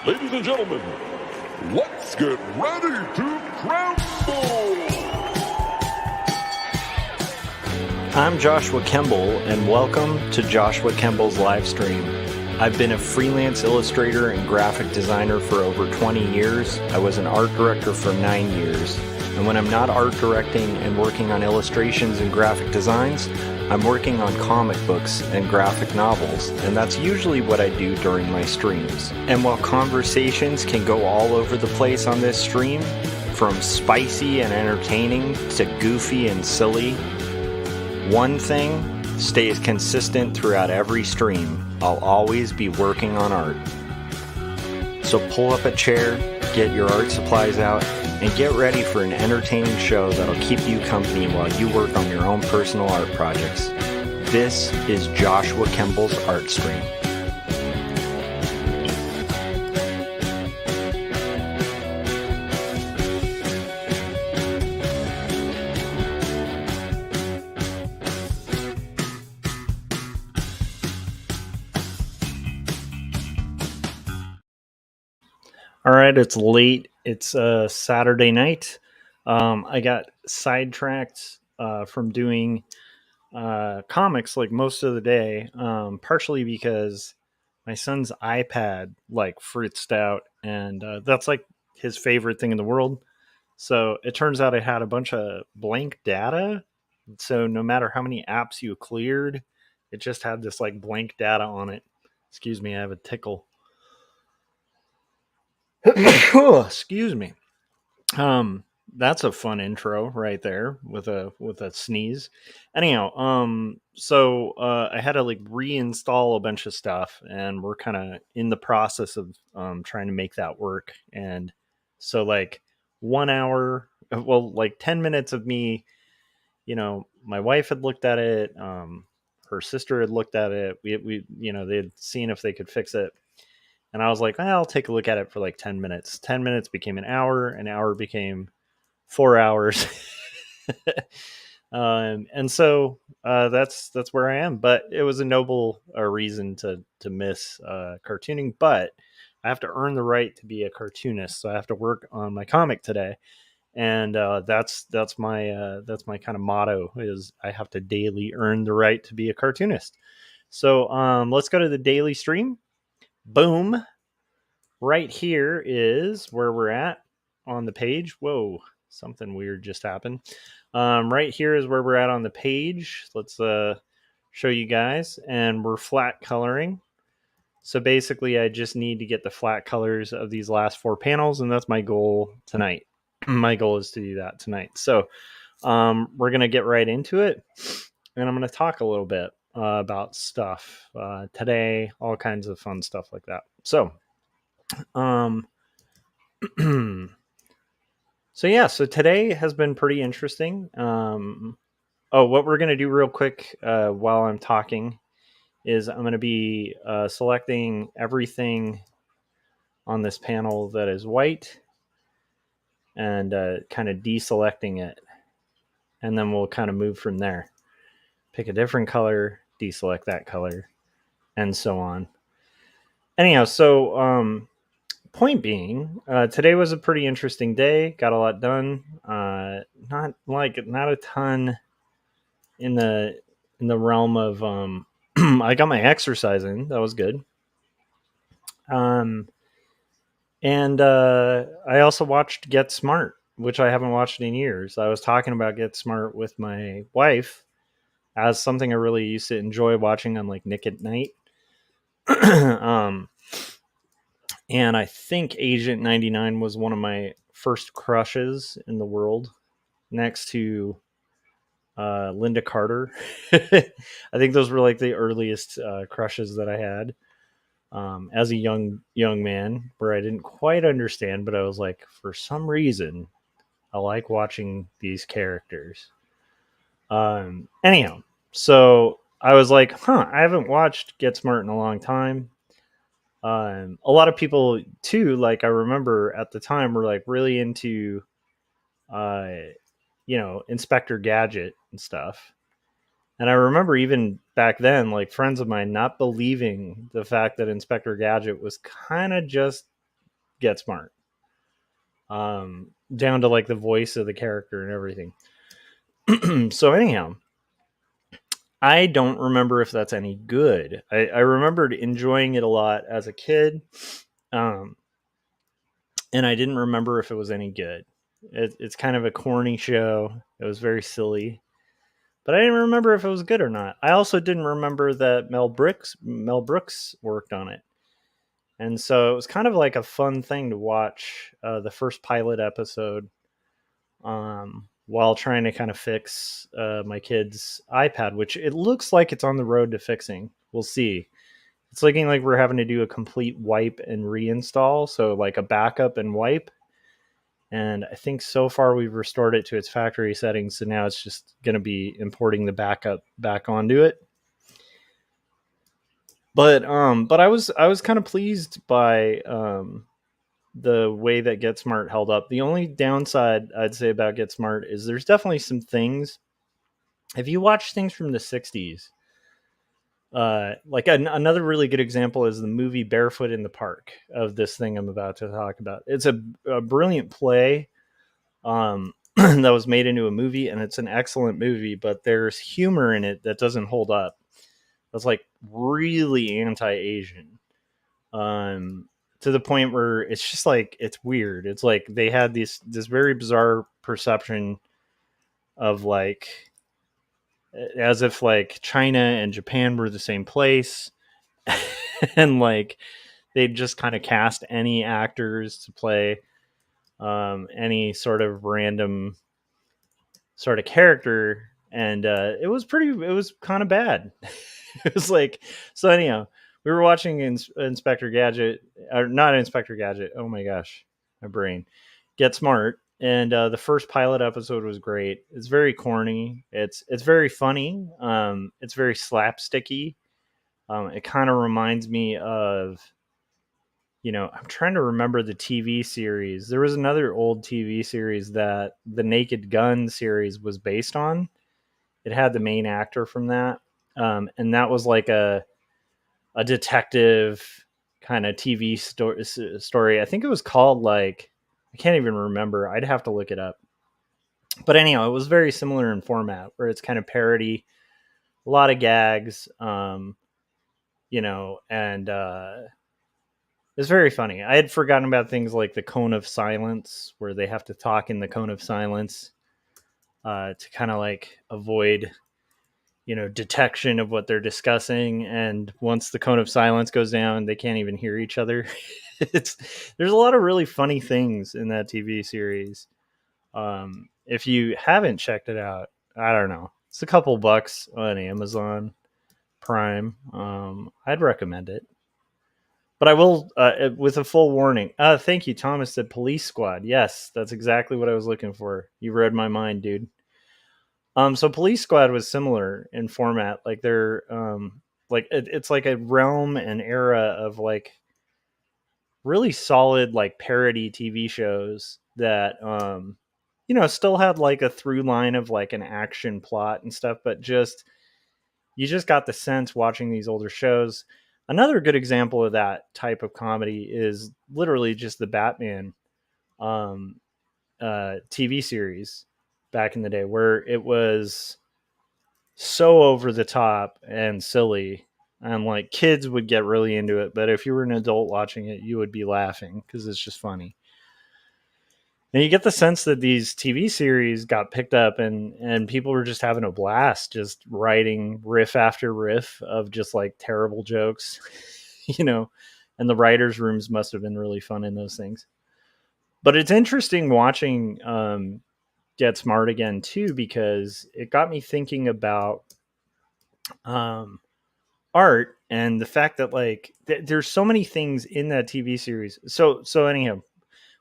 Ladies and gentlemen, let's get ready to crumble! I'm Joshua Kemble, and welcome to Joshua Kemble's Livestream. I've been a freelance illustrator and graphic designer for over 20 years. I was an art director for 9 years. And when I'm not art directing and working on illustrations and graphic designs, I'm working on comic books and graphic novels, and that's usually what I do during my streams. And while conversations can go all over the place on this stream, from spicy and entertaining to goofy and silly, one thing stays consistent throughout every stream. I'll always be working on art. So pull up a chair, get your art supplies out, and get ready for an entertaining show that'll keep you company while you work on your own personal art projects. This is Joshua Kemble's Art Stream. All right, it's late. It's Saturday night. I got sidetracked from doing comics like most of the day, partially because my son's iPad like fritzed out, and that's like his favorite thing in the world. So it turns out I had a bunch of blank data. So no matter how many apps you cleared, it just had this like blank data on it. Excuse me, I have a tickle. Excuse me. That's a fun intro right there with a sneeze. Anyhow, so I had to like reinstall a bunch of stuff, and we're kind of in the process of trying to make that work. And so like 1 hour, well, like 10 minutes of me, my wife had looked at it, her sister had looked at it. We they had seen if they could fix it. And I was like, I'll take a look at it for like 10 minutes. 10 minutes became an hour became 4 hours. And so that's where I am. But it was a noble reason to miss cartooning. But I have to earn the right to be a cartoonist. So I have to work on my comic today. And that's my kind of motto is I have to daily earn the right to be a cartoonist. So let's go to the daily stream. Boom. Right here is where we're at on the page. Whoa, something weird just happened. Right here is where we're at on the page. Let's show you guys. And we're flat coloring. So basically, I just need to get the flat colors of these last 4 panels, and that's my goal tonight. My goal is to do that tonight. So we're going to get right into it, and I'm going to talk a little bit about stuff today, all kinds of fun stuff like that. So so today has been pretty interesting. What we're going to do real quick while I'm talking is I'm going to be selecting everything on this panel that is white and kind of deselecting it. And then we'll kind of move from there. Pick a different color, deselect that color, and so on. Anyhow, so point being, today was a pretty interesting day. Got a lot done. Not a ton in the realm of I got my exercise in. That was good. And I also watched Get Smart, which I haven't watched in years. I was talking about Get Smart with my wife as something I really used to enjoy watching on like Nick at Night. And I think Agent 99 was one of my first crushes in the world, next to Linda Carter. I think those were like the earliest crushes that I had as a young man, where I didn't quite understand, but I was like, for some reason, I like watching these characters. Anyhow, so I was like, I haven't watched Get Smart in a long time. A lot of people too, like I remember at the time, were like really into, Inspector Gadget and stuff. And I remember even back then, like friends of mine not believing the fact that Inspector Gadget was kind of just Get Smart, down to like the voice of the character and everything. So anyhow, I don't remember if that's any good. I remembered enjoying it a lot as a kid, um, and I didn't remember if it was any good. It's kind of a corny show. It was very silly, but I didn't remember if it was good or not. I also didn't remember that Mel Brooks worked on it, and so it was kind of like a fun thing to watch the first pilot episode while trying to kind of fix my kid's iPad, which it looks like it's on the road to fixing. We'll see. It's looking like we're having to do a complete wipe and reinstall, so like a backup and wipe. And I think so far we've restored it to its factory settings, so now it's just going to be importing the backup back onto it. But I was kind of pleased by the way that Get Smart held up. The only downside I'd say about Get Smart is there's definitely some things. If you watch things from the '60s, like another really good example is the movie Barefoot in the Park of this thing I'm about to talk about. It's a brilliant play that was made into a movie, and it's an excellent movie, but there's humor in it that doesn't hold up. That's like really anti-Asian. To the point where it's just like it's weird. It's like they had this very bizarre perception of like as if like China and Japan were the same place, and like they'd just kind of cast any actors to play any sort of random sort of character, and it was kind of bad. It was like, so anyhow, we were watching Inspector Gadget, or not Inspector Gadget. Oh my gosh, my brain. Get Smart, and the first pilot episode was great. It's very corny. It's very funny. It's very slapsticky. It kind of reminds me of, I'm trying to remember the TV series. There was another old TV series that the Naked Gun series was based on. It had the main actor from that. And that was like a detective kind of TV story. I think it was called like, I can't even remember. I'd have to look it up. But anyhow, it was very similar in format where it's kind of parody, a lot of gags, and it's very funny. I had forgotten about things like the cone of silence, where they have to talk in the cone of silence to kind of like avoid, detection of what they're discussing. And once the cone of silence goes down, they can't even hear each other. There's a lot of really funny things in that TV series. If you haven't checked it out, I don't know. It's a couple bucks on Amazon Prime. I'd recommend it. But I will, with a full warning. Thank you, Thomas said Police Squad. Yes, that's exactly what I was looking for. You read my mind, dude. So Police Squad was similar in format. Like they're, like it's like a realm and era of like really solid like parody TV shows that, still had like a through line of like an action plot and stuff, but you just got the sense watching these older shows. Another good example of that type of comedy is literally just the Batman TV series back in the day, where it was so over the top and silly, and like kids would get really into it, but if you were an adult watching it, you would be laughing because it's just funny. And you get the sense that these TV series got picked up, and people were just having a blast, just writing riff after riff of just like terrible jokes, and the writers' rooms must have been really fun in those things. But it's interesting watching Get Smart again too, because it got me thinking about art and the fact that like there's so many things in that TV series. So anyhow,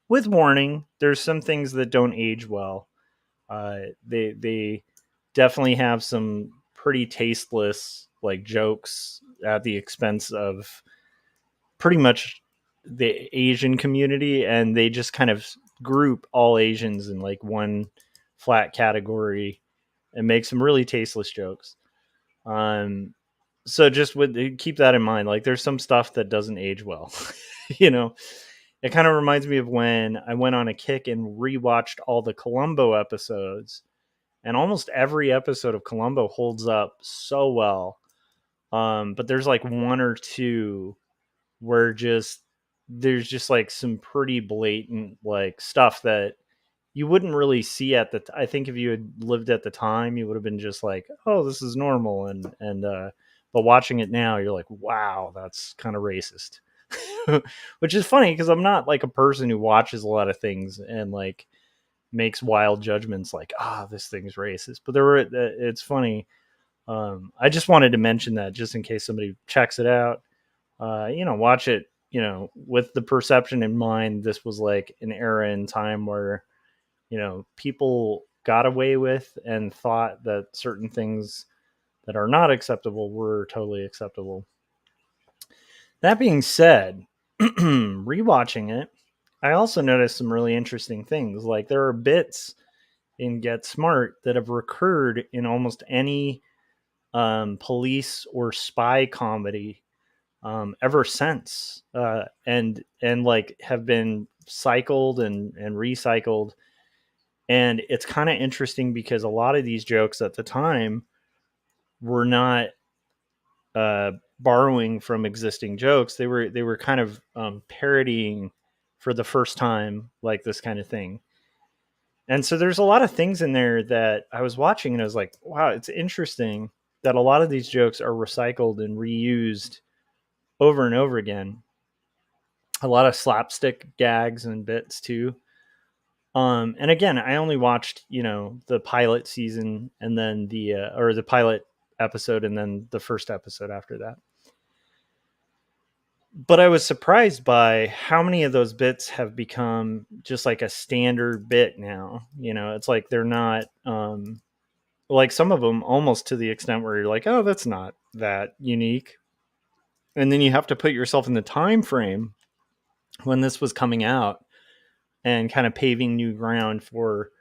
with warning, there's some things that don't age well. They definitely have some pretty tasteless like jokes at the expense of pretty much the Asian community, and they just kind of group all Asians in like one flat category and make some really tasteless jokes. So just keep that in mind. Like there's some stuff that doesn't age well, you know. It kind of reminds me of when I went on a kick and rewatched all the Columbo episodes, and almost every episode of Columbo holds up so well. But there's like one or two where just there's just like some pretty blatant like stuff that you wouldn't really see at the I think if you had lived at the time, you would have been just like, "Oh, this is normal." And but watching it now, you're like, "Wow, that's kind of racist." Which is funny because I'm not like a person who watches a lot of things and like makes wild judgments like, "Ah, this thing's racist." But it's funny. I just wanted to mention that just in case somebody checks it out. Watch it, with the perception in mind. This was like an era in time where, people got away with and thought that certain things that are not acceptable were totally acceptable. That being said, rewatching it, I also noticed some really interesting things. Like there are bits in Get Smart that have recurred in almost any police or spy comedy ever since, and like have been cycled and recycled. And it's kind of interesting because a lot of these jokes at the time were not uh, borrowing from existing jokes. They were kind of parodying for the first time, like this kind of thing. And so there's a lot of things in there that I was watching and I was like, wow, it's interesting that a lot of these jokes are recycled and reused over and over again. A lot of slapstick gags and bits too. And again, I only watched, the pilot season and then or the pilot episode and then the first episode after that. But I was surprised by how many of those bits have become just like a standard bit now. It's like they're not, like some of them almost to the extent where you're like, oh, that's not that unique. And then you have to put yourself in the time frame when this was coming out and kind of paving new ground for,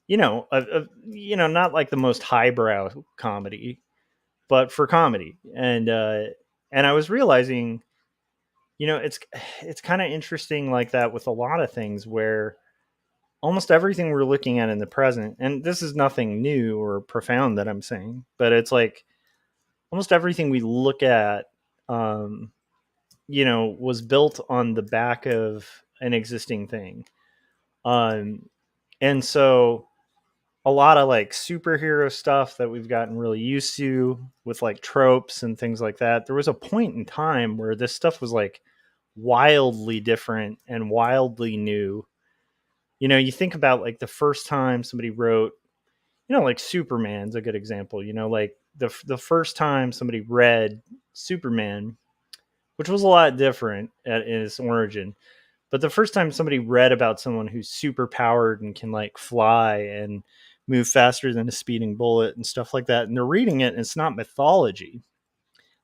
not like the most highbrow comedy, but for comedy. And I was realizing, it's kind of interesting like that with a lot of things where almost everything we're looking at in the present, and this is nothing new or profound that I'm saying, but it's like almost everything we look at, was built on the back of an existing thing. Um, and so a lot of like superhero stuff that we've gotten really used to with like tropes and things like that. There was a point in time where this stuff was like wildly different and wildly new. You think about like the first time somebody wrote, like Superman's a good example, like the first time somebody read Superman, which was a lot different in its origin. But the first time somebody read about someone who's super powered and can like fly and move faster than a speeding bullet and stuff like that, and they're reading it and it's not mythology.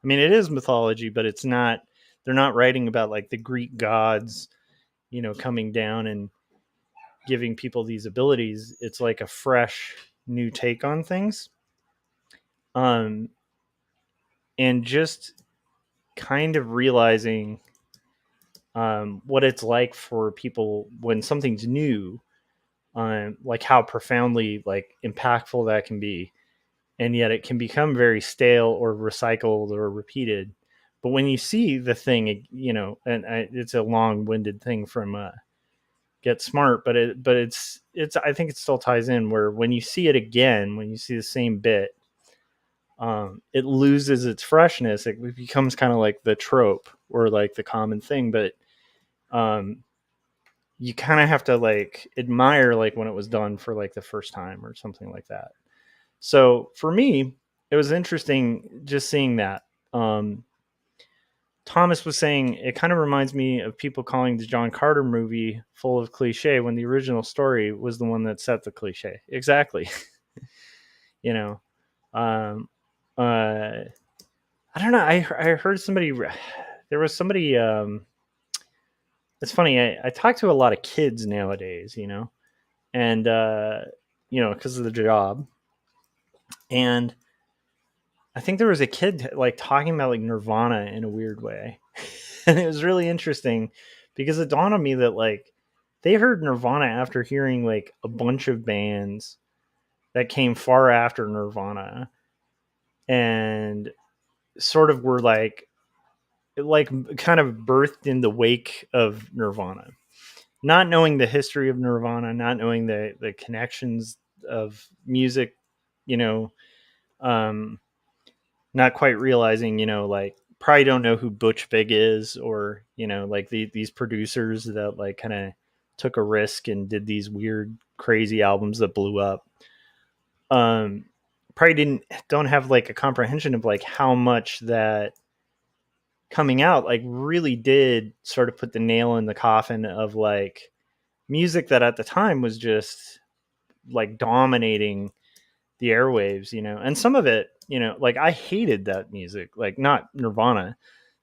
I mean, it is mythology, but it's not, they're not writing about like the Greek gods, coming down and giving people these abilities. It's like a fresh new take on things. Um, and just kind of realizing what it's like for people when something's new, like how profoundly like impactful that can be, and yet it can become very stale or recycled or repeated. But when you see the thing, it's a long-winded thing from Get Smart, but it's I think it still ties in where when you see it again, when you see the same bit, it loses its freshness. It becomes kind of like the trope or like the common thing, but um, you kind of have to like admire like when it was done for like the first time or something like that. So for me, it was interesting just seeing that. Um, Thomas was saying it kind of reminds me of people calling the John Carter movie full of cliche when the original story was the one that set the cliche. Exactly. you know, um, uh, I don't know. I heard somebody. There was somebody. It's funny. I talk to a lot of kids nowadays. And because of the job, and I think there was a kid like talking about like Nirvana in a weird way, and it was really interesting because it dawned on me that like they heard Nirvana after hearing like a bunch of bands that came far after Nirvana and sort of were like kind of birthed in the wake of Nirvana. Not knowing the history of Nirvana, not knowing the connections of music, you know, um, not quite realizing, like probably don't know who Butch Vig is, or like these producers that like kind of took a risk and did these weird, crazy albums that blew up. Um, Probably don't have like a comprehension of like how much that coming out like really did sort of put the nail in the coffin of like music that at the time was just like dominating the airwaves, and some of it, like I hated that music, like not Nirvana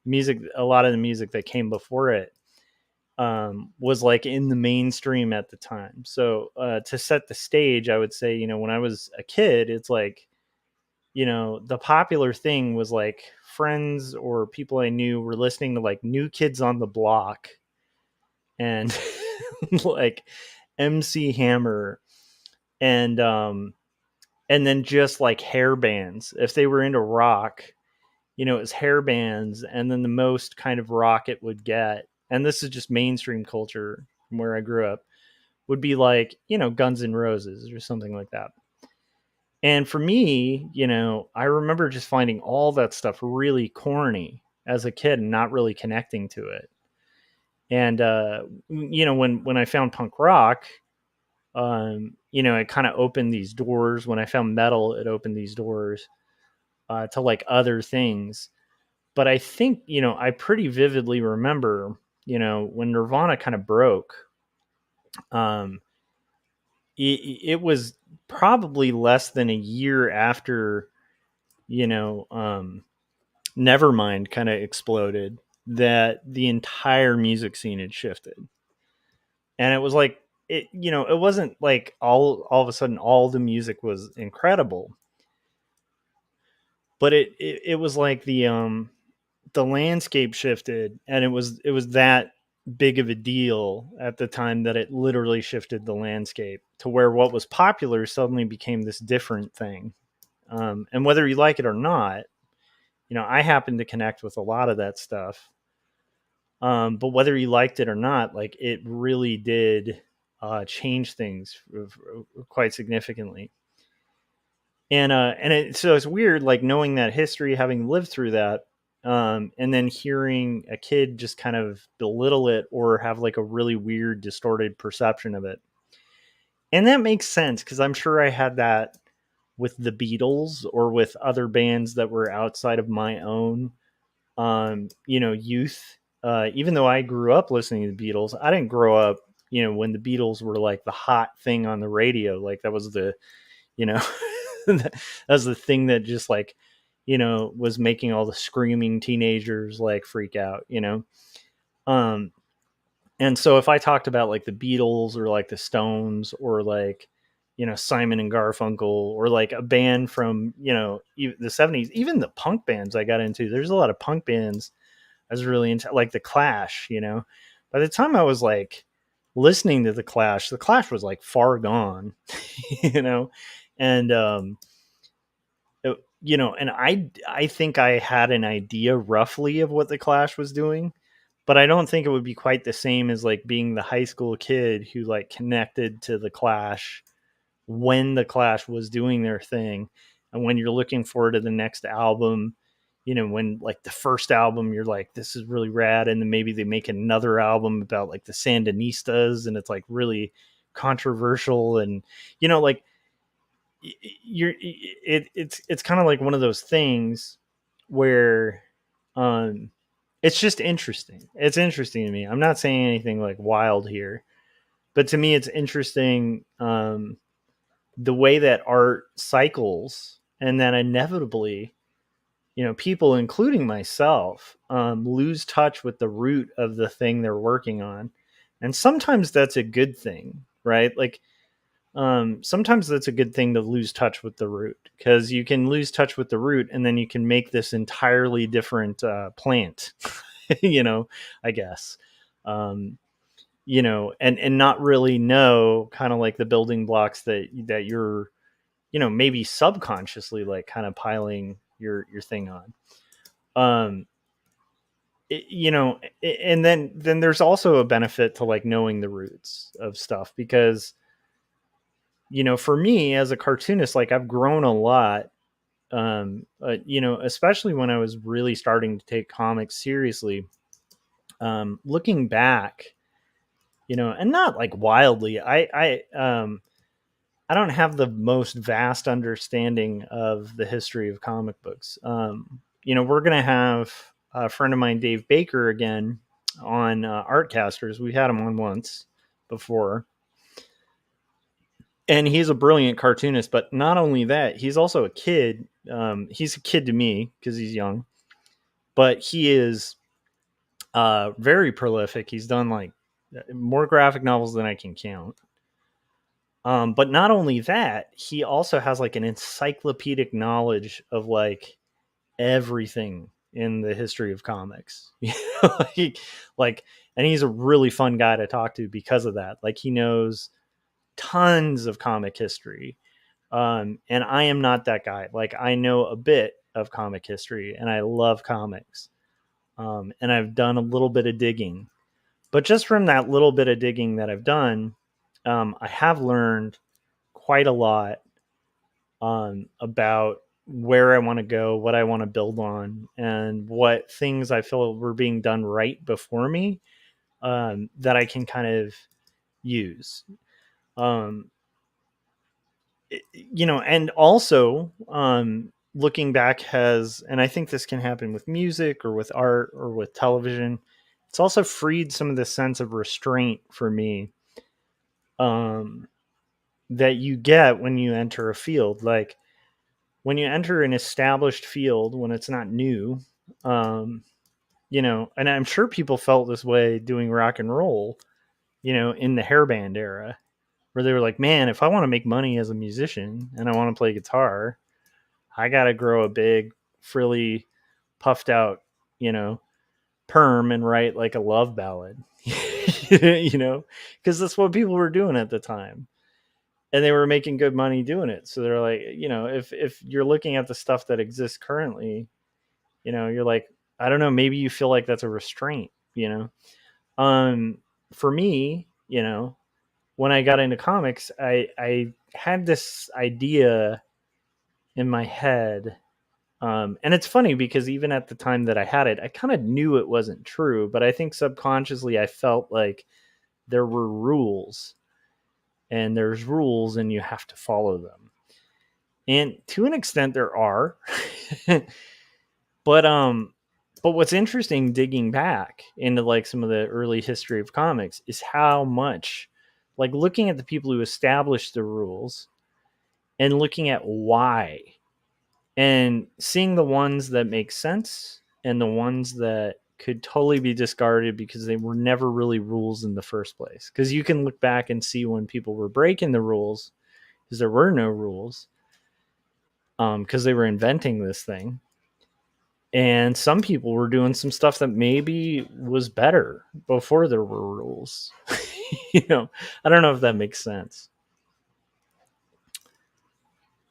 music. A lot of the music that came before it was like in the mainstream at the time. So to set the stage, I would say, when I was a kid, it's like, the popular thing was like friends or people I knew were listening to like New Kids on the Block and like MC Hammer and then just like hair bands. If they were into rock, it was hair bands, and then the most kind of rock it would get, and this is just mainstream culture from where I grew up, would be like, Guns N' Roses or something like that. And for me, I remember just finding all that stuff really corny as a kid and not really connecting to it. And when I found punk rock, it kind of opened these doors. When I found metal, it opened these doors to like other things. But I think, I pretty vividly remember, when Nirvana kind of broke, um, it was probably less than a year after, you know, um, Nevermind kind of exploded, that the entire music scene had shifted. And it was like, it wasn't like all of a sudden all the music was incredible, but it was like the landscape shifted, and it was that big of a deal at the time that it literally shifted the landscape to where what was popular suddenly became this different thing. And whether you like it or not, I happen to connect with a lot of that stuff. But whether you liked it or not, like it really did change things quite significantly. So it's weird, like knowing that history, having lived through that, and then hearing a kid just kind of belittle it or have like a really weird, distorted perception of it. And that makes sense because I'm sure I had that with the Beatles or with other bands that were outside of my own, youth. Even though I grew up listening to the Beatles, I didn't grow up, when the Beatles were like the hot thing on the radio. Like that was the, you know, that was the thing that just like, was making all the screaming teenagers like freak out, Um, and so if I talked about like the Beatles or like the Stones or like, Simon and Garfunkel or like a band from, the 70s, even the punk bands I got into, there's a lot of punk bands I was really into, like the Clash, By the time I was like listening to the Clash was like far gone, you know, and and I think I had an idea roughly of what the Clash was doing, but I don't think it would be quite the same as like being the high school kid who like connected to the Clash when the Clash was doing their thing, and when you're looking forward to the next album, when like the first album you're like, this is really rad, and then maybe they make another album about like the Sandinistas and it's like really controversial, and like it's kind of like one of those things where um it's just interesting. It's interesting to me. I'm not saying anything like wild here, but to me it's interesting, the way that art cycles, and then inevitably, people, including myself, lose touch with the root of the thing they're working on. And sometimes that's a good thing, right? Like, sometimes that's a good thing to lose touch with the root, because you can lose touch with the root and then you can make this entirely different plant, I guess. um, and not really know kind of like the building blocks that you're, maybe subconsciously like kind of piling your thing on. Um, and then there's also a benefit to like knowing the roots of stuff, because for me as a cartoonist, like I've grown a lot, especially when I was really starting to take comics seriously. Looking back, and not like wildly, I don't have the most vast understanding of the history of comic books. We're gonna have a friend of mine, Dave Baker, again on Artcasters. We had him on once before, and he's a brilliant cartoonist. But not only that, he's also a kid. He's a kid to me because he's young, but he is very prolific. He's done like more graphic novels than I can count. But not only that, he also has like an encyclopedic knowledge of like everything in the history of comics. like, like, and he's a really fun guy to talk to because of that. Like, he knows tons of comic history. And I am not that guy. Like, I know a bit of comic history, and I love comics. And I've done a little bit of digging, but just from that little bit of digging that I've done, I have learned quite a lot about where I want to go, what I want to build on, and what things I feel were being done right before me, that I can kind of use. Um, and also, looking back has, and I think this can happen with music or with art or with television, it's also freed some of the sense of restraint for me, um, that you get when you enter a field. Like, when you enter an established field, when it's not new, um, and I'm sure people felt this way doing rock and roll, in the hairband era, where they were like, man, if I want to make money as a musician and I want to play guitar, I got to grow a big, frilly, puffed out, perm and write like a love ballad, because that's what people were doing at the time. And they were making good money doing it. So they're like, if you're looking at the stuff that exists currently, you're like, I don't know, maybe you feel like that's a restraint, um for me, when I got into comics, I had this idea in my head. And it's funny because even at the time that I had it, I kind of knew it wasn't true, but I think subconsciously I felt like there were rules, and there's rules and you have to follow them. And to an extent there are. But what's interesting digging back into like some of the early history of comics is how much, like, looking at the people who established the rules and looking at why, and seeing the ones that make sense and the ones that could totally be discarded because they were never really rules in the first place. Because you can look back and see when people were breaking the rules because there were no rules, because they were inventing this thing. And some people were doing some stuff that maybe was better before there were rules. I don't know if that makes sense.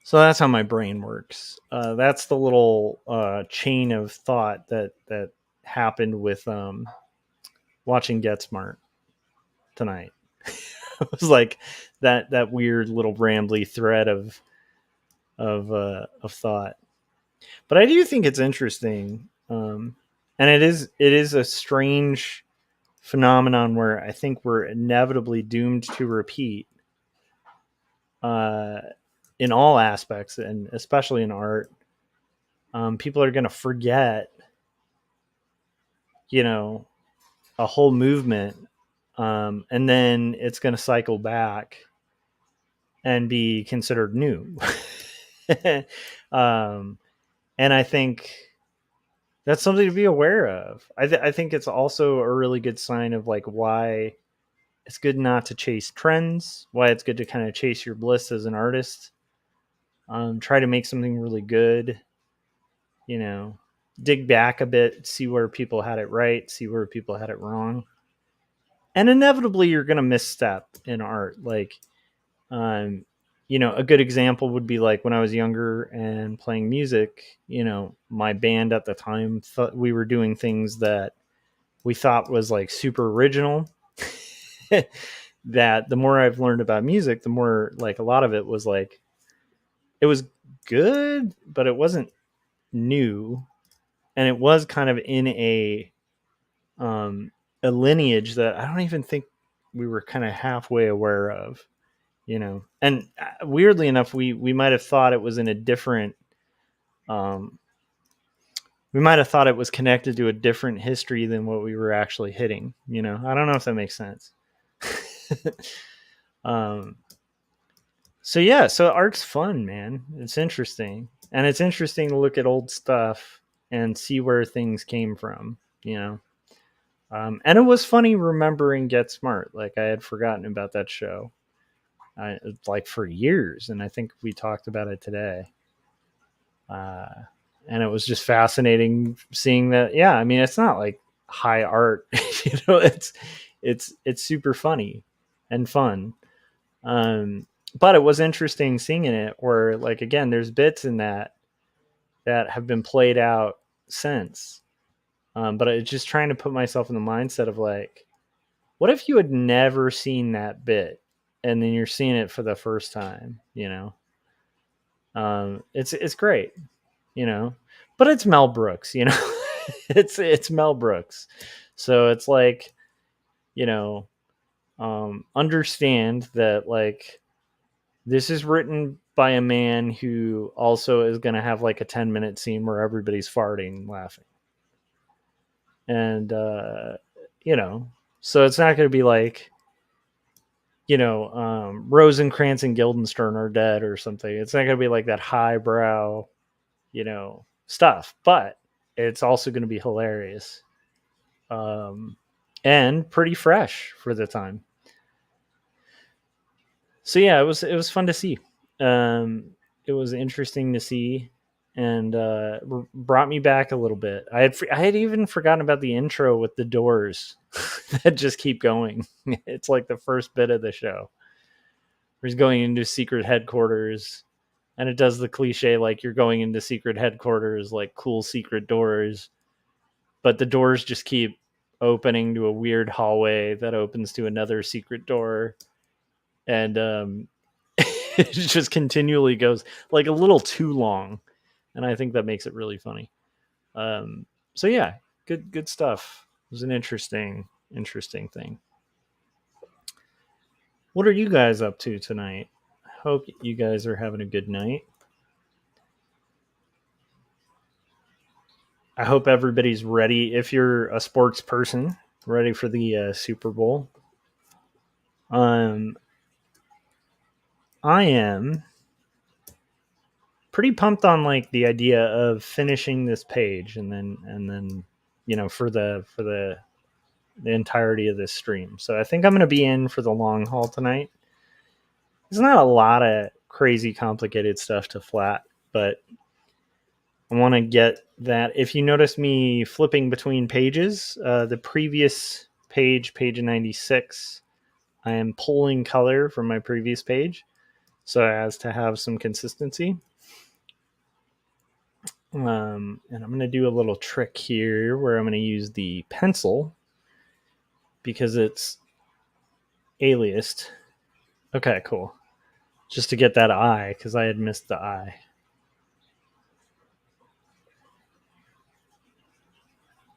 So that's how my brain works. That's the little chain of thought that happened with watching Get Smart tonight. It was like that weird little rambly thread of thought. But I do think it's interesting, and it is a strange phenomenon where I think we're inevitably doomed to repeat, uh, in all aspects, and especially in art. People are going to forget, you know, a whole movement, and then it's going to cycle back and be considered new. um, and I think that's something to be aware of. I think it's also a really good sign of like why it's good not to chase trends, why it's good to kind of chase your bliss as an artist. Try to make something really good, you know, dig back a bit, see where people had it right, see where people had it wrong. and inevitably you're going to misstep in art. Like, a good example would be like when I was younger and playing music, my band at the time thought we were doing things that we thought was like super original. That the more I've learned about music, the more like a lot of it was like, it was good, but it wasn't new. And it was kind of in um, a lineage that I don't even think we were kind of halfway aware of, And weirdly enough, we might have thought it was in a different, um, we might have thought it was connected to a different history than what we were actually hitting. I don't know if that makes sense. um, so yeah, so art's fun, man. It's interesting, and it's interesting to look at old stuff and see where things came from. And it was funny remembering Get Smart. Like I had forgotten about that show, like for years, and I think we talked about it today. Uh, and it was just fascinating seeing that. Yeah, I mean, it's not like high art, it's super funny and fun. But it was interesting seeing it where, like, again, there's bits in that have been played out since. But it's just trying to put myself in the mindset of like, what if you had never seen that bit and then you're seeing it for the first time? It's great, you know, but it's Mel Brooks, it's Mel Brooks, so it's like, you know, understand that like this is written by a man who also is going to have like a 10-minute scene where everybody's farting and laughing, and you know, so it's not going to be like, Rosencrantz and Guildenstern are dead or something. It's not going to be like that highbrow, stuff, but it's also going to be hilarious, um, and pretty fresh for the time. So yeah, it was fun to see. Um, it was interesting to see, and brought me back a little bit. I had even forgotten about the intro with the doors that just keep going. It's like the first bit of the show. Where he's going into secret headquarters, and it does the cliche like you're going into secret headquarters, like cool secret doors, but the doors just keep opening to a weird hallway that opens to another secret door, and it just continually goes like a little too long, and I think that makes it really funny. So yeah, good stuff. It was an interesting thing. What are you guys up to tonight? Hope you guys are having a good night. I hope everybody's ready. If you're a sports person, ready for the Super Bowl. Um, I am pretty pumped on like the idea of finishing this page, and then for the entirety of this stream. So I think I'm going to be in for the long haul tonight. There's not a lot of crazy complicated stuff to flat, but I want to get that. If you notice me flipping between pages, the previous page 96, I am pulling color from my previous page so as to have some consistency. And I'm going to do a little trick here where I'm going to use the pencil because it's aliased. Okay, cool. Just to get that eye because I had missed the eye.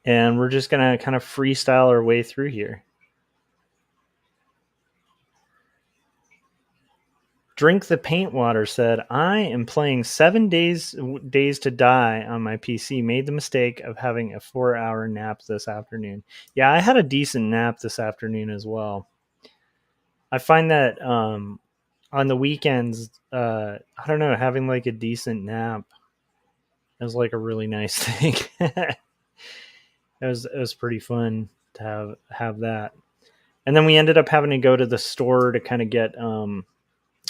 And we're just going to kind of freestyle our way through here. Drink the Paint Water said, I am playing 7 days to Die on my PC. Made the mistake of having a 4-hour nap this afternoon. Yeah, I had a decent nap this afternoon as well. I find that on the weekends, I don't know, having like a decent nap is like a really nice thing. It was pretty fun to have that. And then we ended up having to go to the store to kind of get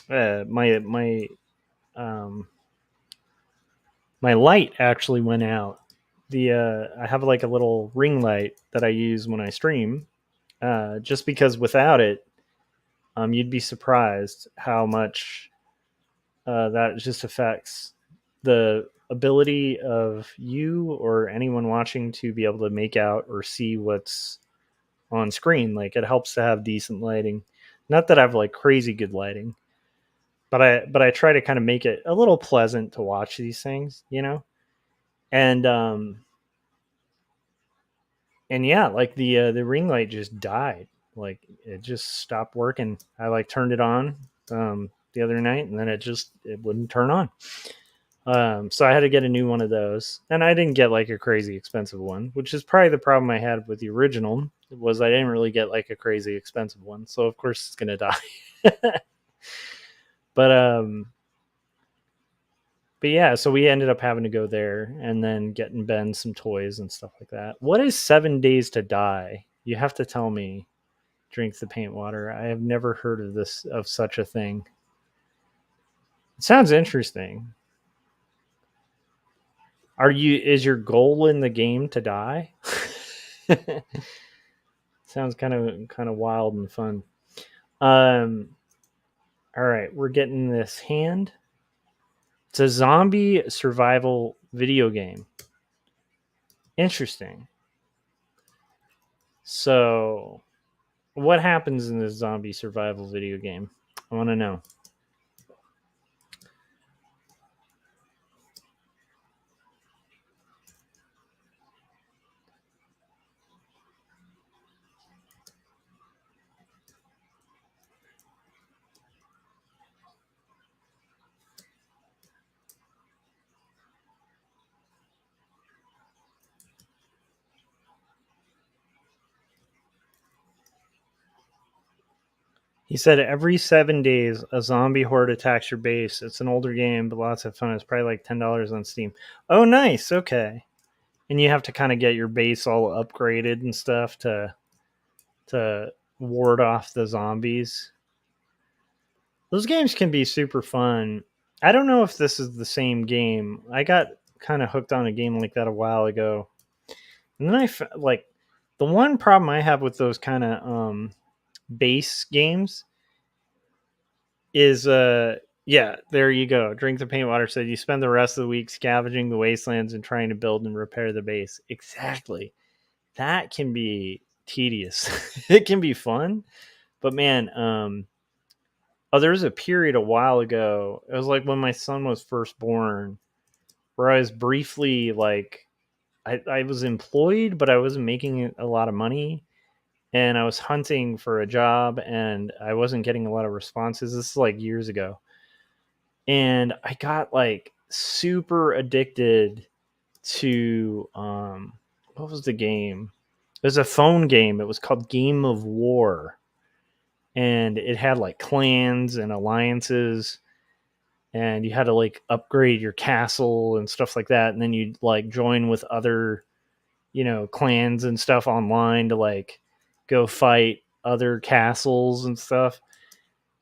my my light actually went out. I have like a little ring light that I use when I stream, just because without it, you'd be surprised how much that just affects the ability of you or anyone watching to be able to make out or see what's on screen. Like it helps to have decent lighting. Not that I have like crazy good lighting, but I try to kind of make it a little pleasant to watch these things, you know. And and yeah, like the ring light just died. Like it just stopped working. I like turned it on the other night, and then it wouldn't turn on. So I had to get a new one of those, and I didn't get like a crazy expensive one, which is probably the problem I had with the original. Was I didn't really get like a crazy expensive one, so of course it's gonna die. but but yeah, so we ended up having to go there and then getting Ben some toys and stuff like that. What is 7 Days to Die? You have to tell me. Drink the paint water. I have never heard of such a thing. It sounds interesting. Is your goal in the game to die? Sounds kind of wild and fun. Um all right, we're getting this hand. It's a zombie survival video game. Interesting. So, what happens in this zombie survival video game? I want to know. He said every 7 days a zombie horde attacks your base. It's an older game, but lots of fun. It's probably like $10 on Steam. Oh, nice. Okay, and you have to kind of get your base all upgraded and stuff to ward off the zombies. Those games can be super fun. I don't know if this is the same game. I got kind of hooked on a game like that a while ago, and then like the one problem I have with those kind of base games is yeah, there you go. Drink the paint water said you spend the rest of the week scavenging the wastelands and trying to build and repair the base. Exactly. That can be tedious. It can be fun, but man, oh, there was a period a while ago. It was like when my son was first born, where I was briefly like, I was employed, but I wasn't making a lot of money, and I was hunting for a job, and I wasn't getting a lot of responses. This is like years ago, and I got like super addicted to what was the game? It was a phone game. It was called Game of War, and it had like clans and alliances, and you had to like upgrade your castle and stuff like that, and then you'd like join with other, clans and stuff online to like go fight other castles and stuff.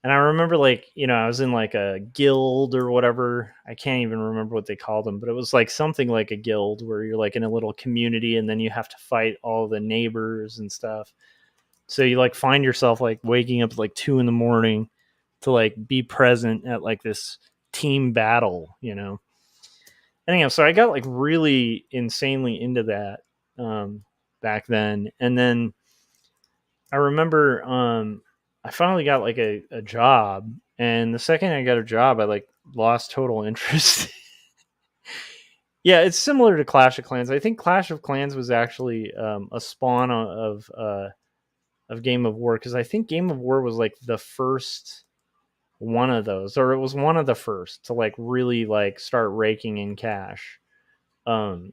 And I remember like, I was in like a guild or whatever. I can't even remember what they called them, but it was like something like a guild where you're like in a little community and then you have to fight all the neighbors and stuff. So you like find yourself like waking up at like 2 a.m. to like be present at like this team battle. Anyhow, so I got like really insanely into that back then. And then I remember I finally got like a job, and the second I got a job, I like lost total interest. Yeah, it's similar to Clash of Clans. I think Clash of Clans was actually a spawn of Game of War, because I think Game of War was like the first one of those, or it was one of the first to like really like start raking in cash. Um,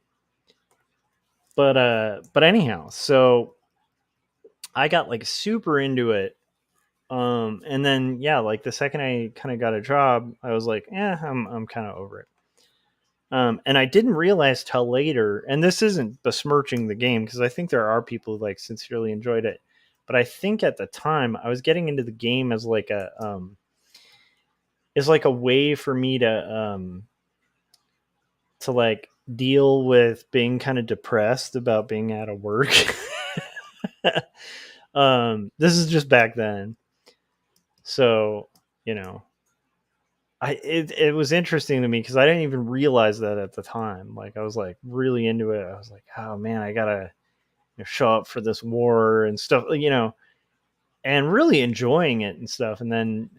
but anyhow, so I got like super into it. And then yeah, like the second I kind of got a job, I was like, I'm kind of over it. And I didn't realize till later, and this isn't besmirching the game because I think there are people who like sincerely enjoyed it, but I think at the time I was getting into the game as like a way for me to like deal with being kind of depressed about being out of work. This is just back then. So, you know, it was interesting to me because I didn't even realize that at the time. Like I was like really into it. I was like, oh man, I gotta show up for this war and stuff, and really enjoying it and stuff. And then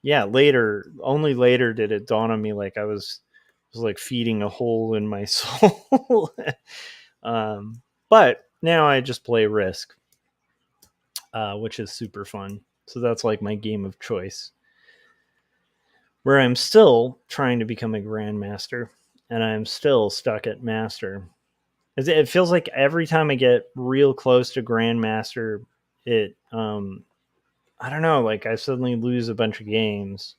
yeah, only later did it dawn on me like I was like feeding a hole in my soul. But now I just play Risk, which is super fun. So that's like my game of choice, where I'm still trying to become a grandmaster, and I'm still stuck at master. It feels like every time I get real close to grandmaster, it I don't know, like I suddenly lose a bunch of games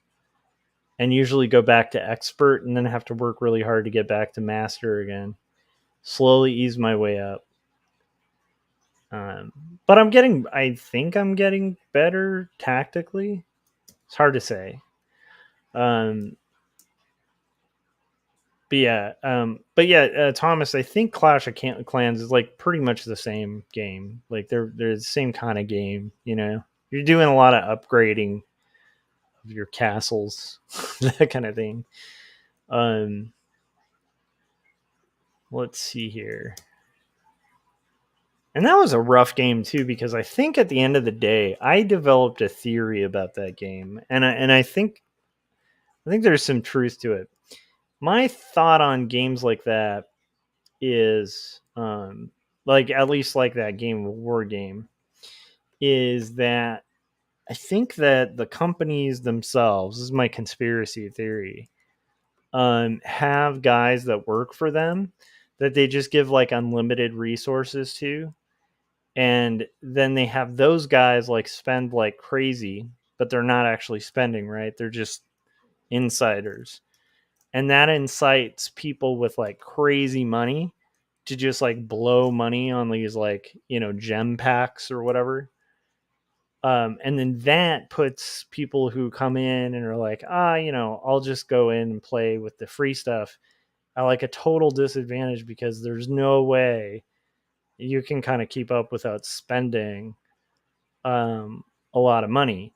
and usually go back to expert and then have to work really hard to get back to master again. Slowly ease my way up. But I think I'm getting better tactically. It's hard to say. Um, but yeah, Thomas, I think Clash of Clans is like pretty much the same game. Like they're the same kind of game. You're doing a lot of upgrading of your castles, that kind of thing. Um, let's see here. And that was a rough game too, because I think at the end of the day, I developed a theory about that game, and I think there's some truth to it. My thought on games like that is, like at least like that game of war game, is that I think that the companies themselves, this is my conspiracy theory, have guys that work for them that they just give like unlimited resources to, and then they have those guys like spend like crazy, but they're not actually spending, right? They're just insiders, and that incites people with like crazy money to just like blow money on these like gem packs or whatever. And then that puts people who come in and are like, I'll just go in and play with the free stuff at like a total disadvantage, because there's no way you can kind of keep up without spending um, a lot of money.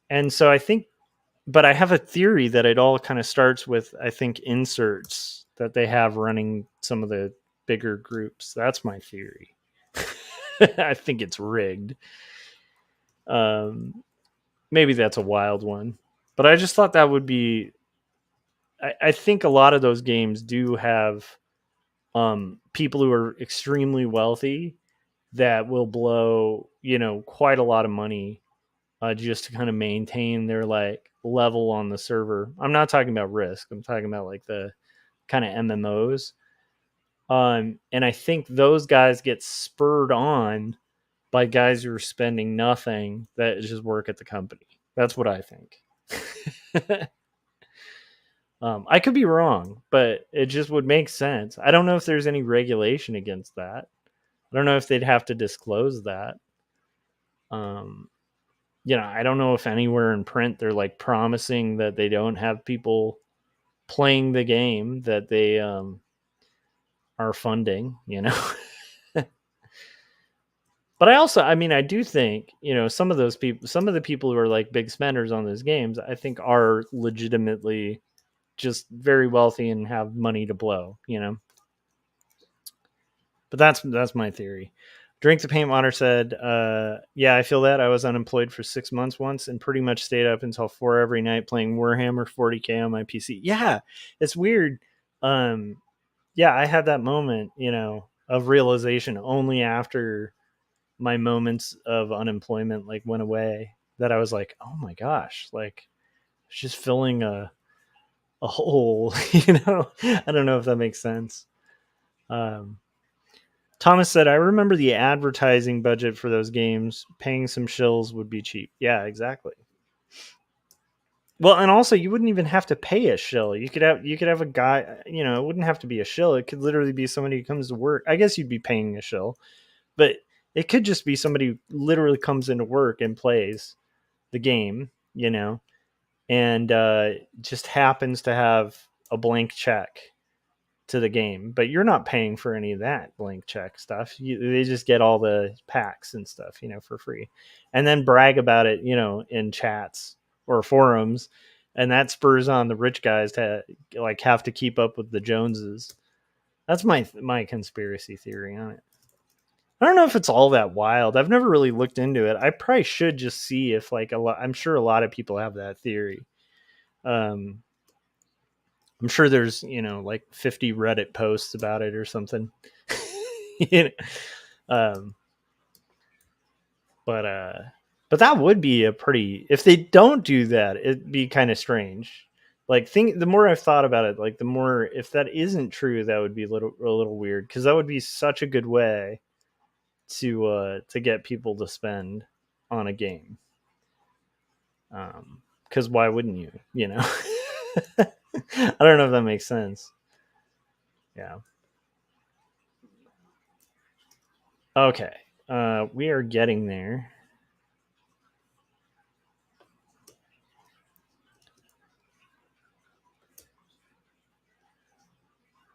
And so I think, but I have a theory that it all kind of starts with, I think, inserts that they have running some of the bigger groups. That's my theory. I think it's rigged. Um, Maybe that's a wild one, but I just thought that would be. I think a lot of those games do have people who are extremely wealthy that will blow quite a lot of money just to kind of maintain their like level on the server. I'm not talking about Risk. I'm talking about like the kind of MMOs. And I think those guys get spurred on by guys who are spending nothing that just work at the company. That's what I think. I could be wrong, but it just would make sense. I don't know if there's any regulation against that. I don't know if they'd have to disclose that. Um, I don't know if anywhere in print they're like promising that they don't have people playing the game that they are funding. But I do think, some of those people, some of the people who are like big spenders on those games, I think are legitimately just very wealthy and have money to blow. But that's my theory. Drink the Paint Water said, yeah, I feel that. I was unemployed for 6 months once and pretty much stayed up until 4 every night playing Warhammer 40K on my PC. Yeah, it's weird. Yeah, I had that moment, of realization only after my moments of unemployment like went away, that I was like, oh my gosh, like it's just filling a hole. I don't know if that makes sense. Um, Thomas said, I remember the advertising budget for those games. Paying some shills would be cheap. Yeah, exactly. Well, and also you wouldn't even have to pay a shill. You could have a guy, it wouldn't have to be a shill. It could literally be somebody who comes to work. I guess you'd be paying a shill, but it could just be somebody who literally comes into work and plays the game, and just happens to have a blank check to the game, but you're not paying for any of that blank check stuff. They just get all the packs and stuff, for free, and then brag about it, in chats or forums, and that spurs on the rich guys to like have to keep up with the Joneses. That's my conspiracy theory on it. I don't know if it's all that wild. I've never really looked into it. I probably should just see if like I'm sure a lot of people have that theory. I'm sure there's, like 50 Reddit posts about it or something. you know? um, but that would be a pretty, if they don't do that, it'd be kind of strange. Like the more I've thought about it, like the more, if that isn't true, that would be a little weird, because that would be such a good way to get people to spend on a game. Because why wouldn't you? I don't know if that makes sense. Yeah. Okay. We are getting there.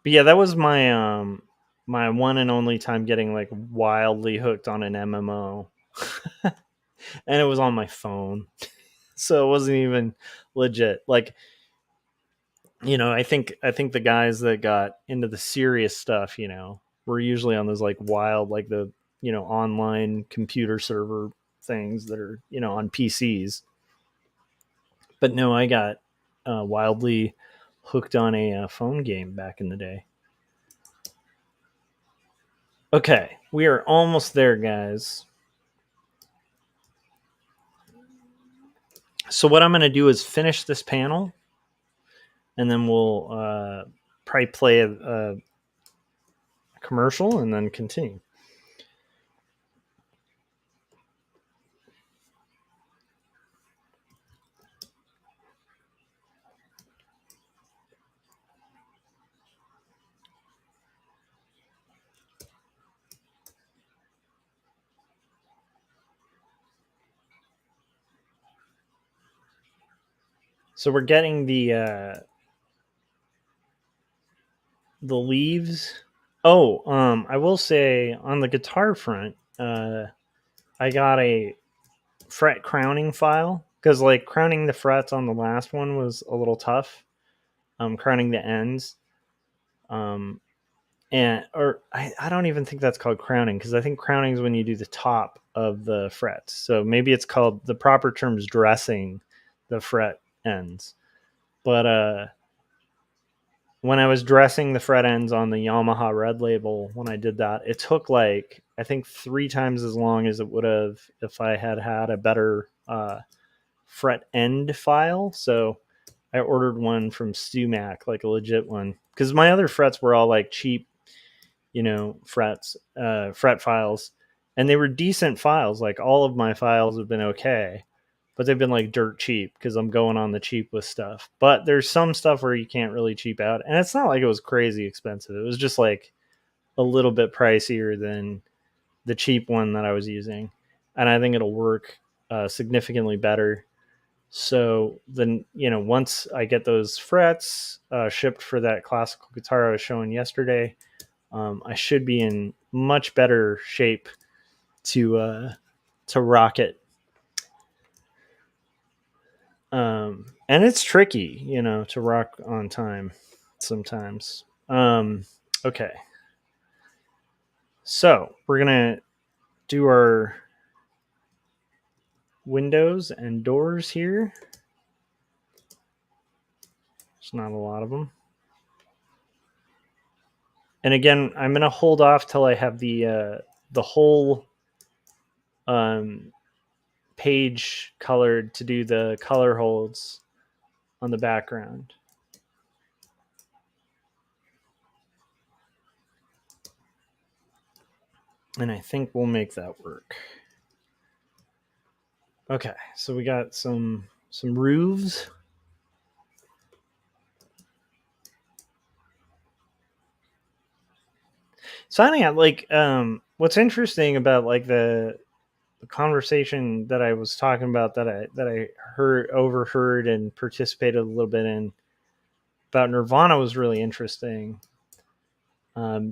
But yeah, that was my one and only time getting like wildly hooked on an MMO. And it was on my phone. So it wasn't even legit. Like, I think the guys that got into the serious stuff, were usually on those like wild, like the, online computer server things that are, on PCs. But no, I got wildly hooked on a phone game back in the day. Okay, we are almost there, guys. So what I'm going to do is finish this panel, and then we'll probably play a commercial and then continue. So we're getting the leaves. Oh, I will say on the guitar front, I got a fret crowning file, because like crowning the frets on the last one was a little tough. Crowning the ends, I don't even think that's called crowning, because I think crowning is when you do the top of the frets. So maybe it's called, the proper term is dressing the fret ends. But when I was dressing the fret ends on the Yamaha Red Label, when I did that, it took like, I think 3 times as long as it would have if I had a better fret end file. So I ordered one from StuMac, like a legit one, because my other frets were all like cheap, fret files, and they were decent files. Like all of my files have been okay, but they've been like dirt cheap, because I'm going on the cheap with stuff. But there's some stuff where you can't really cheap out, and it's not like it was crazy expensive. It was just like a little bit pricier than the cheap one that I was using, and I think it'll work significantly better. So then, once I get those frets shipped for that classical guitar I was showing yesterday, I should be in much better shape to rock it. And it's tricky, to rock on time sometimes. Okay. So we're gonna do our windows and doors here. There's not a lot of them. And again, I'm gonna hold off till I have the whole page colored to do the color holds on the background. And I think we'll make that work. Okay, so we got some roofs. So I think like what's interesting about like the conversation that I was talking about, that I overheard and participated a little bit in, about Nirvana, was really interesting.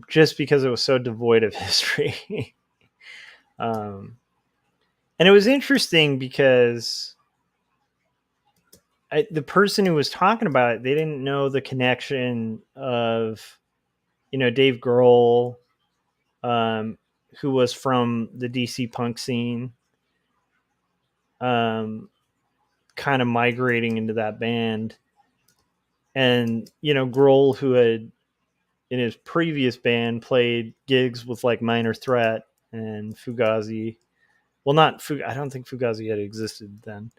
just because it was so devoid of history. um, and it was interesting because the person who was talking about it, they didn't know the connection of, Dave Grohl, who was from the DC punk scene, kind of migrating into that band. And, Grohl, who had in his previous band played gigs with like Minor Threat and Fugazi. Well, I don't think Fugazi had existed then.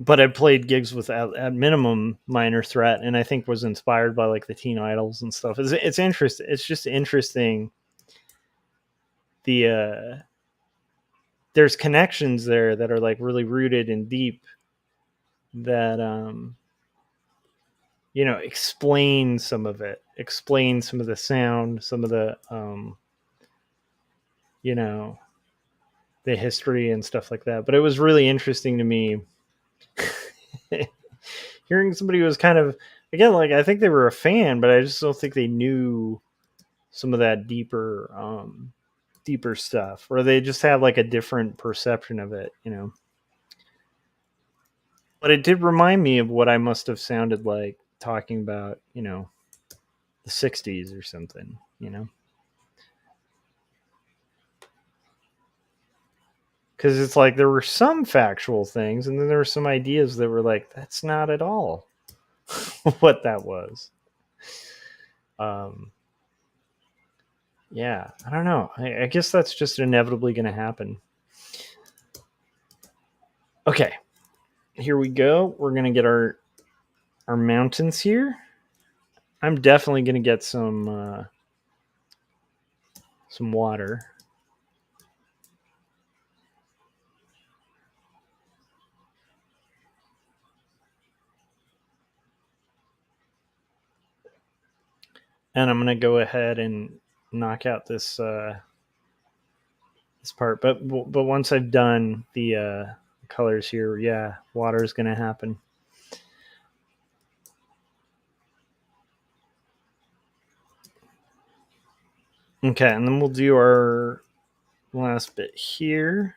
But I played gigs with at minimum Minor Threat, and I think was inspired by like the Teen Idols and stuff. It's interesting. It's just interesting. There's connections there that are like really rooted and deep that explain some of it, explain some of the sound, some of the the history and stuff like that. But it was really interesting to me hearing somebody who was kind of, again, like, I think they were a fan, but I just don't think they knew some of that deeper stuff, or they just have like a different perception of it, But it did remind me of what I must have sounded like talking about, the 60s or something, Because it's like there were some factual things, and then there were some ideas that were like, that's not at all what that was. Yeah, I don't know. I guess that's just inevitably going to happen. Okay, here we go. We're going to get our mountains here. I'm definitely going to get some water. And I'm going to go ahead and knock out this this part. But once I've done the colors here, yeah, water is going to happen. Okay, and then we'll do our last bit here.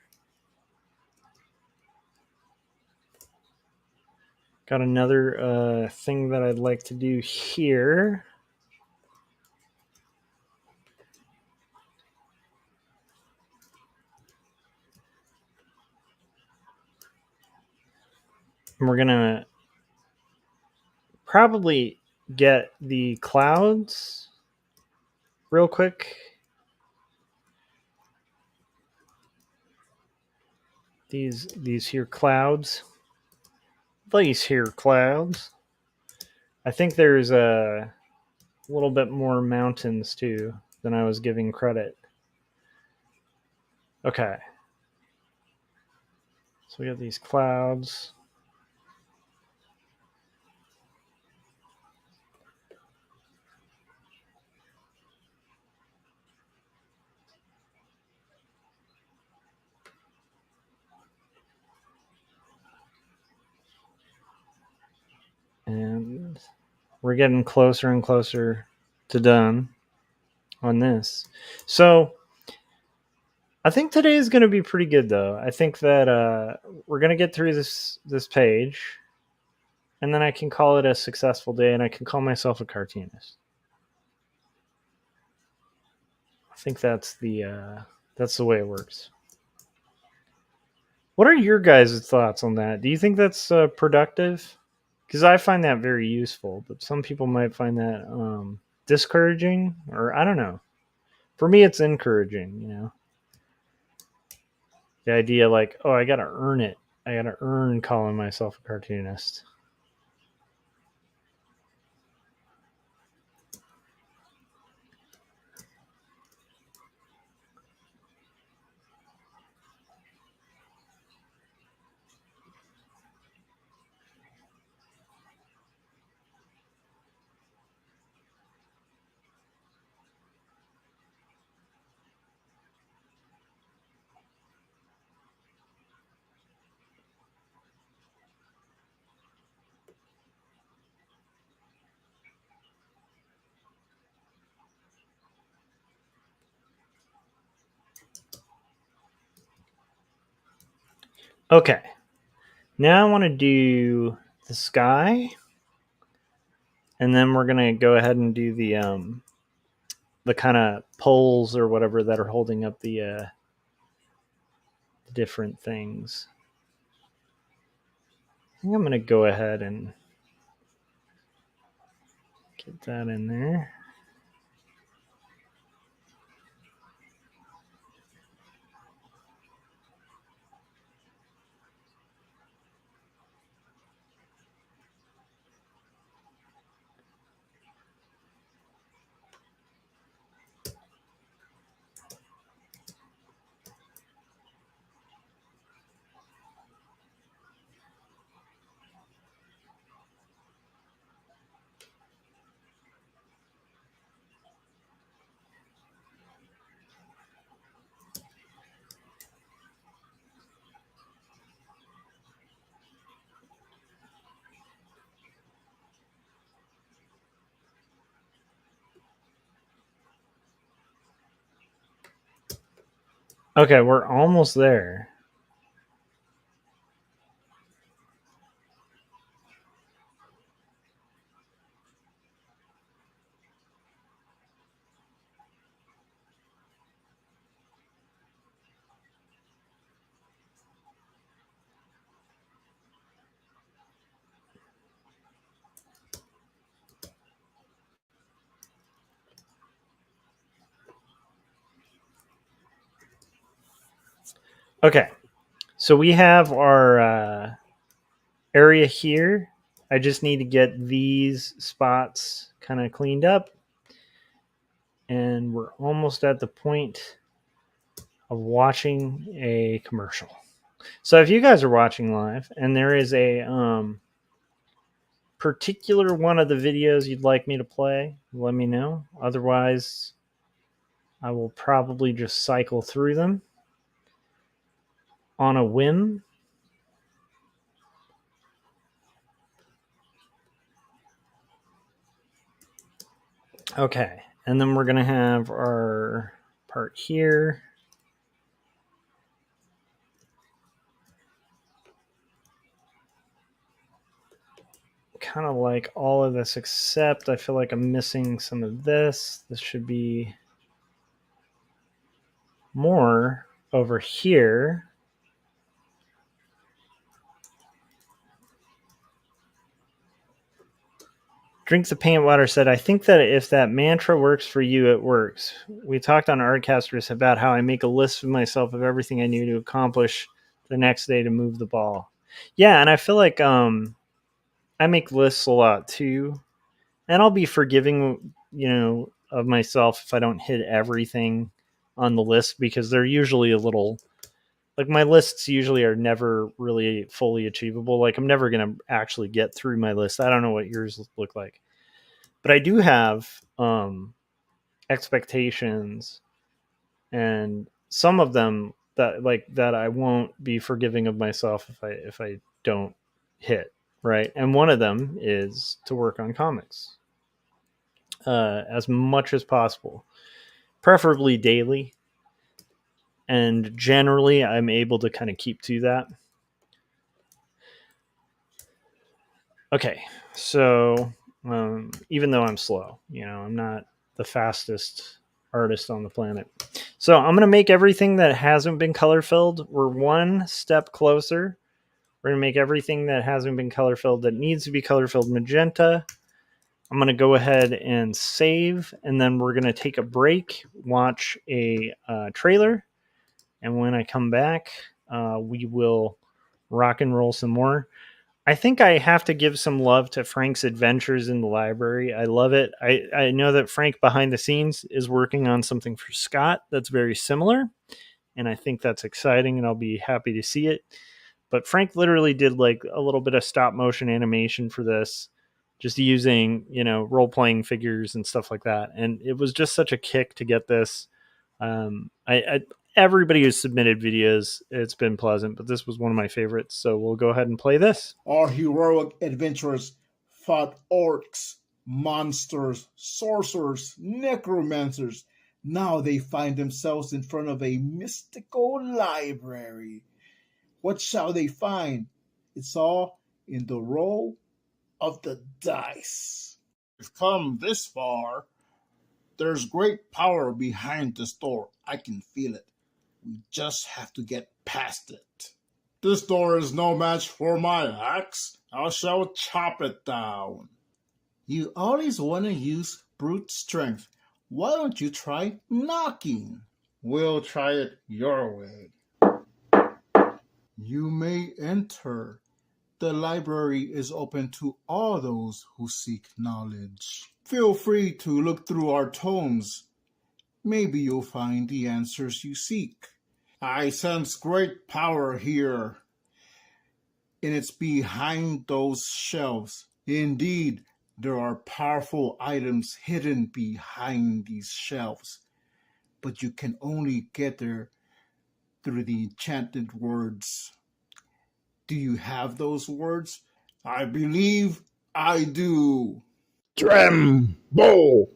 Got another thing that I'd like to do here. And we're going to probably get the clouds real quick. These here clouds. These here clouds. I think there's a little bit more mountains too than I was giving credit. Okay. So we got these clouds. And we're getting closer and closer to done on this. So I think today is going to be pretty good, though. I think that we're going to get through this page, and then I can call it a successful day, and I can call myself a cartoonist. I think that's the way it works. What are your guys' thoughts on that? Do you think that's productive? Because I find that very useful, but some people might find that discouraging, or I don't know. For me, it's encouraging, The idea like, oh, I got to earn it. I got to earn calling myself a cartoonist. Okay. Now I want to do the sky, and then we're gonna go ahead and do the kind of poles or whatever that are holding up the different things. I think I'm gonna go ahead and get that in there. Okay, we're almost there. Okay, so we have our area here. I just need to get these spots kind of cleaned up, and we're almost at the point of watching a commercial. So if you guys are watching live and there is a particular one of the videos you'd like me to play, let me know. Otherwise, I will probably just cycle through them on a whim. Okay, and then we're going to have our part here. Kind of like all of this, except I feel like I'm missing some of this. This should be more over here. Drink the Paint Water said, I think that if that mantra works for you, it works. We talked on Artcasters about how I make a list of myself of everything I need to accomplish the next day to move the ball. Yeah, and I feel like I make lists a lot too. And I'll be forgiving, of myself if I don't hit everything on the list, because they're usually a little, like, my lists usually are never really fully achievable. Like, I'm never going to actually get through my list. I don't know what yours look like, but I do have expectations, and some of them that I won't be forgiving of myself if I don't hit, right. And one of them is to work on comics as much as possible, preferably daily, and generally I'm able to kind of keep to that. Okay, so even though I'm slow, I'm not the fastest artist on the planet. So I'm going to make everything that hasn't been color filled. We're one step closer. We're going to make everything that hasn't been color filled that needs to be color filled magenta. I'm going to go ahead and save, and then we're going to take a break, watch a trailer, and when I come back, we will rock and roll some more. I think I have to give some love to Frank's adventures in the library. I love it. I know that Frank behind the scenes is working on something for Scott that's very similar, and I think that's exciting, and I'll be happy to see it. But Frank literally did like a little bit of stop motion animation for this, just using, role playing figures and stuff like that. And it was just such a kick to get this. I everybody who's submitted videos, it's been pleasant, but this was one of my favorites. So we'll go ahead and play this. Our heroic adventurers fought orcs, monsters, sorcerers, necromancers. Now they find themselves in front of a mystical library. What shall they find? It's all in the roll of the dice. We've come this far. There's great power behind this door. I can feel it. We just have to get past it. This door is no match for my axe. I shall chop it down. You always want to use brute strength. Why don't you try knocking? We'll try it your way. You may enter. The library is open to all those who seek knowledge. Feel free to look through our tomes. Maybe you'll find the answers you seek. I sense great power here, and it's behind those shelves. Indeed, there are powerful items hidden behind these shelves, but you can only get there through the enchanted words. Do you have those words? I believe I do. Tremble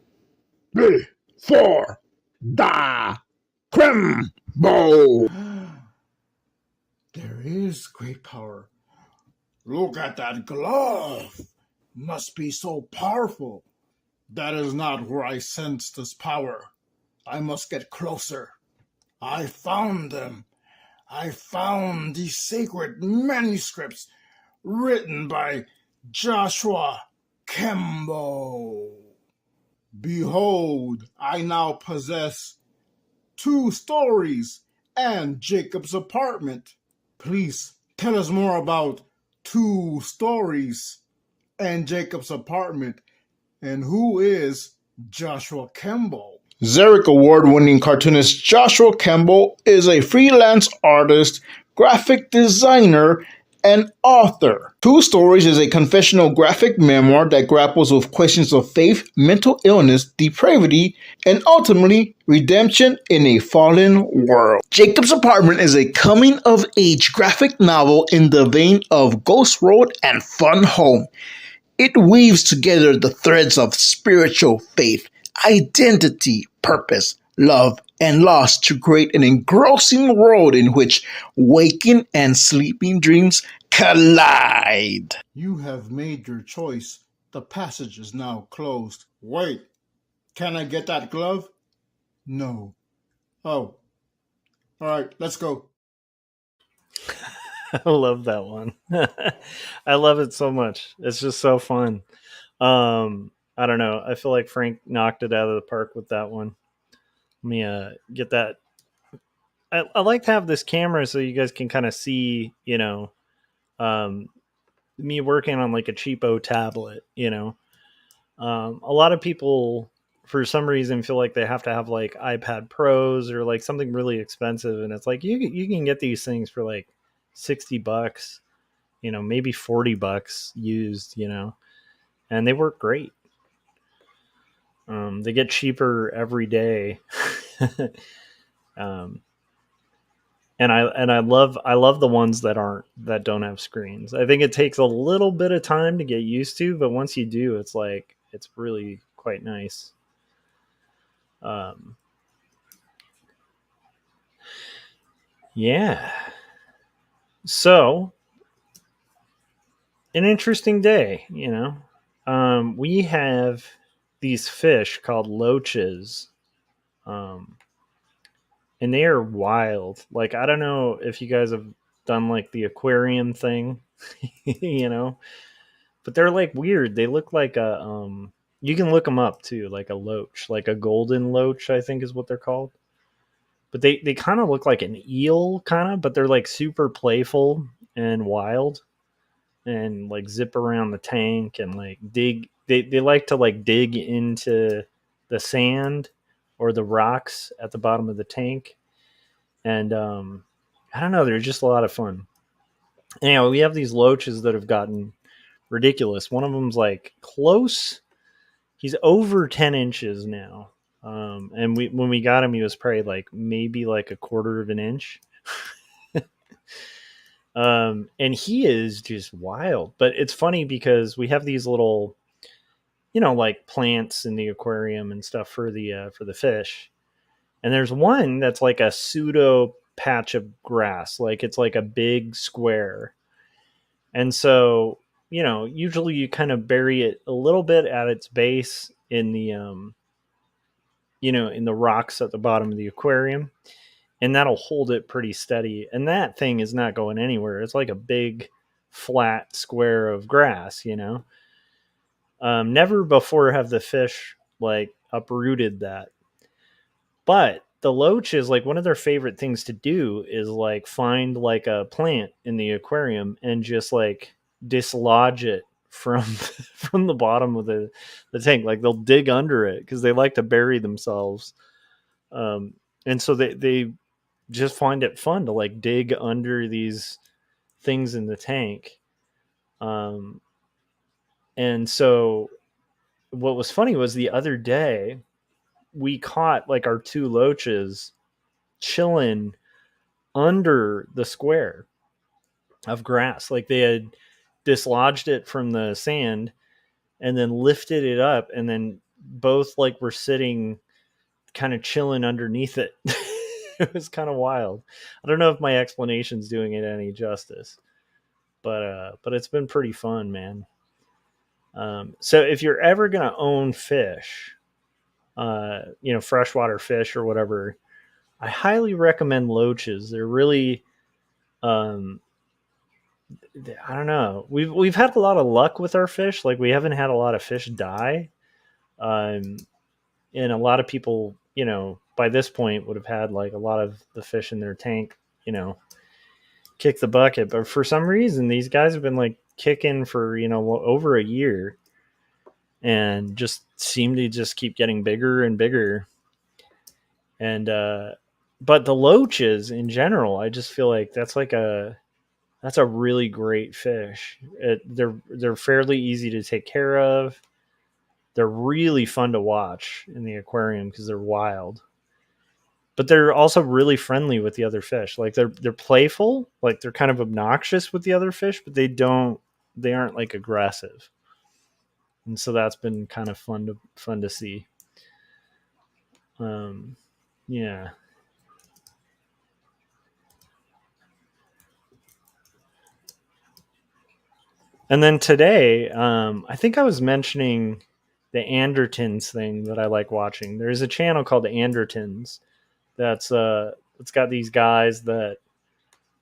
before the Krembo. There is great power. Look at that glove. Must be so powerful. That is not where I sense this power. I must get closer. I found them. I found the sacred manuscripts written by Joshua Kemble. Behold, I now possess 2 stories and Jacob's apartment. Please tell us more about 2 stories and Jacob's apartment, and who is Joshua Kemble? Xeric Award-winning cartoonist Joshua Kemble is a freelance artist, graphic designer, and author. 2 Stories is a confessional graphic memoir that grapples with questions of faith, mental illness, depravity, and ultimately redemption in a fallen world. Jacob's Apartment is a coming-of-age graphic novel in the vein of Ghost Road and Fun Home. It weaves together the threads of spiritual faith, identity, purpose, love, and loss to create an engrossing world in which waking and sleeping dreams collide. You have made your choice. The passage is now closed. Wait, can I get that glove? No. Oh. All right, let's go. I love that one. I love it so much. It's just so fun. I don't know. I feel like Frank knocked it out of the park with that one. Let me get that. I like to have this camera so you guys can kind of see, me working on like a cheapo tablet, a lot of people for some reason feel like they have to have like iPad Pros or like something really expensive. And it's like, you can get these things for like $60, maybe $40 used, and they work great. They get cheaper every day. And I love the ones that don't have screens. I think it takes a little bit of time to get used to, but once you do, it's really quite nice. Yeah. So an interesting day, we have these fish called loaches. And they are wild. Like, I don't know if you guys have done like the aquarium thing, but they're like weird. They look like you can look them up too, like a loach, like a golden loach, I think is what they're called. But they kind of look like an eel kind of, but they're like super playful and wild and like zip around the tank and like dig. They like to like dig into the sand or the rocks at the bottom of the tank. And I don't know, they're just a lot of fun. Anyway, we have these loaches that have gotten ridiculous. One of them's like close. He's over 10 inches now. And when we got him, he was probably like maybe like a quarter of an inch. And he is just wild. But it's funny because we have these little, like plants in the aquarium and stuff for the fish. And there's one that's like a pseudo patch of grass. Like it's like a big square. And so, usually you kind of bury it a little bit at its base in the in the rocks at the bottom of the aquarium, and that'll hold it pretty steady. And that thing is not going anywhere. It's like a big flat square of grass, Never before have the fish like uprooted that. But the loaches, like one of their favorite things to do is like find like a plant in the aquarium and just like dislodge it from from the bottom of the tank. Like they'll dig under it because they like to bury themselves. And so they just find it fun to like dig under these things in the tank. And so what was funny was the other day we caught like our two loaches chilling under the square of grass. Like they had dislodged it from the sand and then lifted it up, and then both like were sitting kind of chilling underneath it. It was kind of wild. I don't know if my explanation's doing it any justice, but it's been pretty fun, man. So if you're ever gonna own fish, freshwater fish or whatever, I highly recommend loaches. They're really, I don't know. We've had a lot of luck with our fish. Like we haven't had a lot of fish die, and a lot of people, by this point would have had like a lot of the fish in their tank, kick the bucket. But for some reason, these guys have been like kicking for over a year, and just seem to just keep getting bigger and bigger. And but the loaches in general, I just feel like that's a really great fish. They're fairly easy to take care of. They're really fun to watch in the aquarium because they're wild. But they're also really friendly with the other fish. Like they're playful, like they're kind of obnoxious with the other fish, but they aren't like aggressive. And so that's been kind of fun to see. Yeah. And then today, I think I was mentioning the Andertons thing that I like watching. There's a channel called Andertons that's it's got these guys that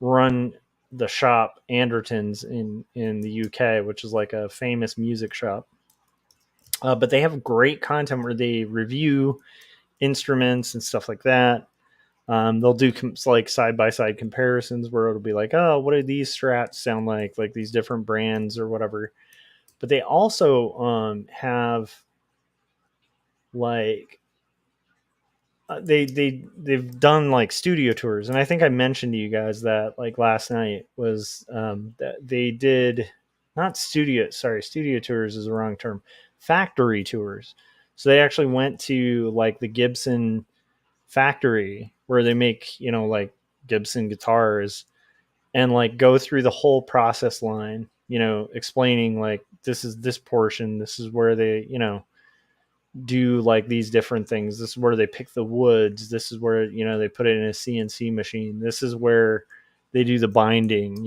run the shop Andertons in the UK, which is like a famous music shop. But they have great content where they review instruments and stuff like that. They'll do like side by side comparisons where it'll be like, oh, what do these strats sound like these different brands or whatever. But they also have like they've done like studio tours, and I think I mentioned to you guys that like last night was that they did not studio tours is the wrong term, factory tours. So they actually went to like the Gibson factory where they make like Gibson guitars, and like go through the whole process line, explaining like this is this portion, this is where they do like these different things, this is where they pick the woods, this is where they put it in a CNC machine, this is where they do the binding.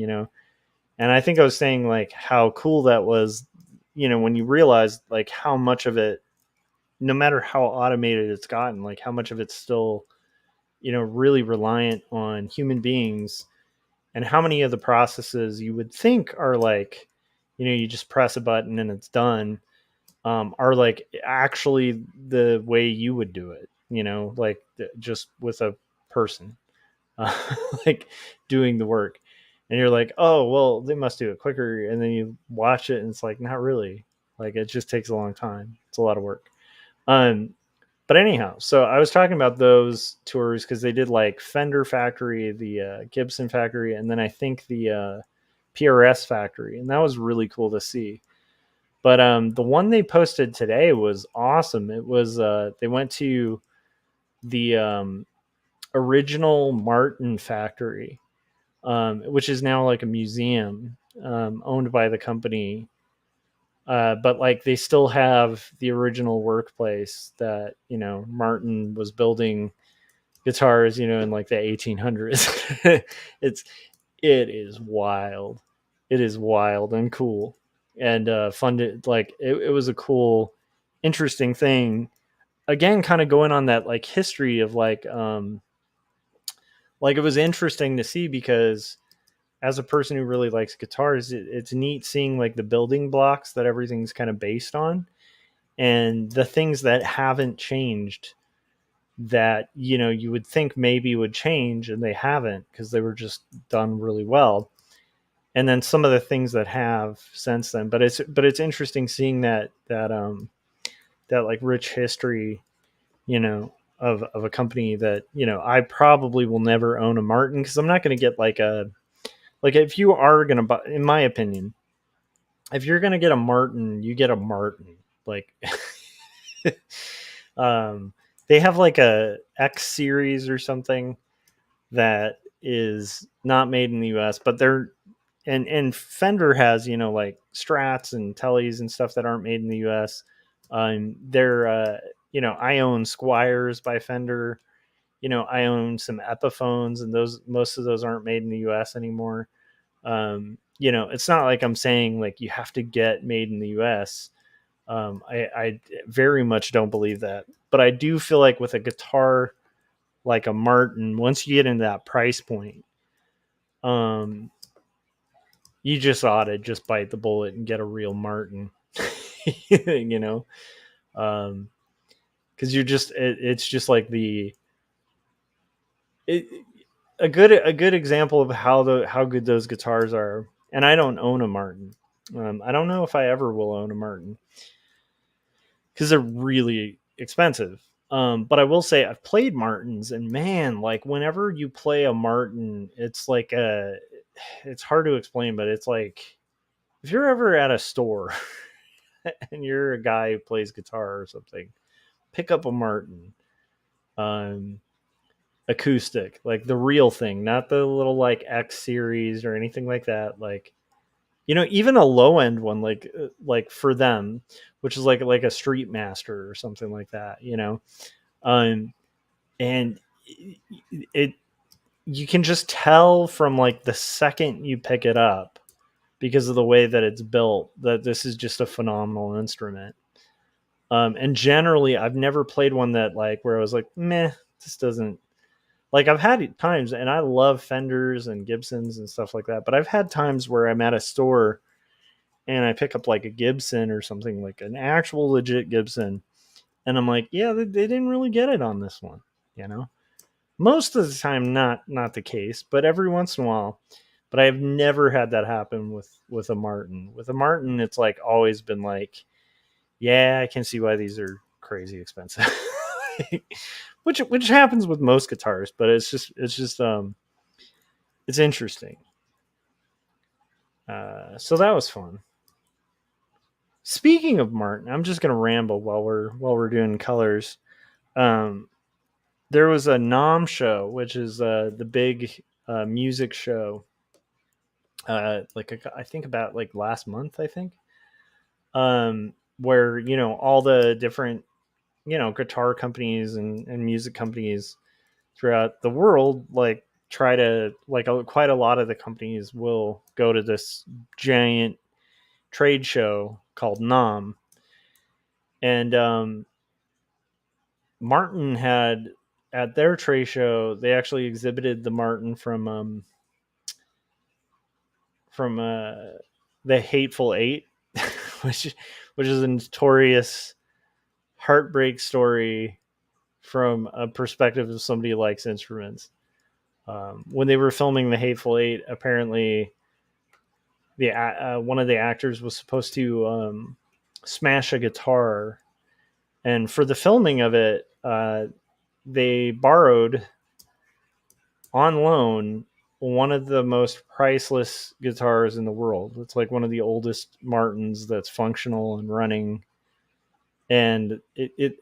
And I think I was saying like how cool that was, when you realize like how much of it, no matter how automated it's gotten, like how much of it's still really reliant on human beings, and how many of the processes you would think are like you just press a button and it's done, are like actually the way you would do it, like just with a person like doing the work. And you're like, oh, well, they must do it quicker. And then you watch it and it's like, not really. Like it just takes a long time. It's a lot of work. But anyhow, so I was talking about those tours because they did like Fender factory, the Gibson factory, and then I think the PRS factory. And that was really cool to see. But the one they posted today was awesome. It was they went to the original Martin factory, which is now like a museum owned by the company. But like they still have the original workplace that Martin was building guitars, in like the 1800s. it is wild. It is wild and cool and fun to like. It was a cool, interesting thing. Again, kind of going on that like history of like it was interesting to see because as a person who really likes guitars, it's neat seeing like the building blocks that everything's kind of based on and the things that haven't changed that you would think maybe would change and they haven't because they were just done really well, and then some of the things that have since then. But it's interesting seeing that like rich history, of a company that I probably will never own a Martin because I'm not going to get like if you are going to buy, in my opinion, if you're going to get a Martin, you get a Martin. Like um they have like a X series or something that is not made in the US, but they're and Fender has, like Strats and Tellys and stuff that aren't made in the US. They're I own Squires by Fender. I own some Epiphones, and those most of those aren't made in the US anymore. It's not like I'm saying like you have to get made in the US. I very much don't believe that, but I do feel like with a guitar like a Martin, once you get into that price point, you just ought to just bite the bullet and get a real Martin, you know, because it's just like a good example of how good those guitars are. And I don't own a Martin. I don't know if I ever will own a Martin because they're really expensive. But I will say I've played Martins, and man, like whenever you play a Martin, it's like it's hard to explain, but it's like if you're ever at a store and you're a guy who plays guitar or something, pick up a Martin, um, acoustic, like the real thing, not the little like X series or anything like that. Like even a low end one, like for them, which is like a Street Master or something like that. Um, and it you can just tell from like the second you pick it up because of the way that it's built that this is just a phenomenal instrument. And generally I've never played one that like where I was like, meh, this doesn't, like I've had times, and I love Fenders and Gibsons and stuff like that, but I've had times where I'm at a store and I pick up like a Gibson or something, like an actual legit Gibson, and I'm like, yeah, they didn't really get it on this one, you know. Most of the time, not the case, but every once in a while. But I've never had that happen with a Martin. With a Martin, it's like always been like, yeah, I can see why these are crazy expensive. which happens with most guitars, but it's interesting. So that was fun. Speaking of Martin, I'm just gonna ramble while we're doing colors. Um, there was a NOM show, which is the big music show. I think about like last month, I think. Where all the different guitar companies and music companies throughout the world like try to like quite a lot of the companies will go to this giant trade show called NOM, and Martin had at their trade show they actually exhibited the Martin from the Hateful Eight, which is a notorious heartbreak story from a perspective of somebody who likes instruments. When they were filming the Hateful Eight, apparently the one of the actors was supposed to smash a guitar, and for the filming of it, they borrowed on loan one of the most priceless guitars in the world. It's like one of the oldest Martins that's functional and running, and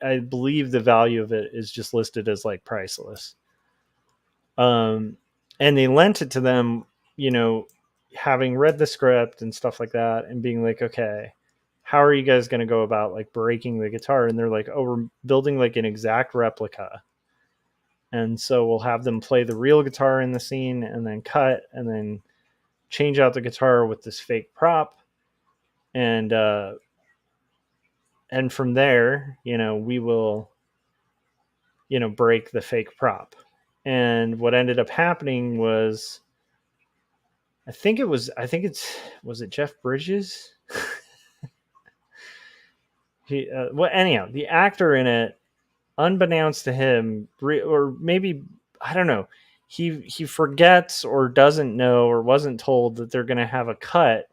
I believe the value of it is just listed as like priceless. And they lent it to them, having read the script and stuff like that, and being like, okay, how are you guys going to go about like breaking the guitar? And they're like, oh, we're building like an exact replica And so we'll have them play the real guitar in the scene and then cut and then change out the guitar with this fake prop. And from there, we will, break the fake prop. And what ended up happening was, was it Jeff Bridges? Anyhow, the actor in it, unbeknownst to him, or maybe, I don't know, he forgets or doesn't know or wasn't told that they're going to have a cut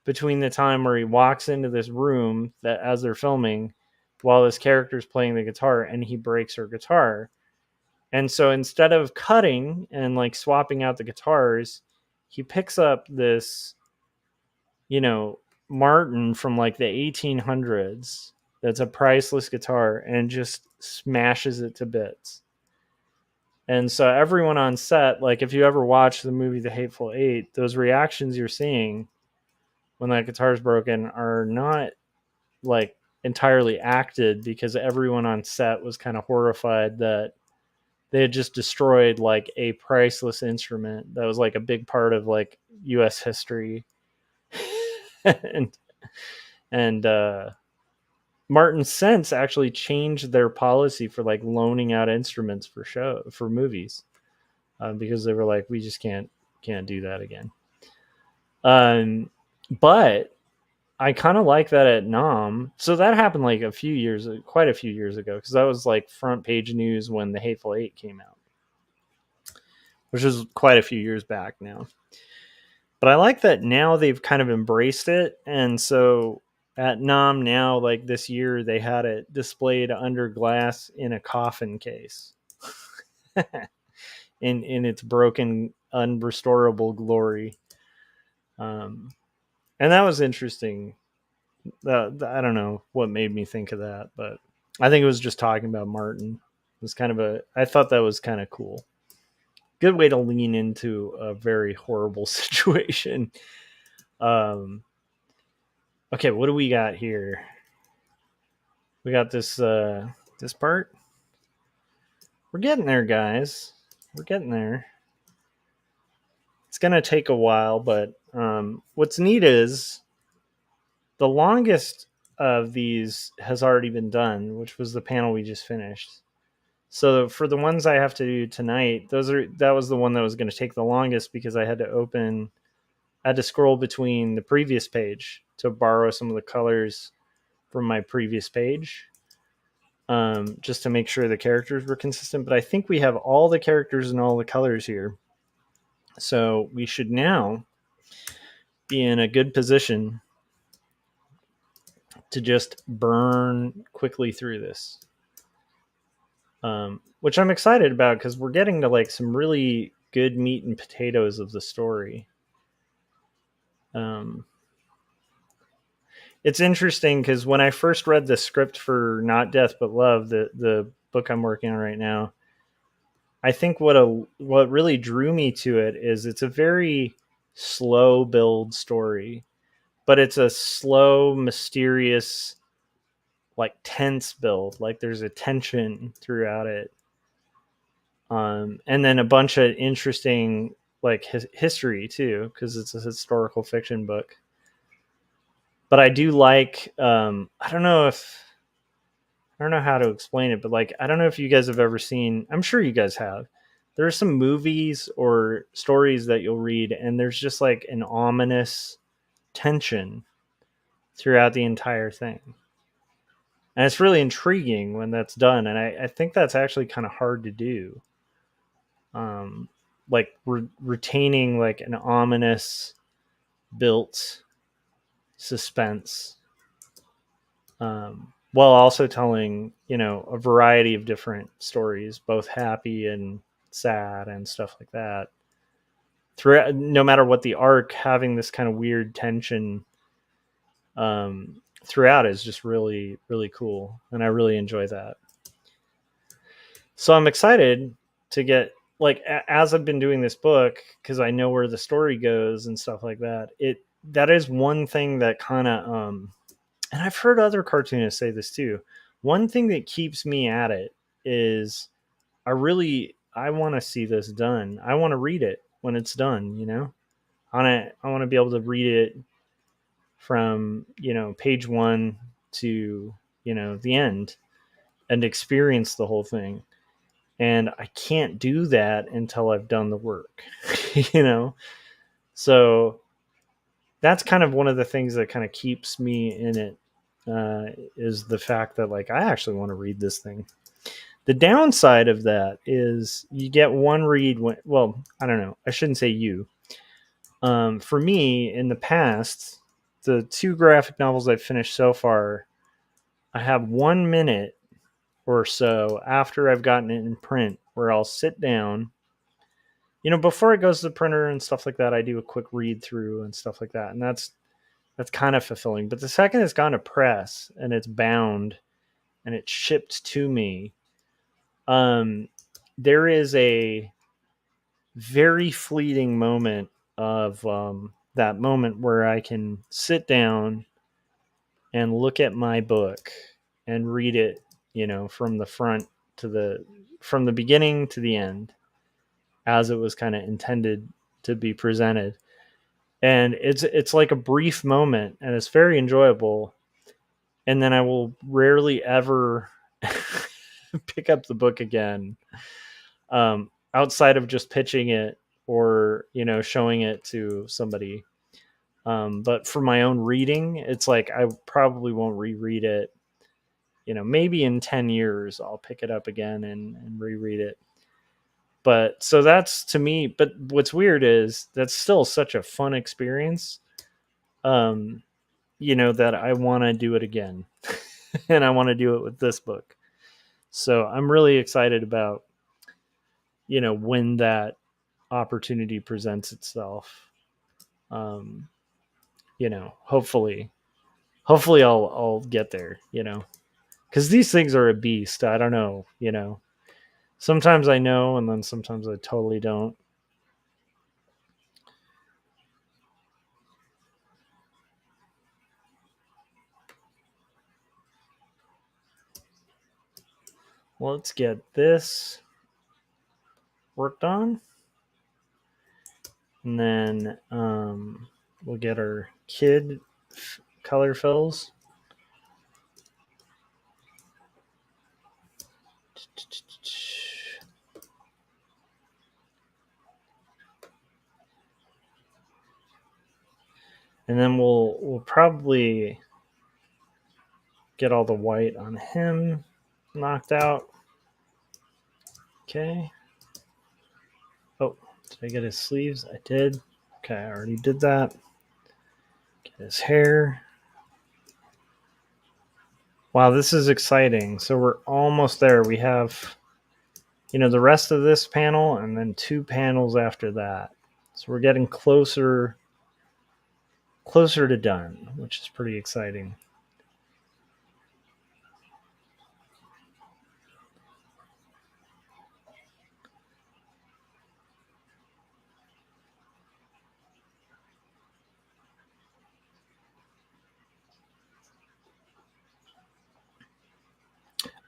between the time where he walks into this room that as they're filming while this character's playing the guitar and he breaks her guitar. And so instead of cutting and like swapping out the guitars, he picks up this, Martin from like the 1800s. That's a priceless guitar and just smashes it to bits. And so everyone on set, like if you ever watch the movie The Hateful Eight, those reactions you're seeing when that guitar's broken are not like entirely acted, because everyone on set was kind of horrified that they had just destroyed like a priceless instrument that was like a big part of like US history. and Martin since actually changed their policy for like loaning out instruments for movies, because they were like, we just can't do that again. But I kind of like that at Nam. So that happened like quite a few years ago, because that was like front page news when The Hateful Eight came out, which was quite a few years back now. But I like that now they've kind of embraced it. And so at Nam now, like this year, they had it displayed under glass in a coffin case in its broken, unrestorable glory. And that was interesting. I don't know what made me think of that, but I think it was just talking about Martin. It was I thought that was kind of cool. Good way to lean into a very horrible situation. Okay, what do we got here? We got this part. We're getting there, guys. We're getting there. It's gonna take a while, but what's neat is the longest of these has already been done, which was the panel we just finished. So for the ones I have to do tonight, that was the one that was going to take the longest, because I had to scroll between the previous page to borrow some of the colors from my previous page, just to make sure the characters were consistent. But I think we have all the characters and all the colors here. So we should now be in a good position to just burn quickly through this. Which I'm excited about, because we're getting to like some really good meat and potatoes of the story. It's interesting because when I first read the script for Not Death But Love, the book I'm working on right now, I think what really drew me to it is it's a very slow build story, but it's a slow, mysterious, like tense build. Like there's a tension throughout it. And then a bunch of interesting like history too, because it's a historical fiction book. But I do like, I don't know how to explain it, but like, I don't know if you guys have ever seen, I'm sure you guys have. There are some movies or stories that you'll read, and there's just like an ominous tension throughout the entire thing. And it's really intriguing when that's done. And I think that's actually kind of hard to do. Like retaining like an ominous built suspense, while also telling, a variety of different stories, both happy and sad and stuff like that. Throughout, no matter what the arc, having this kind of weird tension throughout is just really, really cool. And I really enjoy that. So I'm excited to get, like, as I've been doing this book, because I know where the story goes and stuff like that, that is one thing that kind of, and I've heard other cartoonists say this too, one thing that keeps me at it is I want to see this done. I want to read it when it's done, you know? I want to be able to read it from, page 1 to, the end and experience the whole thing. And I can't do that until I've done the work, So that's kind of one of the things that kind of keeps me in it, is the fact that, like, I actually want to read this thing. The downside of that is you get one read well, I don't know. I shouldn't say you. For me, in the past, the 2 graphic novels I've finished so far, I have 1 minute or so after I've gotten it in print where I'll sit down. Before it goes to the printer and stuff like that, I do a quick read through and stuff like that. And that's kind of fulfilling. But the second it's gone to press and it's bound and it's shipped to me, there is a very fleeting moment of that moment where I can sit down and look at my book and read it, from the front from the beginning to the end, as it was kind of intended to be presented. And it's like a brief moment, and it's very enjoyable. And then I will rarely ever pick up the book again, outside of just pitching it or, showing it to somebody. But for my own reading, it's like I probably won't reread it. Maybe in 10 years I'll pick it up again and reread it. But so that's, to me, but what's weird is that's still such a fun experience, that I want to do it again. And I want to do it with this book. So I'm really excited about, when that opportunity presents itself. Hopefully I'll get there, because these things are a beast. I don't know, sometimes I know, and then sometimes I totally don't. Well, let's get this worked on, and then we'll get our kid color fills. And then we'll probably get all the white on him knocked out. Okay. Oh, did I get his sleeves? I did. Okay, I already did that. Get his hair. Wow, this is exciting. So we're almost there. We have, the rest of this panel and then 2 panels after that. So we're getting closer to done, which is pretty exciting.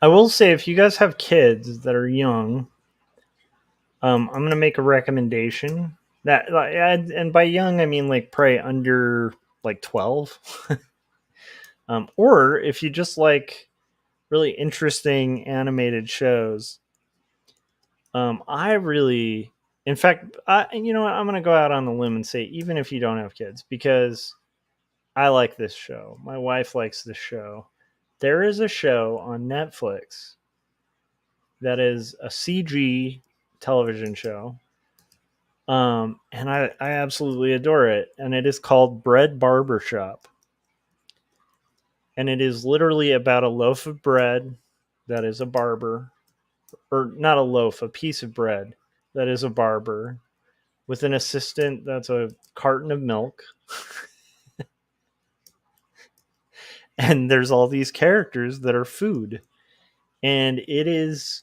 I will say, if you guys have kids that are young, I'm going to make a recommendation that, and by young, I mean like probably under like 12. Or if you just like really interesting animated shows, I really, in fact, you know what, I'm going to go out on the limb and say, even if you don't have kids, because I like this show. My wife likes this show. There is a show on Netflix that is a CG television show. And I absolutely adore it. And it is called Bread Barbershop. And it is literally about a loaf of bread that is a barber, or not a loaf, a piece of bread that is a barber, with an assistant that's a carton of milk. And there's all these characters that are food. And it is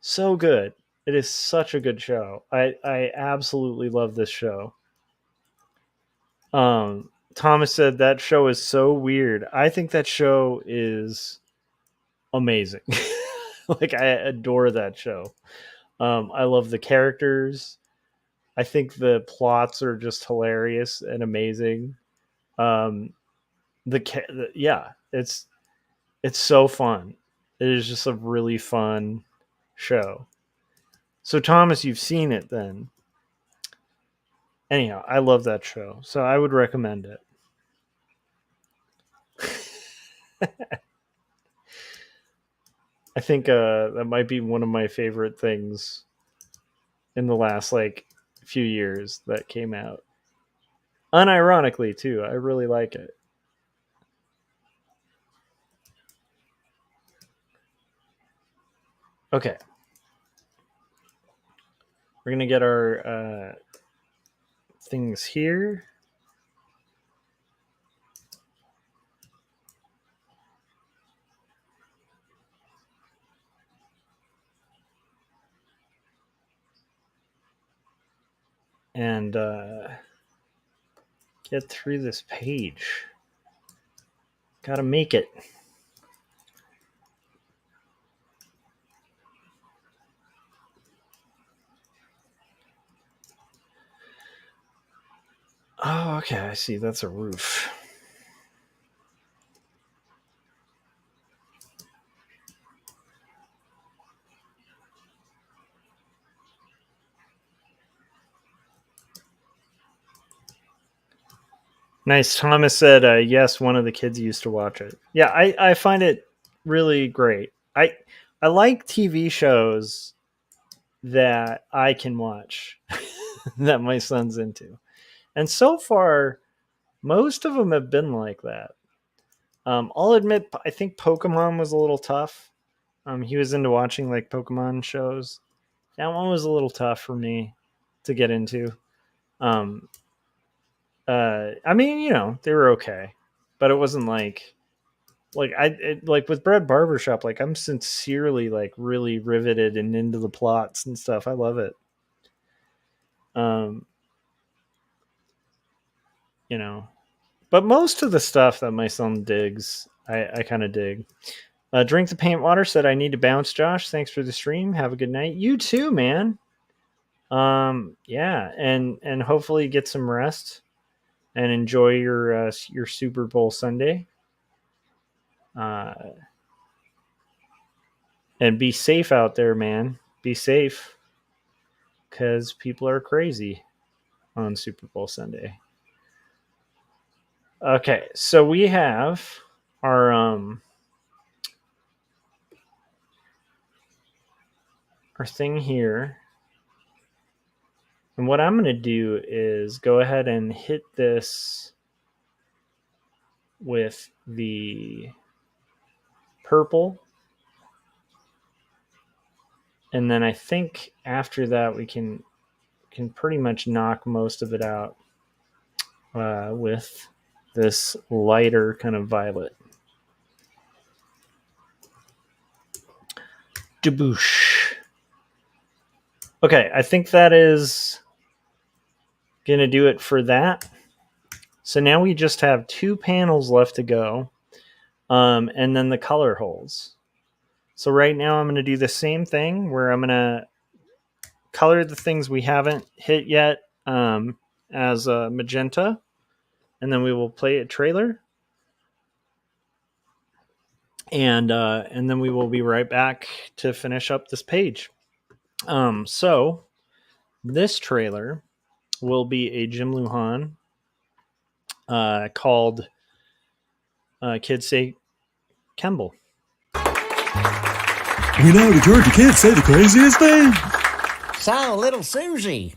so good. It is such a good show. I absolutely love this show. Thomas said that show is so weird. I think that show is amazing. Like, I adore that show. I love the characters. I think the plots are just hilarious and amazing. Um, yeah, it's so fun. It is just a really fun show. So Thomas, you've seen it then. Anyhow, I love that show, so I would recommend it. I think that might be one of my favorite things in the last like few years that came out. Unironically too, I really like it. Okay. We're going to get our things here. And get through this page. Gotta make it. Oh, okay, I see. That's a roof. Nice. Thomas said, yes, one of the kids used to watch it. Yeah, I find it really great. I like TV shows that I can watch that my son's into. And so far, most of them have been like that. I'll admit, I think Pokemon was a little tough. He was into watching like Pokemon shows. That one was a little tough for me to get into. I mean, you know, they were okay, but it wasn't like like with Bread Barbershop. Like, I'm sincerely like really riveted and into the plots and stuff. I love it. You know, but most of the stuff that my son digs, I kind of dig. Drink the Paint Water said, I need to bounce, Josh. Thanks for the stream. Have a good night. You too, man. Yeah, and hopefully get some rest and enjoy your Super Bowl Sunday. And be safe out there, man. Be safe, because people are crazy on Super Bowl Sunday. Okay, so we have our thing here. And what I'm going to do is go ahead and hit this with the purple. And then I think after that we can pretty much knock most of it out with this lighter kind of violet. Deboosh. Okay, I think that is going to do it for that. So now we just have 2 panels left to go, and then the color holes. So right now I'm going to do the same thing where I'm going to color the things we haven't hit yet as magenta, and then we will play a trailer, and then we will be right back to finish up this page. So this trailer will be a Jim Lujan called Kids Say Kemble. We know the Georgia kids say the craziest thing. So, little Susie,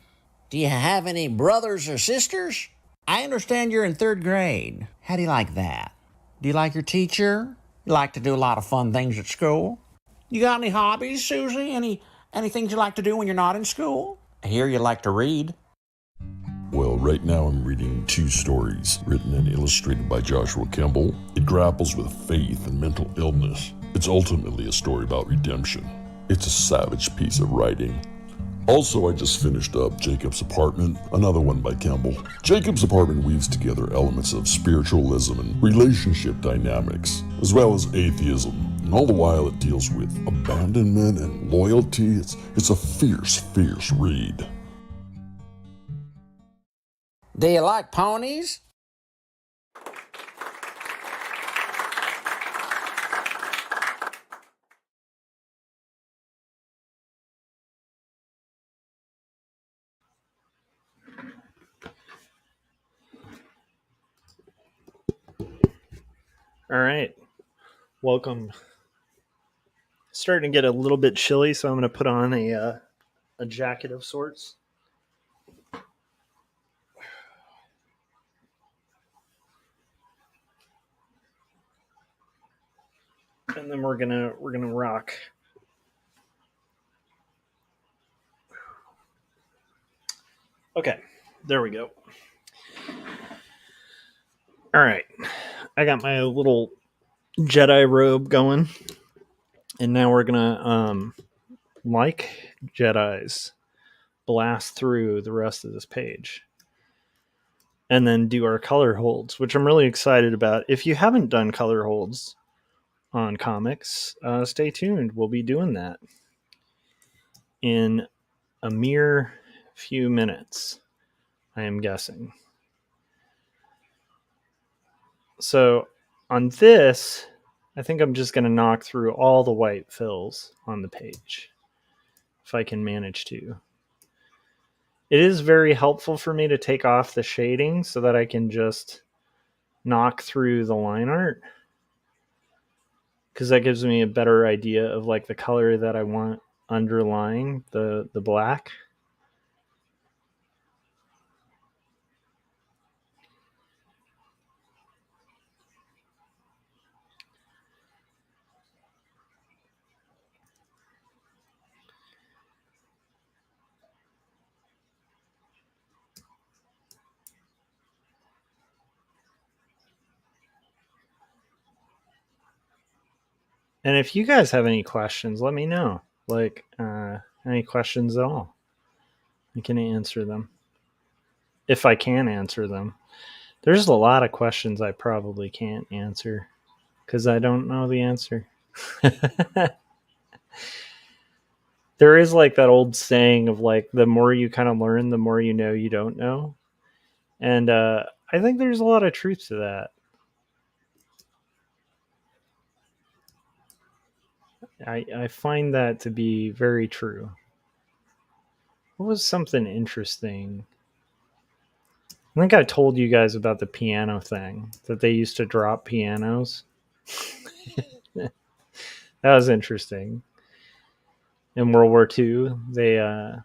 do you have any brothers or sisters? I understand you're in 3rd grade. How do you like that? Do you like your teacher? You like to do a lot of fun things at school? You got any hobbies, Susie? Any things you like to do when you're not in school? I hear you like to read. Well, right now I'm reading 2 stories written and illustrated by Joshua Kemble. It grapples with faith and mental illness. It's ultimately a story about redemption. It's a savage piece of writing. Also, I just finished up Jacob's Apartment, another one by Kemble. Jacob's Apartment weaves together elements of spiritualism and relationship dynamics, as well as atheism, And all the while it deals with abandonment and loyalty. It's a fierce, fierce read. Do you like ponies? All right. Welcome. Starting to get a little bit chilly, so I'm going to put on a jacket of sorts. And then we're gonna rock. Okay, there we go. All right, I got my little Jedi robe going, and now we're gonna like Jedis, blast through the rest of this page, and then do our color holds, which I'm really excited about. If you haven't done color holds on comics, stay tuned. We'll be doing that in a mere few minutes, I am guessing. So on this, I think I'm just going to knock through all the white fills on the page, if I can manage to. It is very helpful for me to take off the shading so that I can just knock through the line art, because that gives me a better idea of like the color that I want underlying the black. And if you guys have any questions, let me know. Like, any questions at all. I can answer them. If I can answer them. There's a lot of questions I probably can't answer because I don't know the answer. There is like that old saying of like, the more you kind of learn, the more you know you don't know. And I think there's a lot of truth to that. I find that to be very true. What was something interesting? I think I told you guys about the piano thing, that they used to drop pianos. That was interesting. In World War II, the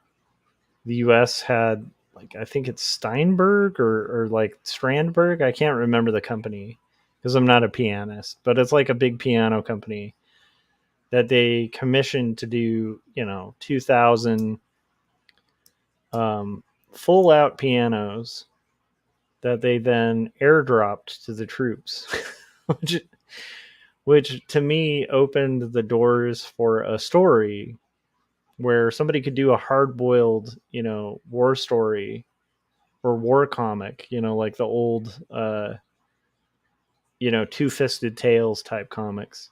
U.S. had, like, I think it's Steinberg or like Strandberg. I can't remember the company because I'm not a pianist, but it's like a big piano company that they commissioned to do, 2,000 full out pianos that they then airdropped to the troops, which to me opened the doors for a story where somebody could do a hard-boiled, war story or war comic, like the old, Two-Fisted Tales type comics,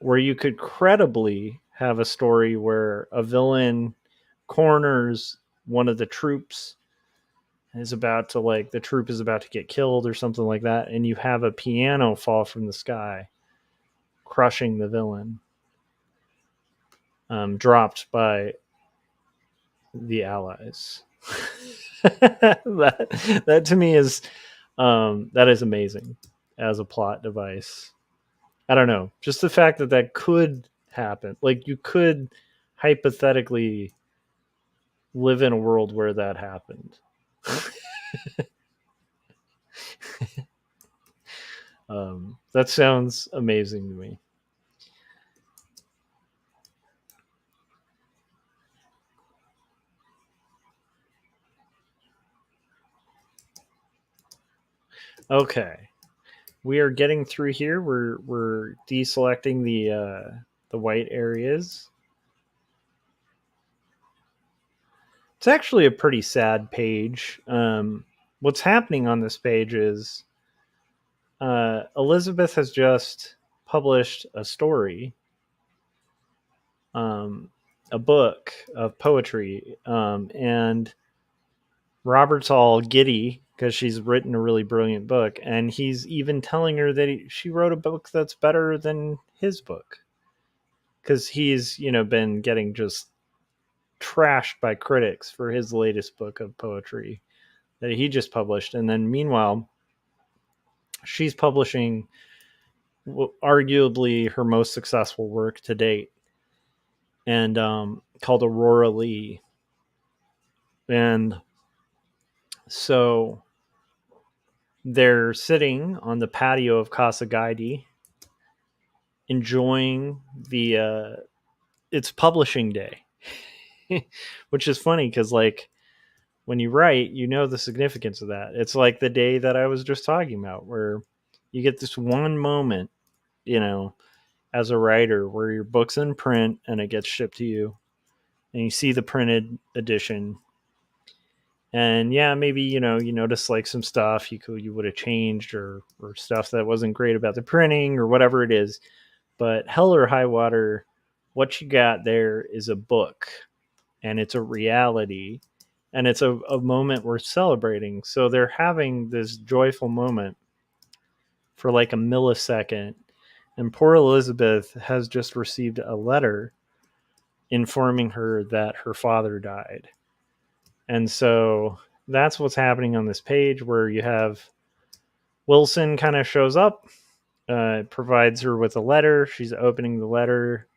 where you could credibly have a story where a villain corners one of the troops, the troop is about to get killed or something like that, and you have a piano fall from the sky, crushing the villain, dropped by the Allies. that to me is that is amazing as a plot device. I don't know, just the fact that could happen. Like, you could hypothetically live in a world where that happened. That sounds amazing to me. Okay, we are getting through here. We're deselecting the white areas. It's actually a pretty sad page. What's happening on this page is Elizabeth has just published a story, a book of poetry, and Robert's all giddy because she's written a really brilliant book, and he's even telling her that she wrote a book that's better than his book, because he's been getting just trashed by critics for his latest book of poetry that he just published. And then meanwhile, she's publishing arguably her most successful work to date, and called Aurora Lee. And so they're sitting on the patio of Casa Gaidi, enjoying it's publishing day, which is funny because, like, when you write, the significance of that. It's like the day that I was just talking about, where you get this one moment, as a writer, where your book's in print and it gets shipped to you, and you see the printed edition. And yeah, maybe, you notice like some stuff you would have changed, or stuff that wasn't great about the printing or whatever it is. But hell or high water, what you got there is a book, and it's a reality, and it's a moment worth celebrating. So they're having this joyful moment for like a millisecond. And poor Elizabeth has just received a letter informing her that her father died. And so that's what's happening on this page, where you have Wilson kind of shows up, provides her with a letter. She's opening the letter,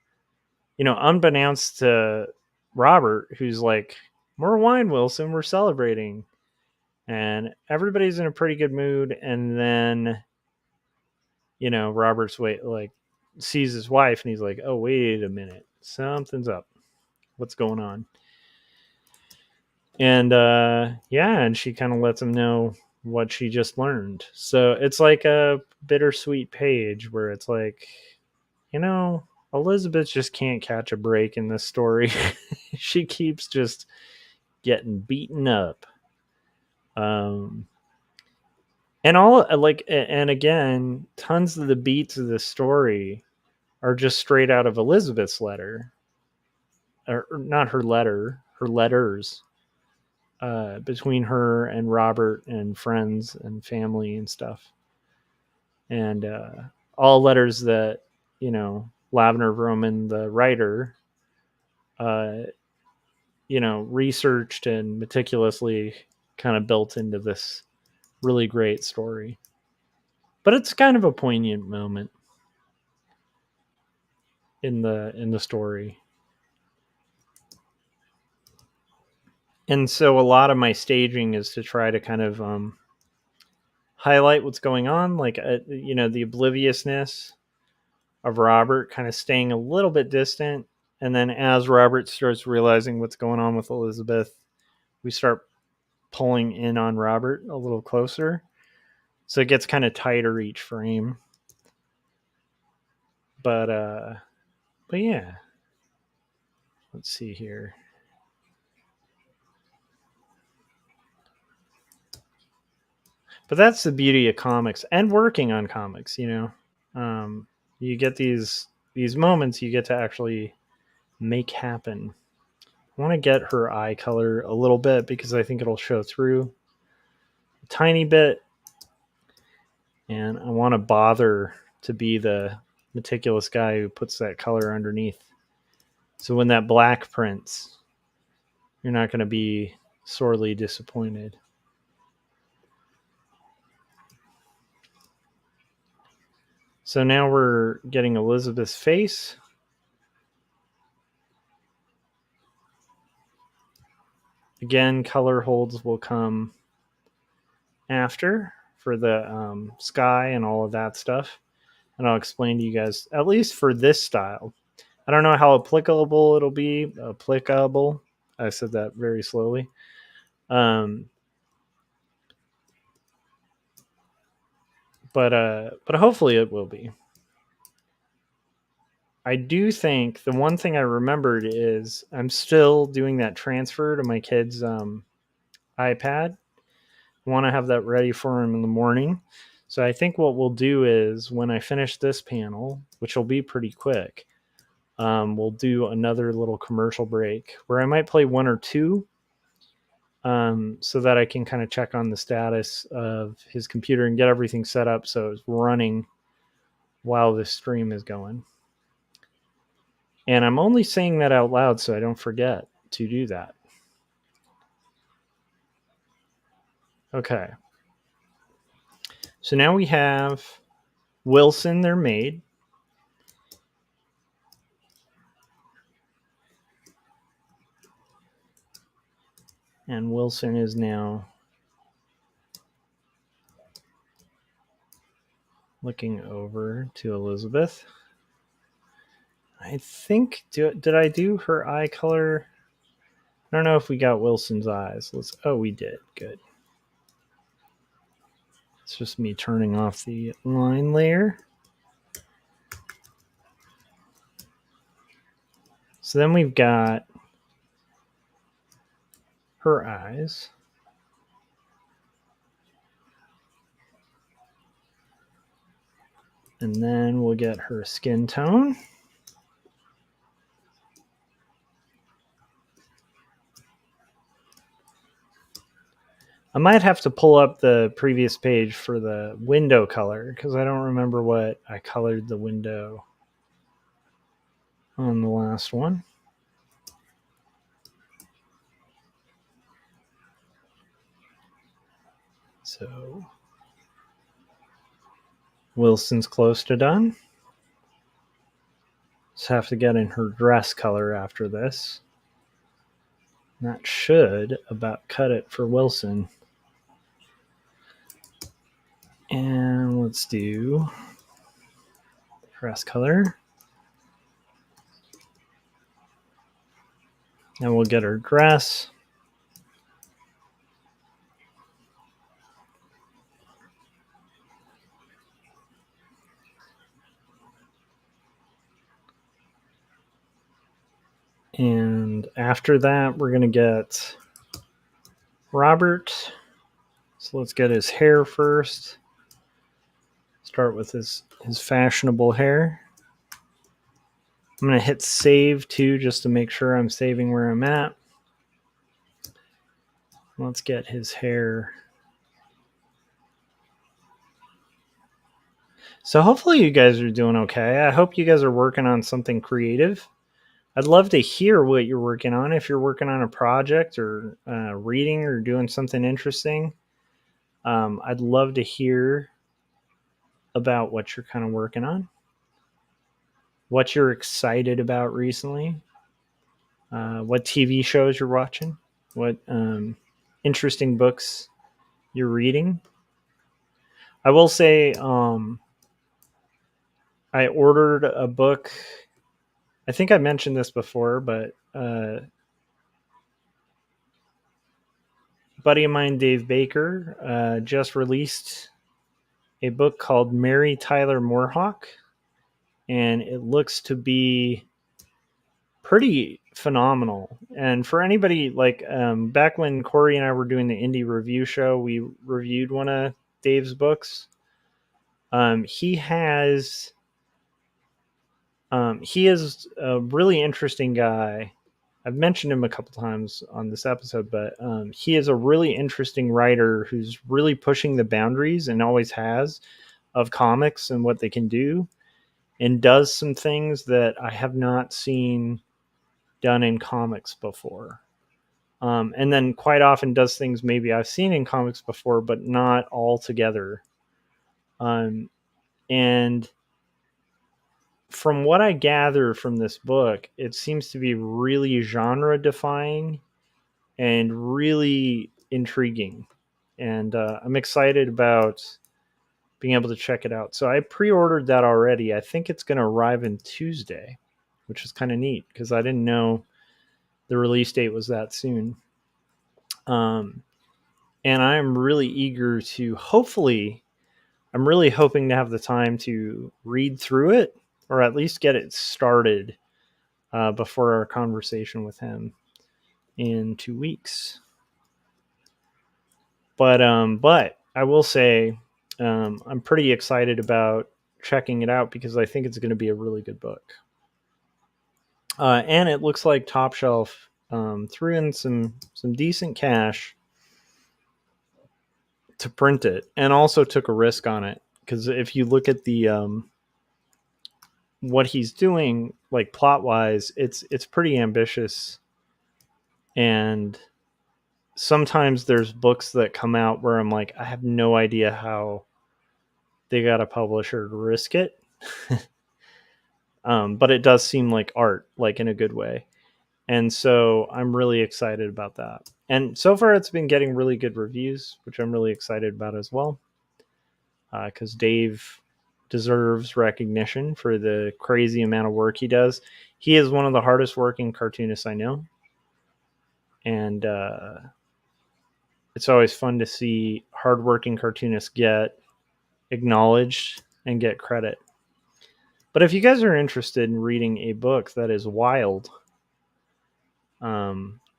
unbeknownst to Robert, who's like, "More wine, Wilson, we're celebrating." And everybody's in a pretty good mood. And then, Robert's sees his wife, and he's like, "Oh, wait a minute. Something's up. What's going on?" And and she kind of lets him know what she just learned. So it's like a bittersweet page where it's like, Elizabeth just can't catch a break in this story. She keeps just getting beaten up. And again, tons of the beats of this story are just straight out of Elizabeth's letter, or not her letter, her letters, between her and Robert and friends and family and stuff. And all letters that, Lavender Roman, the writer, researched and meticulously kind of built into this really great story. But it's kind of a poignant moment in the story. And so a lot of my staging is to try to kind of highlight what's going on, like the obliviousness of Robert, kind of staying a little bit distant, and then as Robert starts realizing what's going on with Elizabeth, we start pulling in on Robert a little closer, so it gets kind of tighter each frame. But yeah, let's see here. But that's the beauty of comics and working on comics, you get these moments you get to actually make happen. I want to get her eye color a little bit because I think it'll show through a tiny bit. And I want to bother to be the meticulous guy who puts that color underneath. So when that black prints, you're not going to be sorely disappointed. So now we're getting Elizabeth's face. Again, color holds will come after for the sky and all of that stuff. And I'll explain to you guys, at least for this style. I don't know how applicable it'll be. Applicable. I said that very slowly. But hopefully it will be. I do think the one thing I remembered is I'm still doing that transfer to my kid's iPad. I want to have that ready for him in the morning. So I think what we'll do is when I finish this panel, which will be pretty quick, we'll do another little commercial break where I might play one or two, so that I can kind of check on the status of his computer and get everything set up so it's running while this stream is going. And I'm only saying that out loud so I don't forget to do that. Okay. So now we have Wilson, their maid. And Wilson is now looking over to Elizabeth. I think, did I do her eye color? I don't know if we got Wilson's eyes. Oh, we did. Good. It's just me turning off the line layer. So then we've got her eyes. And then we'll get her skin tone. I might have to pull up the previous page for the window color because I don't remember what I colored the window on the last one. So Wilson's close to done. Just have to get in her dress color after this. That should about cut it for Wilson. And let's do dress color. And we'll get her dress. And after that, we're going to get Robert. So let's get his hair first. Start with his fashionable hair. I'm going to hit save too, just to make sure I'm saving where I'm at. Let's get his hair. So hopefully you guys are doing okay. I hope you guys are working on something creative. I'd love to hear what you're working on. If you're working on a project or reading or doing something interesting, I'd love to hear about what you're kind of working on, what you're excited about recently, what TV shows you're watching, what interesting books you're reading. I will say I ordered a book. I think I mentioned this before, but buddy of mine, Dave Baker, just released a book called Mary Tyler Moorhawk, and it looks to be pretty phenomenal. And for anybody, like back when Corey and I were doing the indie review show, we reviewed one of Dave's books. He is a really interesting guy. I've mentioned him a couple times on this episode, but he is a really interesting writer who's really pushing the boundaries and always has of comics and what they can do, and does some things that I have not seen done in comics before. And then quite often does things maybe I've seen in comics before, but not all together. And from what I gather from this book, it seems to be really genre defying and really intriguing. And I'm excited about being able to check it out. So I pre-ordered that already. I think it's going to arrive in Tuesday, which is kind of neat because I didn't know the release date was that soon. And I'm really eager to I'm really hoping to have the time to read through it, or at least get it started before our conversation with him in 2 weeks. But I will say, I'm pretty excited about checking it out because I think it's going to be a really good book. And it looks like Top Shelf threw in some decent cash to print it, and also took a risk on it. Because if you look at the what he's doing, like plot wise, it's pretty ambitious. And sometimes there's books that come out where I'm like, I have no idea how they got a publisher to risk it. But it does seem like art, like in a good way. And so I'm really excited about that. And so far it's been getting really good reviews, which I'm really excited about as well. Because Dave deserves recognition for the crazy amount of work he does. He is one of the hardest working cartoonists I know. And it's always fun to see hardworking cartoonists get acknowledged and get credit. But if you guys are interested in reading a book that is wild,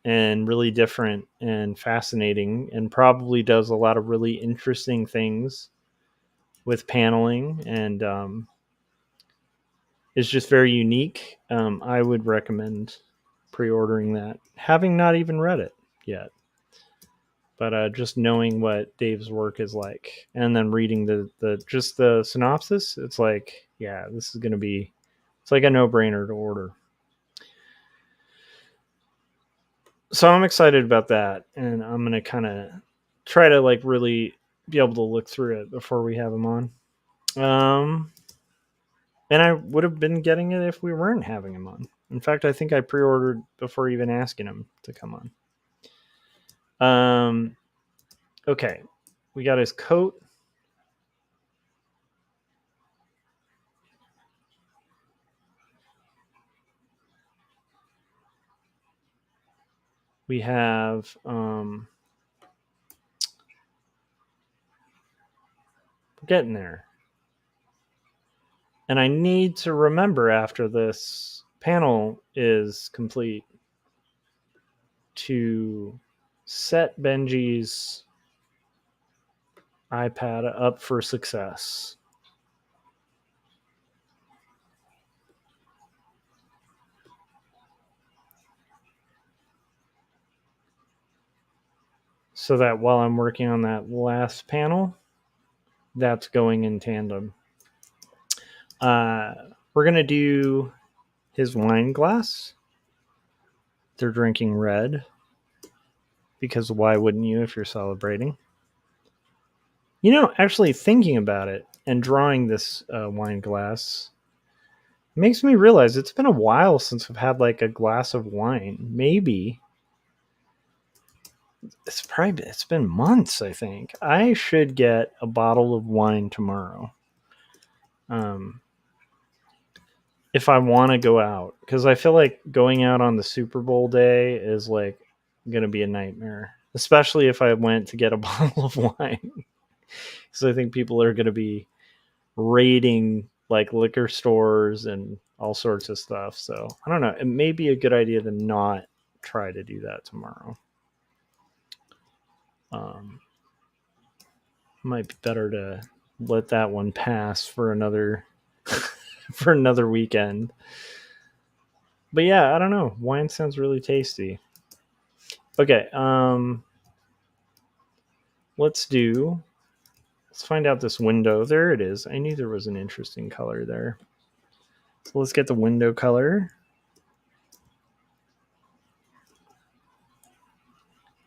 and really different and fascinating, and probably does a lot of really interesting things with paneling, and is just very unique, I would recommend pre-ordering that, having not even read it yet. But just knowing what Dave's work is like, and then reading the synopsis, it's like, yeah, this is going to be, it's like a no-brainer to order. So I'm excited about that, and I'm going to kind of try to like really be able to look through it before we have him on. And I would have been getting it if we weren't having him on. In fact, I think I pre-ordered before even asking him to come on. Okay, we got his coat. We have we're getting there. And I need to remember after this panel is complete to set Benji's iPad up for success. So that while I'm working on that last panel, that's going in tandem. We're going to do his wine glass. They're drinking red, because why wouldn't you if you're celebrating? You know, actually thinking about it and drawing this wine glass makes me realize it's been a while since I've had like a glass of wine. Maybe it's been months, I think. I should get a bottle of wine tomorrow. If I want to go out, because I feel like going out on the Super Bowl day is like going to be a nightmare, especially if I went to get a bottle of wine. So I think people are going to be raiding like liquor stores and all sorts of stuff. So I don't know. It may be a good idea to not try to do that tomorrow. Might be better to let that one pass for another for another weekend. But yeah, I don't know. Wine sounds really tasty. Okay, let's find out this window. There it is. I knew there was an interesting color there. So let's get the window color.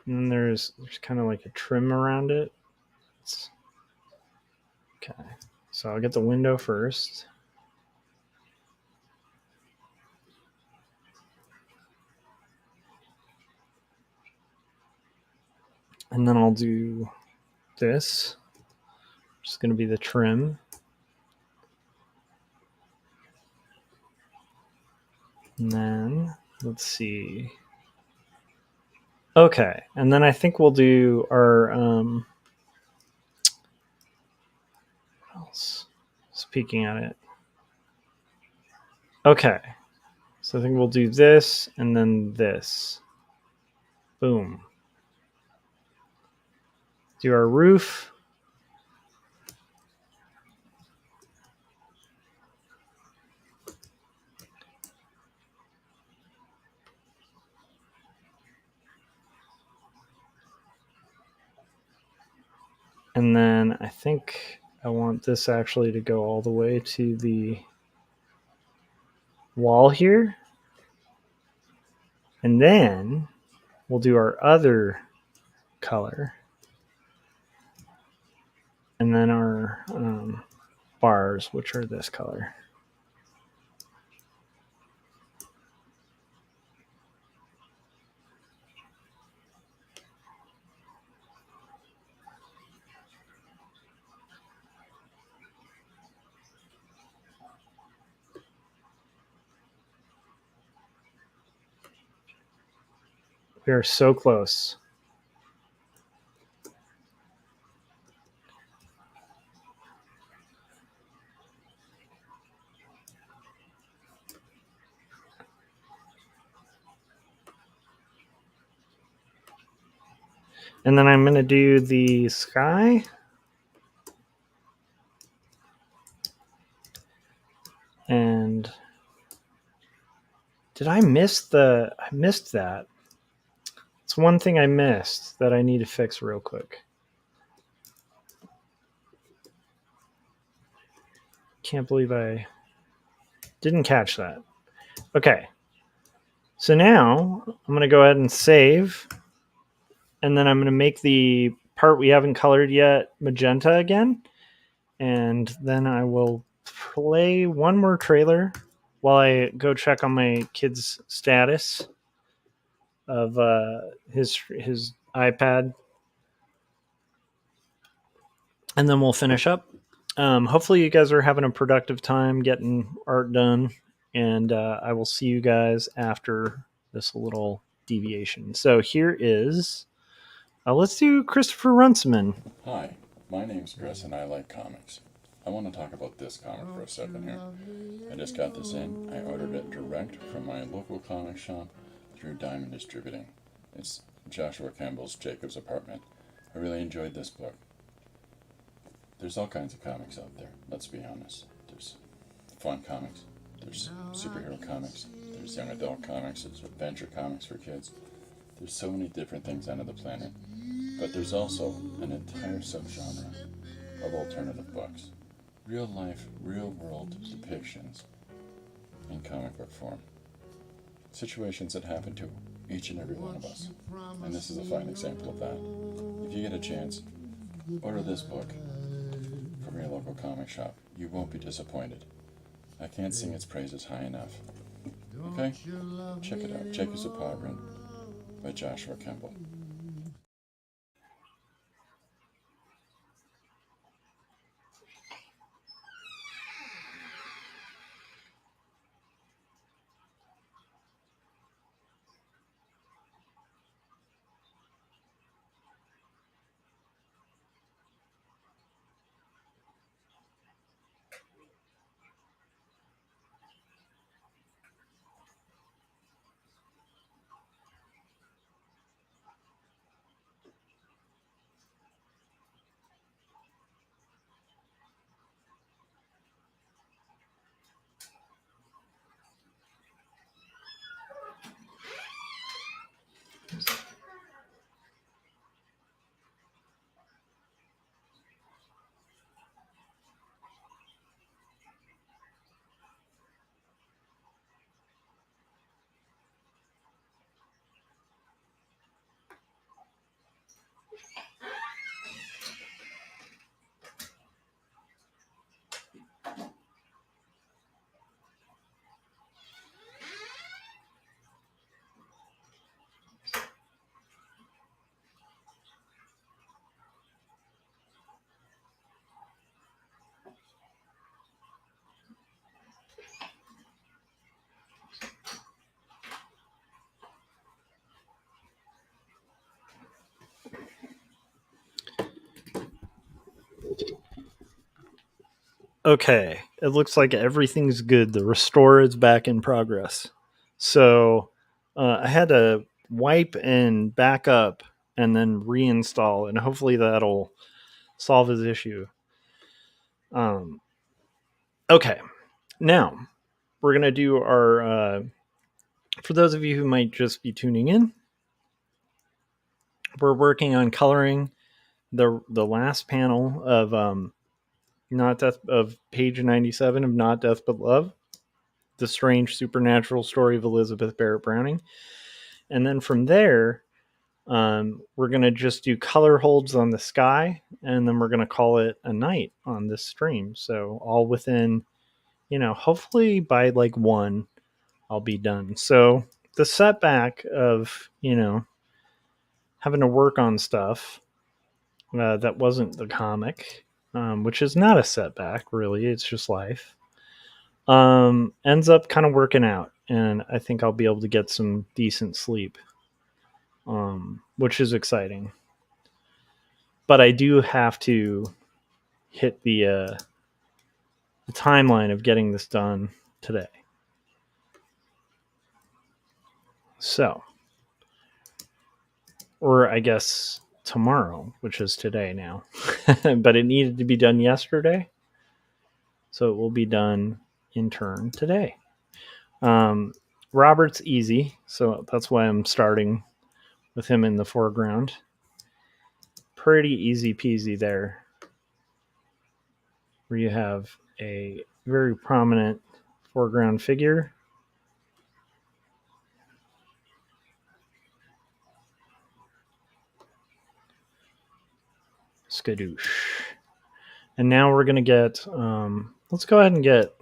And then there's kind of like a trim around it. Okay, so I'll get the window first. And then I'll do this, which is going to be the trim. And then, let's see. Okay, and then I think we'll do our, what else? Just peeking at it. Okay, so I think we'll do this, and then this. Boom. Do our roof. And then I think I want this actually to go all the way to the wall here. And then we'll do our other color. And then our bars, which are this color. We are so close. And then I'm going to do the sky. And did I miss I missed that. It's one thing I missed that I need to fix real quick. Can't believe I didn't catch that. Okay. So now I'm going to go ahead and save. And then I'm going to make the part we haven't colored yet magenta again. And then I will play one more trailer while I go check on my kid's status of his iPad. And then we'll finish up. Hopefully you guys are having a productive time getting art done. And I will see you guys after this little deviation. So here is, let's do Christopher Runciman. Hi, my name's Chris and I like comics. I want to talk about this comic for a second here. I just got this in. I ordered it direct from my local comic shop through Diamond Distributing. It's Joshua Kemble's Jacob's Apartment. I really enjoyed this book. There's all kinds of comics out there, let's be honest. There's fun comics, there's superhero comics, there's young adult comics, there's adventure comics for kids. There's so many different things under the planet. But there's also an entire subgenre of alternative books. Real life, real world depictions in comic book form. Situations that happen to each and every one of us. And this is a fine example of that. If you get a chance, order this book from your local comic shop. You won't be disappointed. I can't sing its praises high enough. Okay? Check it out. Jacob's Apartment by Joshua Kemble. Okay, it looks like everything's good. The restore is back in progress. So I had to wipe and back up and then reinstall, and hopefully that'll solve his issue. Okay, now we're going to do our, for those of you who might just be tuning in, we're working on coloring the last panel of Not Death of page 97 of Not Death But Love, the strange supernatural story of Elizabeth Barrett Browning. And then from there, we're going to just do color holds on the sky, and then we're going to call it a night on this stream. So all within, hopefully by like 1, I'll be done. So the setback of, having to work on stuff that wasn't the comic, which is not a setback, really. It's just life. Ends up kind of working out, and I think I'll be able to get some decent sleep, which is exciting. But I do have to hit the timeline of getting this done today. So, or I guess tomorrow, which is today now. But it needed to be done yesterday, so it will be done in turn today. Robert's easy, so that's why I'm starting with him in the foreground. Pretty easy peasy there, where you have a very prominent foreground figure. Skadoosh. And now we're going to get, let's go ahead and get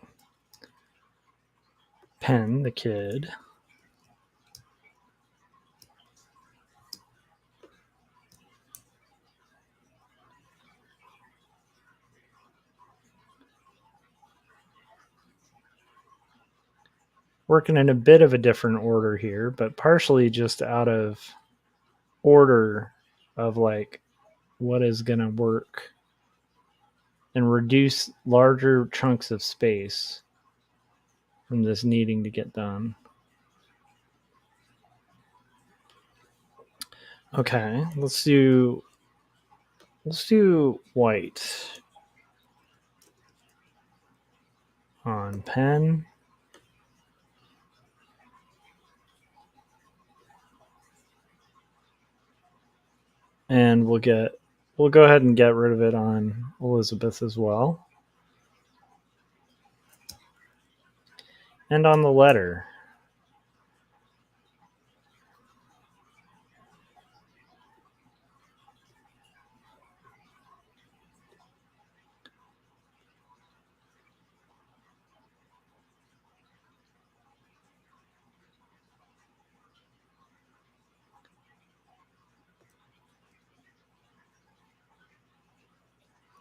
Penn, the kid. Working in a bit of a different order here, but partially just out of order of like what is going to work and reduce larger chunks of space from this needing to get done. Okay, let's do white on Penn. And we'll go ahead and get rid of it on Elizabeth as well. And on the letter.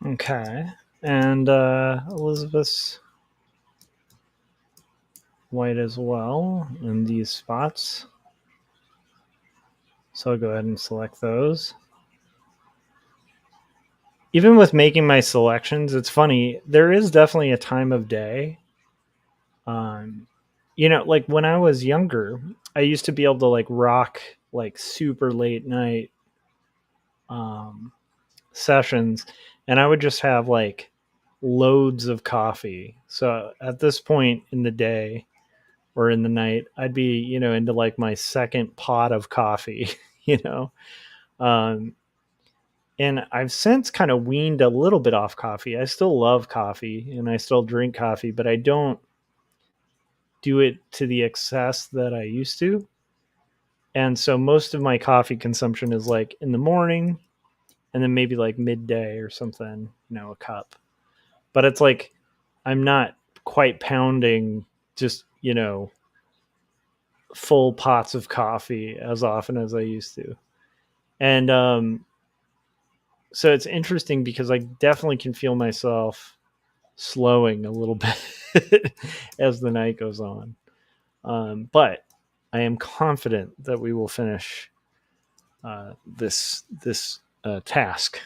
Okay. And Elizabeth's white as well in these spots. So I'll go ahead and select those. Even with making my selections, it's funny. There is definitely a time of day. Like when I was younger, I used to be able to like rock like super late night sessions, and I would just have like loads of coffee. So at this point in the day or in the night, I'd be, into like my second pot of coffee, and I've since kind of weaned a little bit off coffee. I still love coffee and I still drink coffee, but I don't do it to the excess that I used to. And so most of my coffee consumption is like in the morning and then maybe like midday or something, a cup. But it's like I'm not quite pounding just, full pots of coffee as often as I used to. And so it's interesting because I definitely can feel myself slowing a little bit as the night goes on. But I am confident that we will finish this task.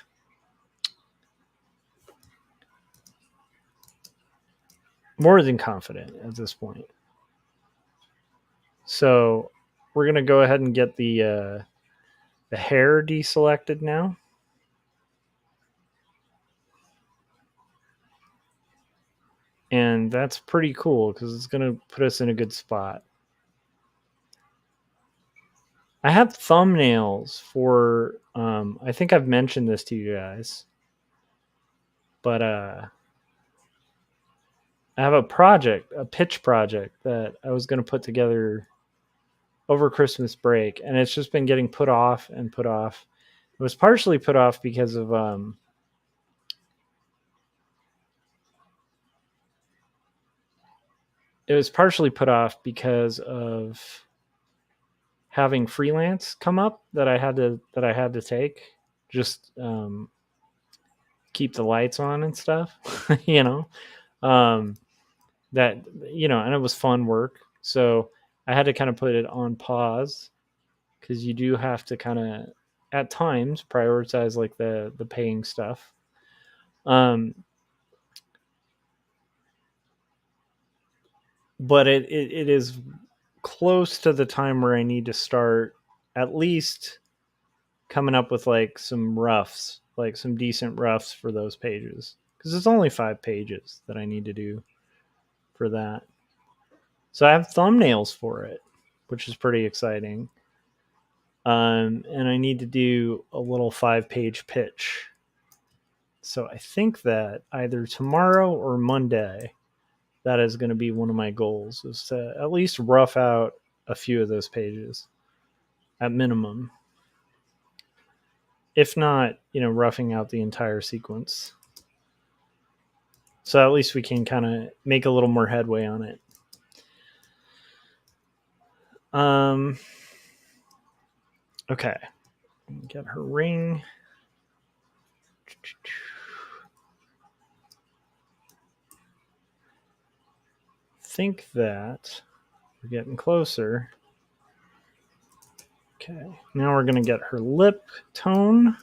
More than confident at this point. So we're going to go ahead and get the hair deselected now. And that's pretty cool because it's going to put us in a good spot. I have thumbnails for I think I've mentioned this to you guys. But I have a pitch project that I was going to put together over Christmas break, and it's just been getting put off and put off. It was partially put off because of having freelance come up that I had to take, just keep the lights on and stuff, you know. That, you know, and it was fun work, so I had to kind of put it on pause, because you do have to kind of at times prioritize like the paying stuff. But it is close to the time where I need to start at least coming up with like some roughs, like some decent roughs for those pages, because it's only 5 pages that I need to do for that. So I have thumbnails for it, which is pretty exciting. And I need to do a little 5-page pitch. So I think that either tomorrow or Monday, that is going to be one of my goals, is to at least rough out a few of those pages at minimum. If not, you know, roughing out the entire sequence. So at least we can kind of make a little more headway on it. Okay. Get her ring. Think that we're getting closer. Okay. Now we're going to get her lip tone.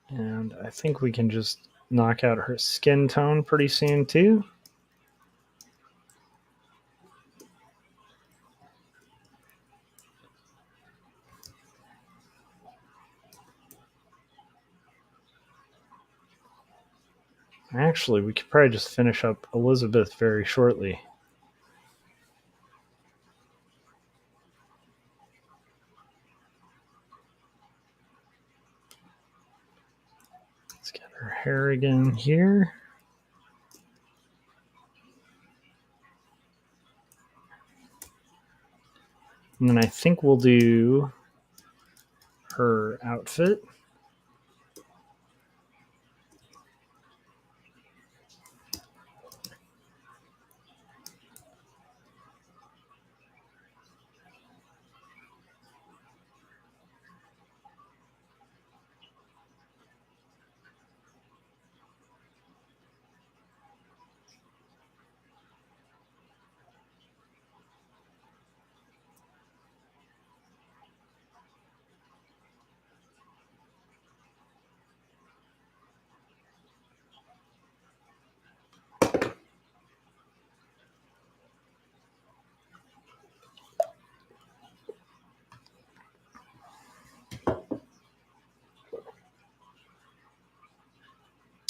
And I think we can just knock out her skin tone pretty soon too. Actually, we could probably just finish up Elizabeth very shortly. Let's get her hair again here. And then I think we'll do her outfit.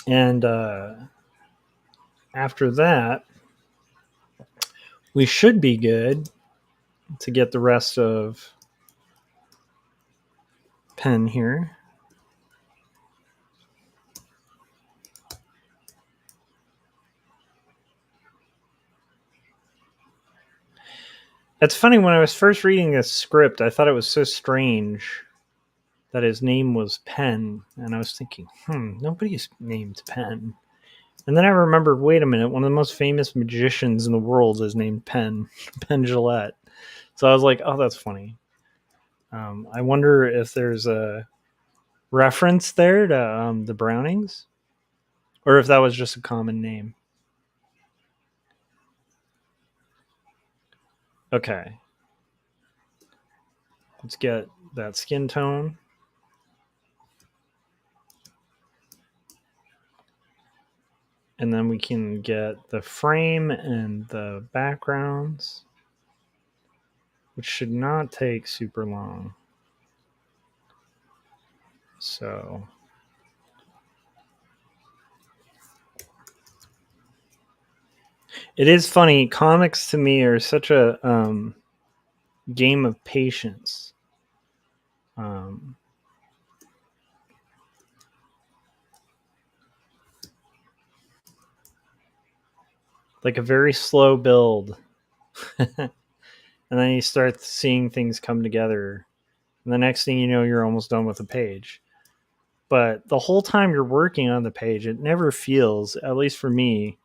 And after that, we should be good to get the rest of pen here. It's funny, when I was first reading this script, I thought it was so strange that his name was Penn, and I was thinking, nobody's named Penn. And then I remembered, wait a minute, one of the most famous magicians in the world is named Penn, Penn Jillette. So I was like, oh, that's funny. I wonder if there's a reference there to the Brownings, or if that was just a common name. Okay. Let's get that skin tone. And then we can get the frame and the backgrounds, which should not take super long. So It is funny. Comics to me are such a game of patience. Like a very slow build. And then you start seeing things come together. And the next thing you know, you're almost done with the page. But the whole time you're working on the page, it never feels, at least for me,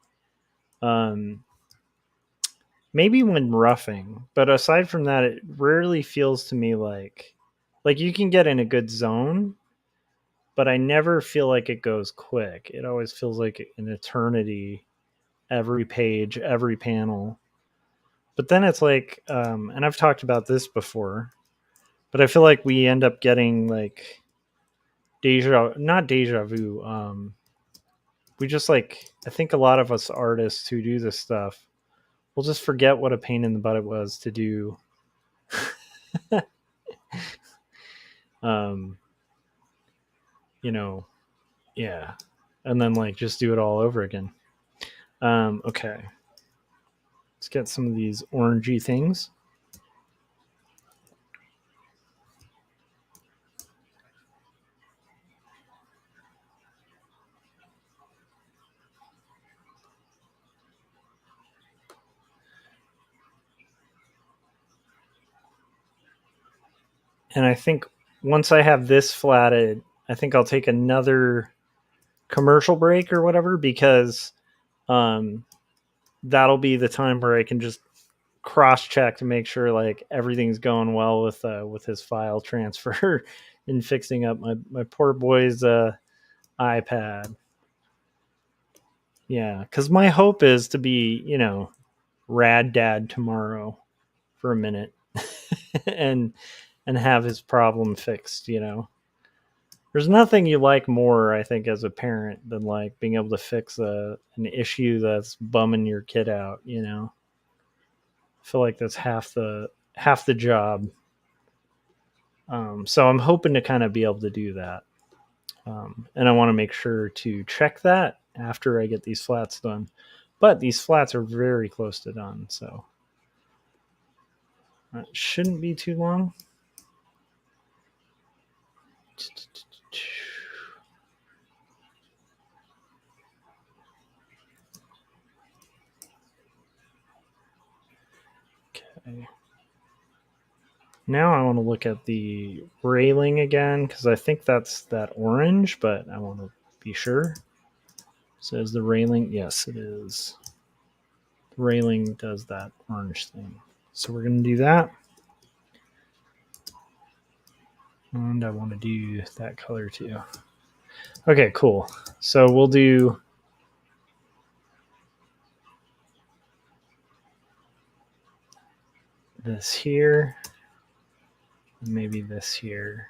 maybe when roughing, but aside from that, it rarely feels to me like you can get in a good zone, but I never feel like it goes quick. It always feels like an eternity, every page, every panel. But then it's like, and I've talked about this before, but I feel like we end up getting like not deja vu. We just like, I think a lot of us artists who do this stuff, we'll just forget what a pain in the butt it was to do. You know, yeah. And then like just do it all over again. Okay. Let's get some of these orangey things. And I think once I have this flatted, I think I'll take another commercial break or whatever, because that'll be the time where I can just cross check to make sure like everything's going well with his file transfer and fixing up my poor boy's iPad. Yeah, because my hope is to be, rad dad tomorrow for a minute and have his problem fixed. There's nothing you like more, I think, as a parent than like being able to fix an issue that's bumming your kid out. I feel like that's half the job. So I'm hoping to kind of be able to do that. And I want to make sure to check that after I get these flats done. But these flats are very close to done, so that shouldn't be too long. Okay. Now I want to look at the railing again, because I think that's that orange, but I want to be sure. So is the railing? Yes, it is. The railing does that orange thing. So we're going to do that. And I want to do that color too. Okay, cool. So we'll do this here. Maybe this here.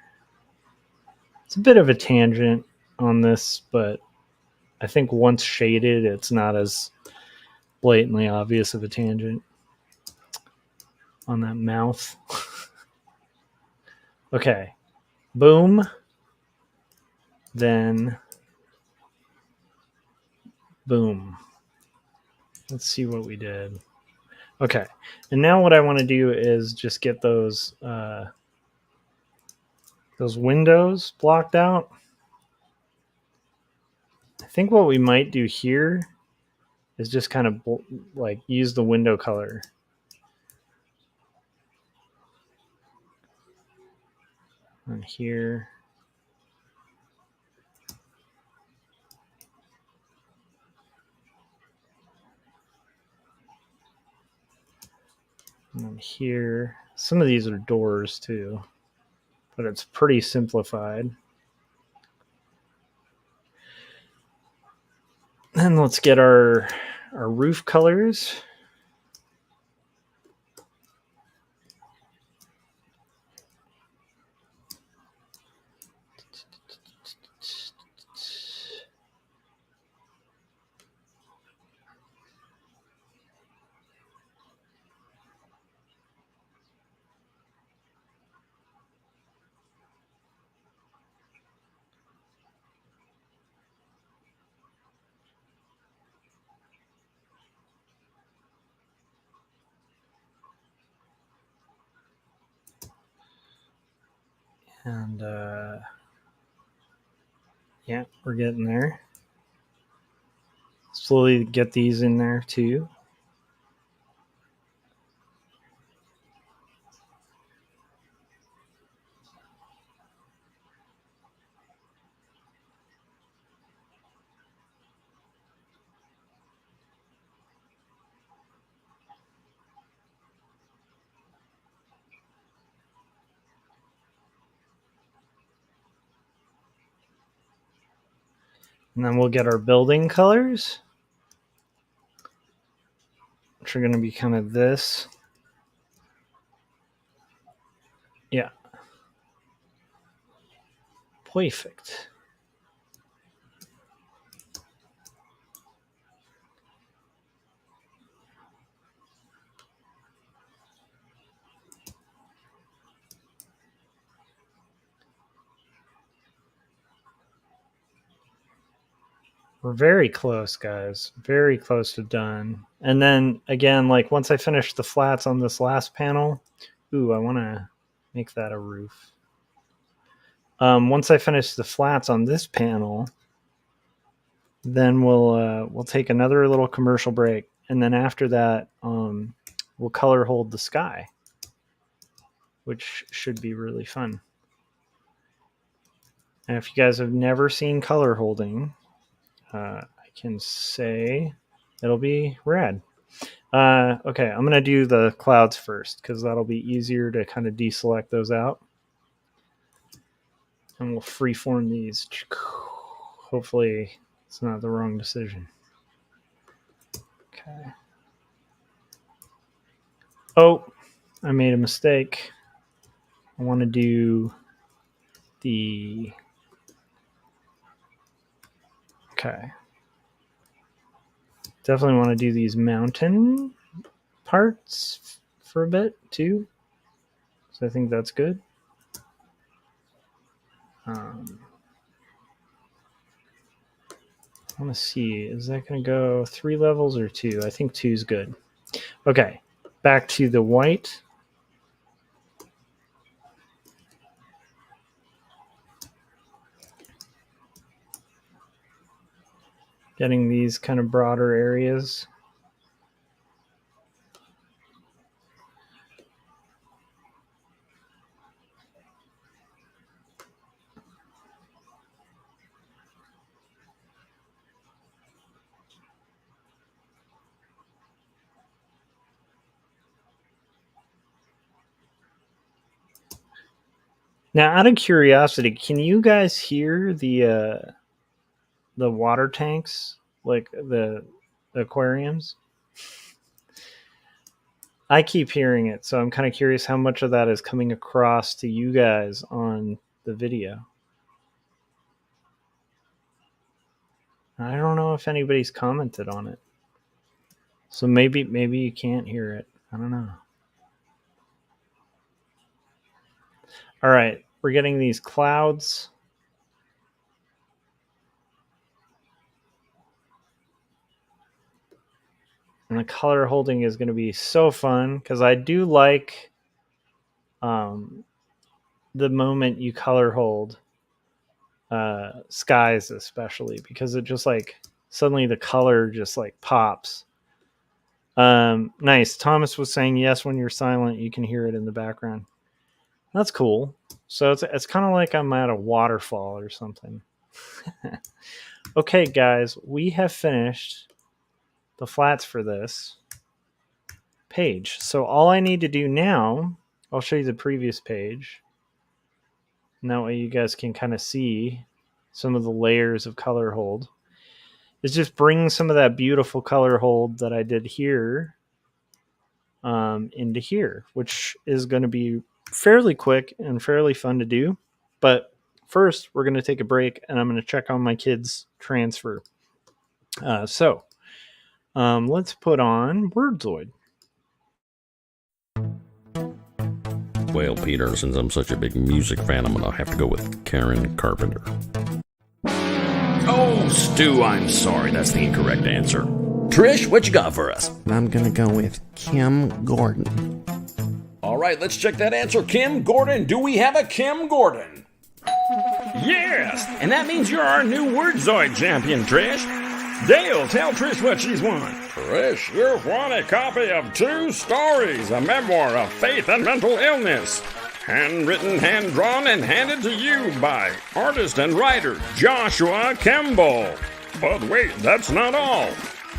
It's a bit of a tangent on this, but I think once shaded, it's not as blatantly obvious of a tangent on that mouth. Okay. Boom. Then boom. Let's see what we did. Okay. And now what I want to do is just get those windows blocked out. I think what we might do here is just kind of like use the window color. And here. And then here. Some of these are doors too, but it's pretty simplified. And let's get our roof colors. And yeah, we're getting there. Slowly get these in there too. And then we'll get our building colors, which are going to be kind of this. Yeah. Perfect. We're very close, guys. Very close to done. And then again, like once I finish the flats on this last panel, ooh, I want to make that a roof. Once I finish the flats on this panel, then we'll take another little commercial break, and then after that, we'll color hold the sky, which should be really fun. And if you guys have never seen color holding, I can say it'll be rad. Okay, I'm going to do the clouds first because that'll be easier to kind of deselect those out. And we'll freeform these. Hopefully it's not the wrong decision. Okay. Oh, I made a mistake. I want to do the... Okay. Definitely want to do these mountain parts for a bit too. So I think that's good. I want to see, is that going to go 3 levels or 2? I think 2 is good. Okay, back to the white. Getting these kind of broader areas. Now, out of curiosity, can you guys hear the water tanks, like the aquariums? I keep hearing it, so I'm kind of curious how much of that is coming across to you guys on the video. I don't know if anybody's commented on it. So maybe you can't hear it. I don't know. All right, we're getting these clouds. And the color holding is going to be so fun because I do like the moment you color hold skies, especially because it just like suddenly the color just like pops. Nice. Thomas was saying yes, when you're silent, you can hear it in the background. That's cool. So it's kind of like I'm at a waterfall or something. Okay, guys, we have finished the flats for this page. So all I need to do now, I'll show you the previous page. And that way you guys can kind of see some of the layers of color hold. Is just bring some of that beautiful color hold that I did here into here, which is going to be fairly quick and fairly fun to do. But first, we're going to take a break, and I'm going to check on my kids' transfer. So let's put on Wordzoid. Well, Peter, since I'm such a big music fan, I'm going to have to go with Karen Carpenter. Oh, Stu, I'm sorry. That's the incorrect answer. Trish, what you got for us? I'm gonna go with Kim Gordon. All All right, let's check that answer. Kim Gordon. Do we have a Kim Gordon? Yes, and that means you're our new Wordzoid champion, Trish. Dale, tell Trish what she's won. Trish, you've won a copy of 2 Stories, a memoir of faith and mental illness. Handwritten, hand-drawn, and handed to you by artist and writer Joshua Kemble. But wait, that's not all.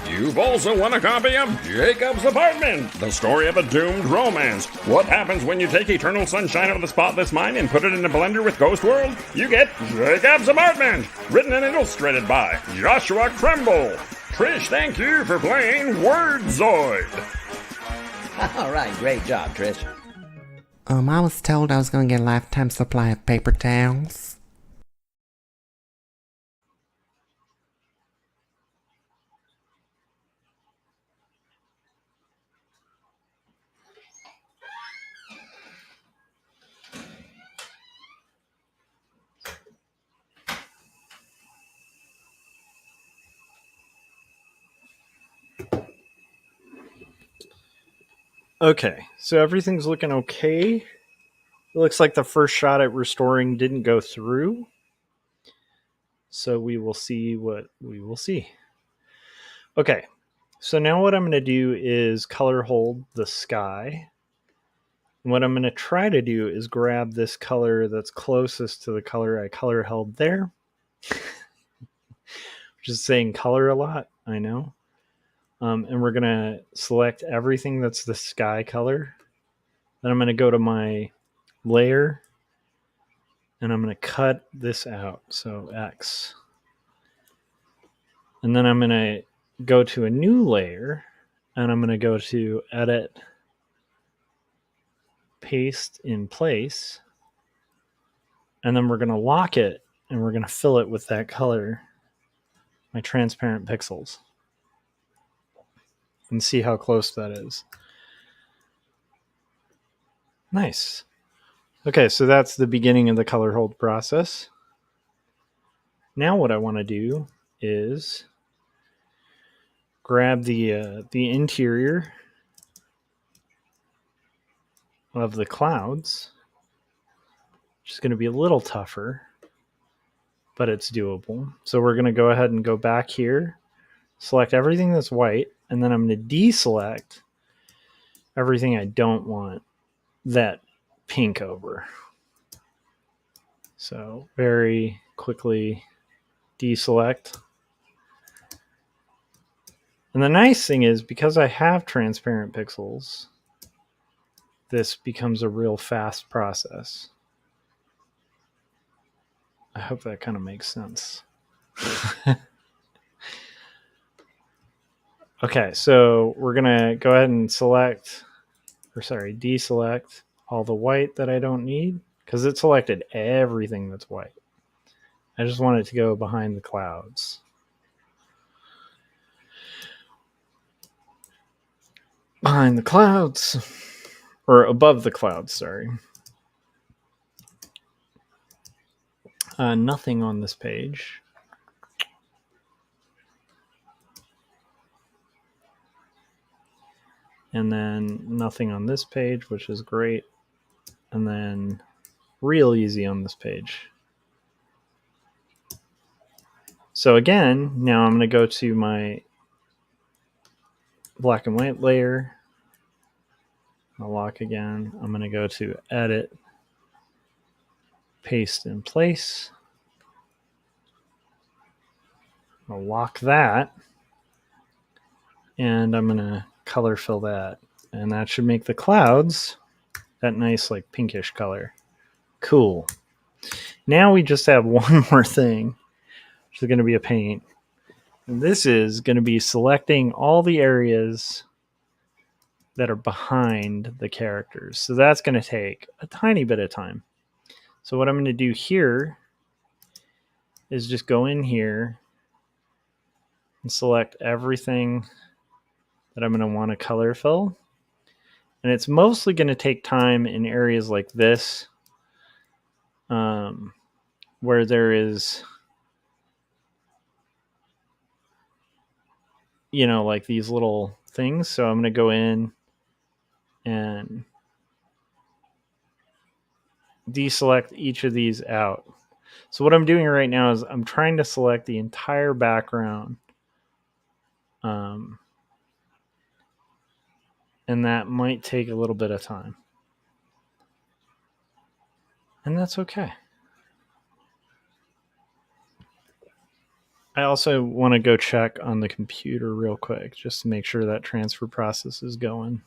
You've also won a copy of Jacob's Apartment, the story of a doomed romance. What happens when you take Eternal Sunshine of the Spotless Mind and put it in a blender with Ghost World? You get Jacob's Apartment, written and illustrated by Joshua Kemble. Trish, thank you for playing Wordzoid. All right, great job, Trish. I was told I was going to get a lifetime supply of paper towels. Okay, so everything's looking okay. It looks like the first shot at restoring didn't go through. So we will see what we will see. Okay, so now what I'm going to do is color hold the sky. And what I'm going to try to do is grab this color that's closest to the color I color held there. Which is saying color a lot, I know. And we're going to select everything that's the sky color. Then I'm going to go to my layer. And I'm going to cut this out. So X. And then I'm going to go to a new layer. And I'm going to go to Edit, Paste in Place. And then we're going to lock it. And we're going to fill it with that color. My transparent pixels. And see how close that is. Nice. Okay, so that's the beginning of the color hold process. Now what I want to do is grab the interior of the clouds, which is going to be a little tougher, but it's doable. So we're going to go ahead and go back here, select everything that's white, and then I'm going to deselect everything I don't want that pink over. So very quickly deselect. And the nice thing is, because I have transparent pixels, this becomes a real fast process. I hope that kind of makes sense. Okay, so we're going to go ahead and deselect all the white that I don't need, because it selected everything that's white. I just want it to go behind the clouds. Behind the clouds, or above the clouds, sorry. Nothing on this page. And then nothing on this page, which is great. And then real easy on this page. So again, now I'm going to go to my black and white layer. I'll lock again. I'm going to go to Edit, Paste in Place. I'll lock that. And I'm going to color fill that. And that should make the clouds that nice like pinkish color. Cool. Now we just have one more thing, which is going to be a paint. And this is going to be selecting all the areas that are behind the characters. So that's going to take a tiny bit of time. So what I'm going to do here is just go in here and select everything that I'm going to want to color fill. And it's mostly going to take time in areas like this, where there is, like these little things. So I'm going to go in and deselect each of these out. So what I'm doing right now is I'm trying to select the entire background. And that might take a little bit of time. And that's okay. I also want to go check on the computer real quick just to make sure that transfer process is going.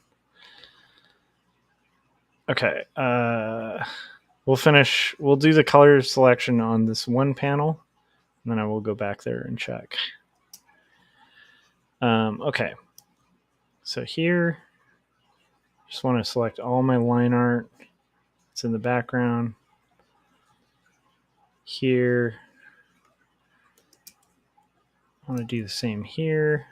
Okay. We'll do the color selection on this one panel, and then I will go back there and check. Okay. So here, just want to select all my line art. It's in the background. Here, I want to do the same here.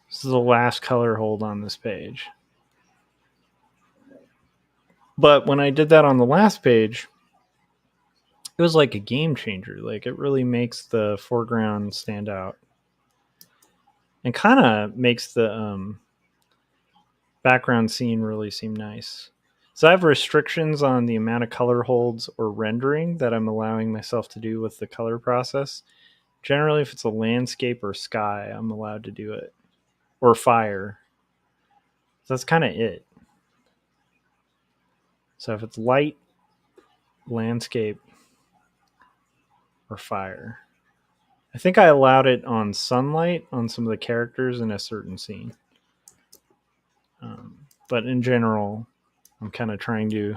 This is the last color hold on this page. But when I did that on the last page, it was like a game changer. Like, it really makes the foreground stand out. And kind of makes the background scene really seem nice. So I have restrictions on the amount of color holds or rendering that I'm allowing myself to do with the color process. Generally, if it's a landscape or sky, I'm allowed to do it. Or fire. So that's kind of it. So if it's light, landscape, or fire. I think I allowed it on sunlight on some of the characters in a certain scene. But in general, I'm kind of trying to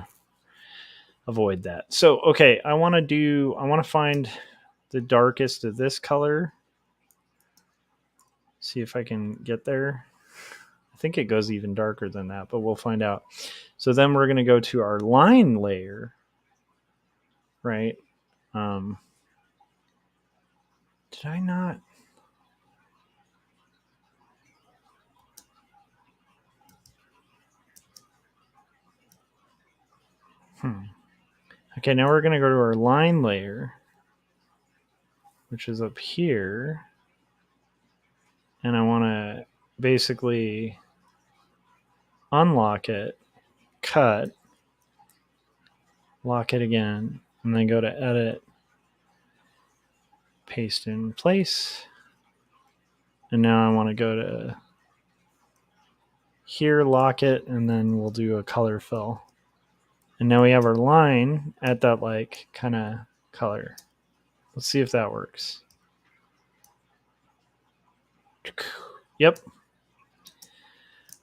avoid that. So, okay, I want to find the darkest of this color. See if I can get there. I think it goes even darker than that, but we'll find out. So then we're going to go to our line layer, right? Did I not? Okay, now we're going to go to our line layer, which is up here. And I want to basically unlock it, cut, lock it again, and then go to edit, paste in place. And now I want to go to here, lock it, and then we'll do a color fill. And now we have our line at that like kind of color. Let's see if that works. Yep.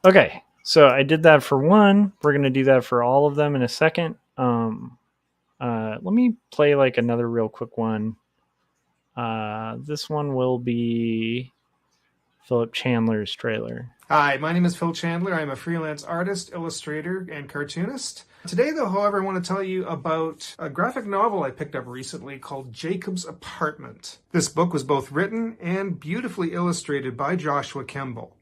Okay, so I did that for one. We're going to do that for all of them in a second. Let me play like another real quick one. This one will be Philip Chandler's trailer. Hi, my name is Phil Chandler. I'm a freelance artist, illustrator, and cartoonist. Today, though, however, I want to tell you about a graphic novel I picked up recently called Jacob's Apartment. This book was both written and beautifully illustrated by Joshua Kemble.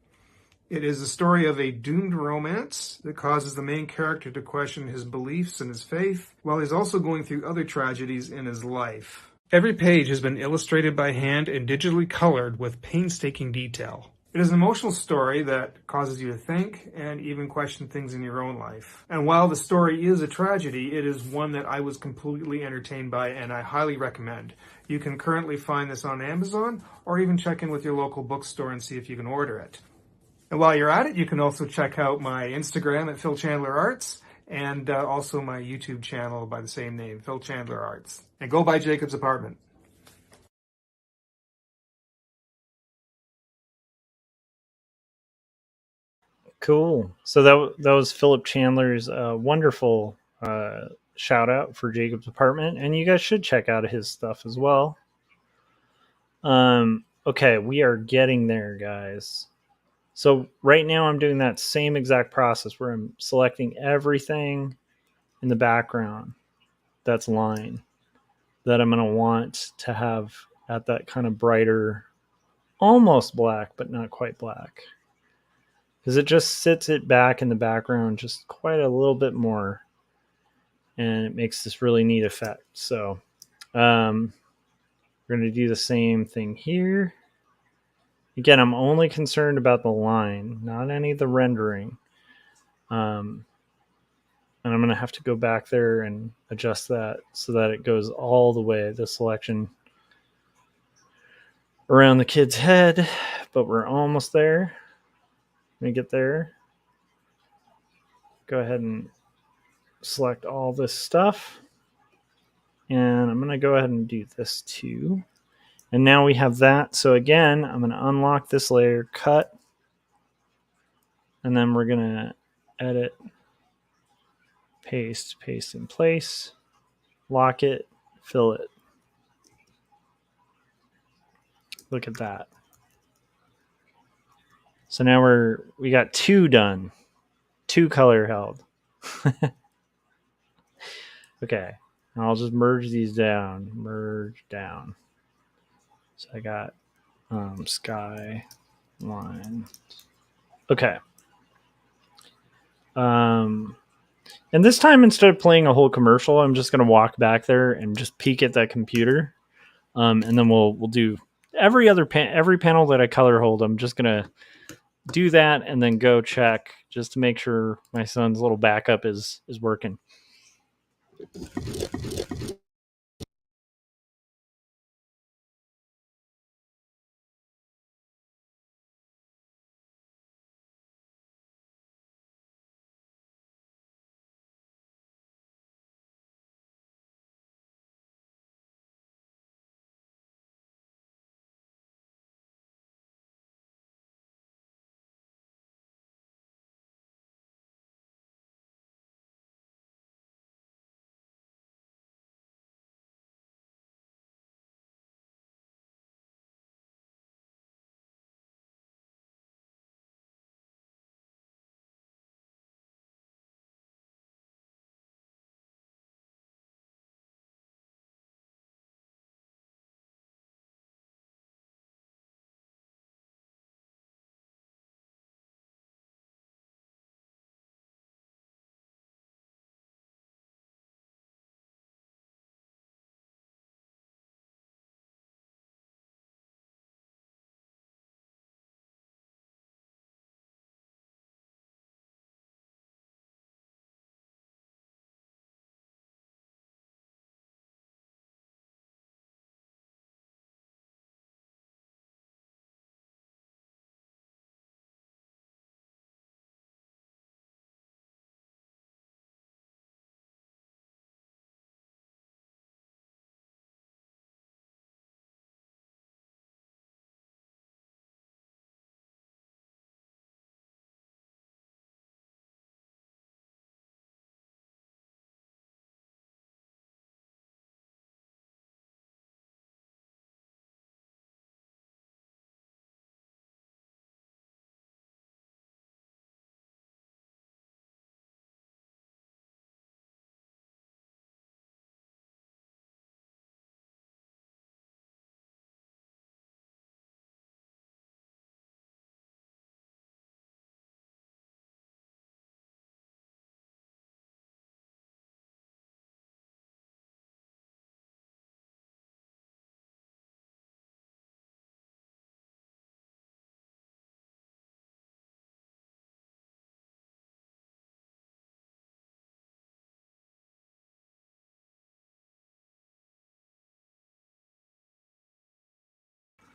It is the story of a doomed romance that causes the main character to question his beliefs and his faith, while he's also going through other tragedies in his life. Every page has been illustrated by hand and digitally colored with painstaking detail. It is an emotional story that causes you to think and even question things in your own life. And while the story is a tragedy, it is one that I was completely entertained by and I highly recommend. You can currently find this on Amazon or even check in with your local bookstore and see if you can order it. And while you're at it, you can also check out my Instagram at Phil Chandler Arts and also my YouTube channel by the same name, Phil Chandler Arts. And go buy Jacob's Apartment. Cool. So that was Philip Chandler's wonderful shout out for Jacob's Apartment, and you guys should check out his stuff as well. Okay, we are getting there, guys. So right now I'm doing that same exact process where I'm selecting everything in the background that's line that I'm going to want to have at that kind of brighter, almost black, but not quite black. Because it just sits it back in the background just quite a little bit more. And it makes this really neat effect. So we're going to do the same thing here. Again, I'm only concerned about the line, not any of the rendering. And I'm going to have to go back there and adjust that so that it goes all the way, the selection around the kid's head. But we're almost there. Let me get there. Go ahead and select all this stuff. And I'm going to go ahead and do this too. And now we have that. So again, I'm going to unlock this layer, cut, and then we're going to edit, paste in place, lock it, fill it. Look at that. So now we got 2 done, 2 color held. Okay, and I'll just merge these down, merge down. So I got sky line. Okay. And this time, instead of playing a whole commercial, I'm just going to walk back there and just peek at that computer. And then we'll do every panel that I color hold. I'm just going to do that and then go check just to make sure my son's little backup is working.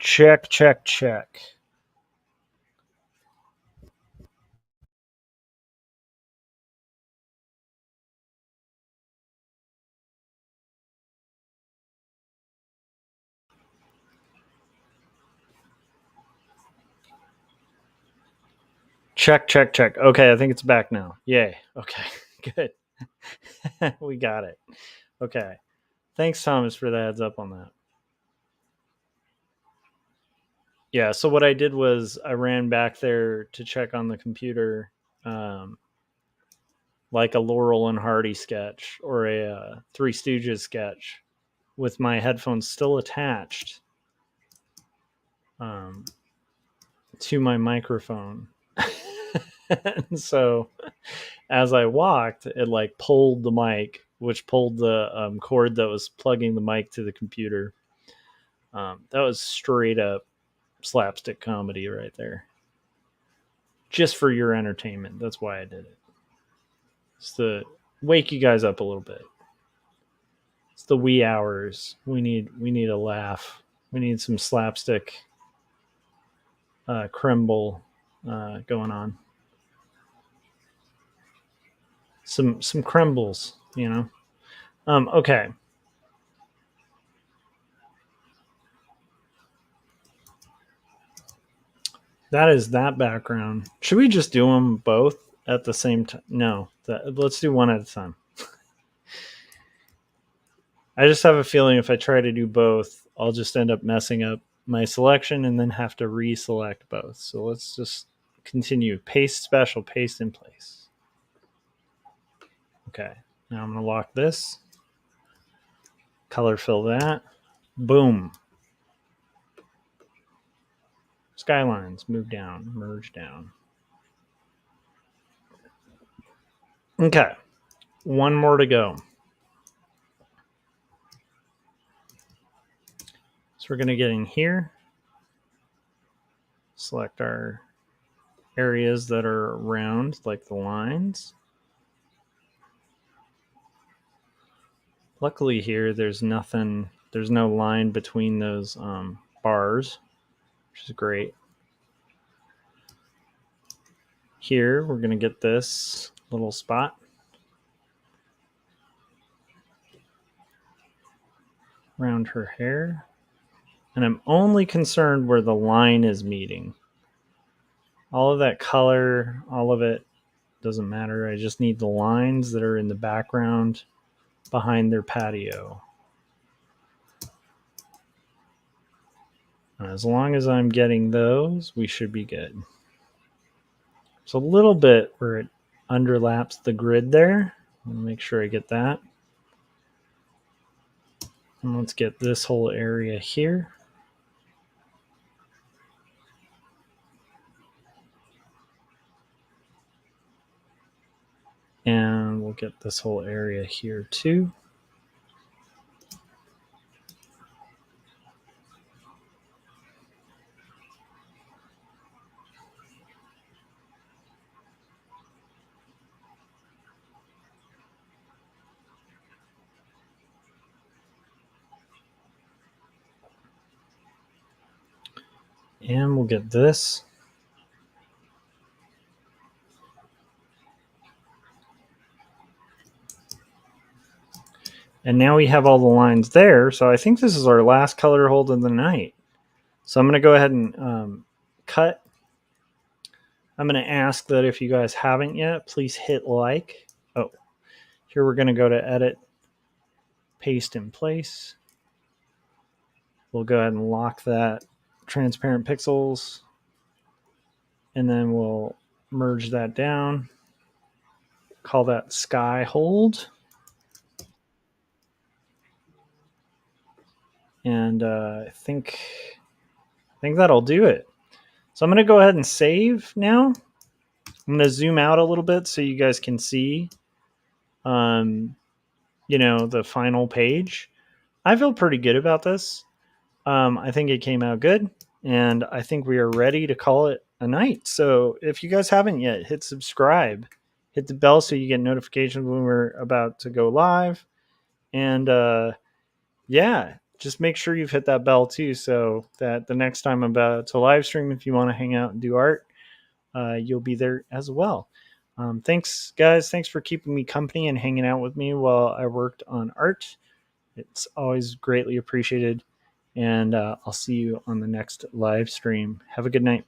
Check. Check. Okay, I think it's back now. Yay. Okay, good. We got it. Okay. Thanks, Thomas, for the heads up on that. Yeah, so what I did was I ran back there to check on the computer, like a Laurel and Hardy sketch or a Three Stooges sketch with my headphones still attached to my microphone. And so as I walked, it like pulled the mic, which pulled the cord that was plugging the mic to the computer. That was straight up slapstick comedy right there. Just for your entertainment. That's why I did it. It's to wake you guys up a little bit. It's the wee hours. We need a laugh. We need some slapstick Kemble going on. Some Krembles, you know. Okay. That is that background. Should we just do them both at the same time? No, let's do one at a time. I just have a feeling if I try to do both, I'll just end up messing up my selection and then have to reselect both. So let's just continue. Paste special, paste in place. Okay, now I'm going to lock this. Color fill that. Boom. Skylines, move down, merge down. Okay, one more to go. So we're going to get in here, select our areas that are round, like the lines. Luckily here, there's nothing, there's no line between those bars, which is great. Here, we're going to get this little spot. Around her hair. And I'm only concerned where the line is meeting. All of that color, all of it doesn't matter. I just need the lines that are in the background behind their patio. And as long as I'm getting those, we should be good. There's a little bit where it underlaps the grid there. I'll make sure I get that. And let's get this whole area here. And we'll get this whole area here too. And we'll get this. And now we have all the lines there. So I think this is our last color hold of the night. So I'm going to go ahead and cut. I'm going to ask that if you guys haven't yet, please hit like. Oh, here we're going to go to edit, paste in place. We'll go ahead and lock that transparent pixels. And then we'll merge that down. Call that sky hold. And I think that'll do it. So I'm going to go ahead and save now. I'm going to zoom out a little bit so you guys can see, you know, the final page. I feel pretty good about this. I think it came out good, and I think we are ready to call it a night. So if you guys haven't yet, hit subscribe, hit the bell so you get notifications when we're about to go live. And yeah, just make sure you've hit that bell too, so that the next time I'm about to live stream, if you want to hang out and do art, you'll be there as well. Thanks, guys. Thanks for keeping me company and hanging out with me while I worked on art. It's always greatly appreciated. And I'll see you on the next live stream. Have a good night.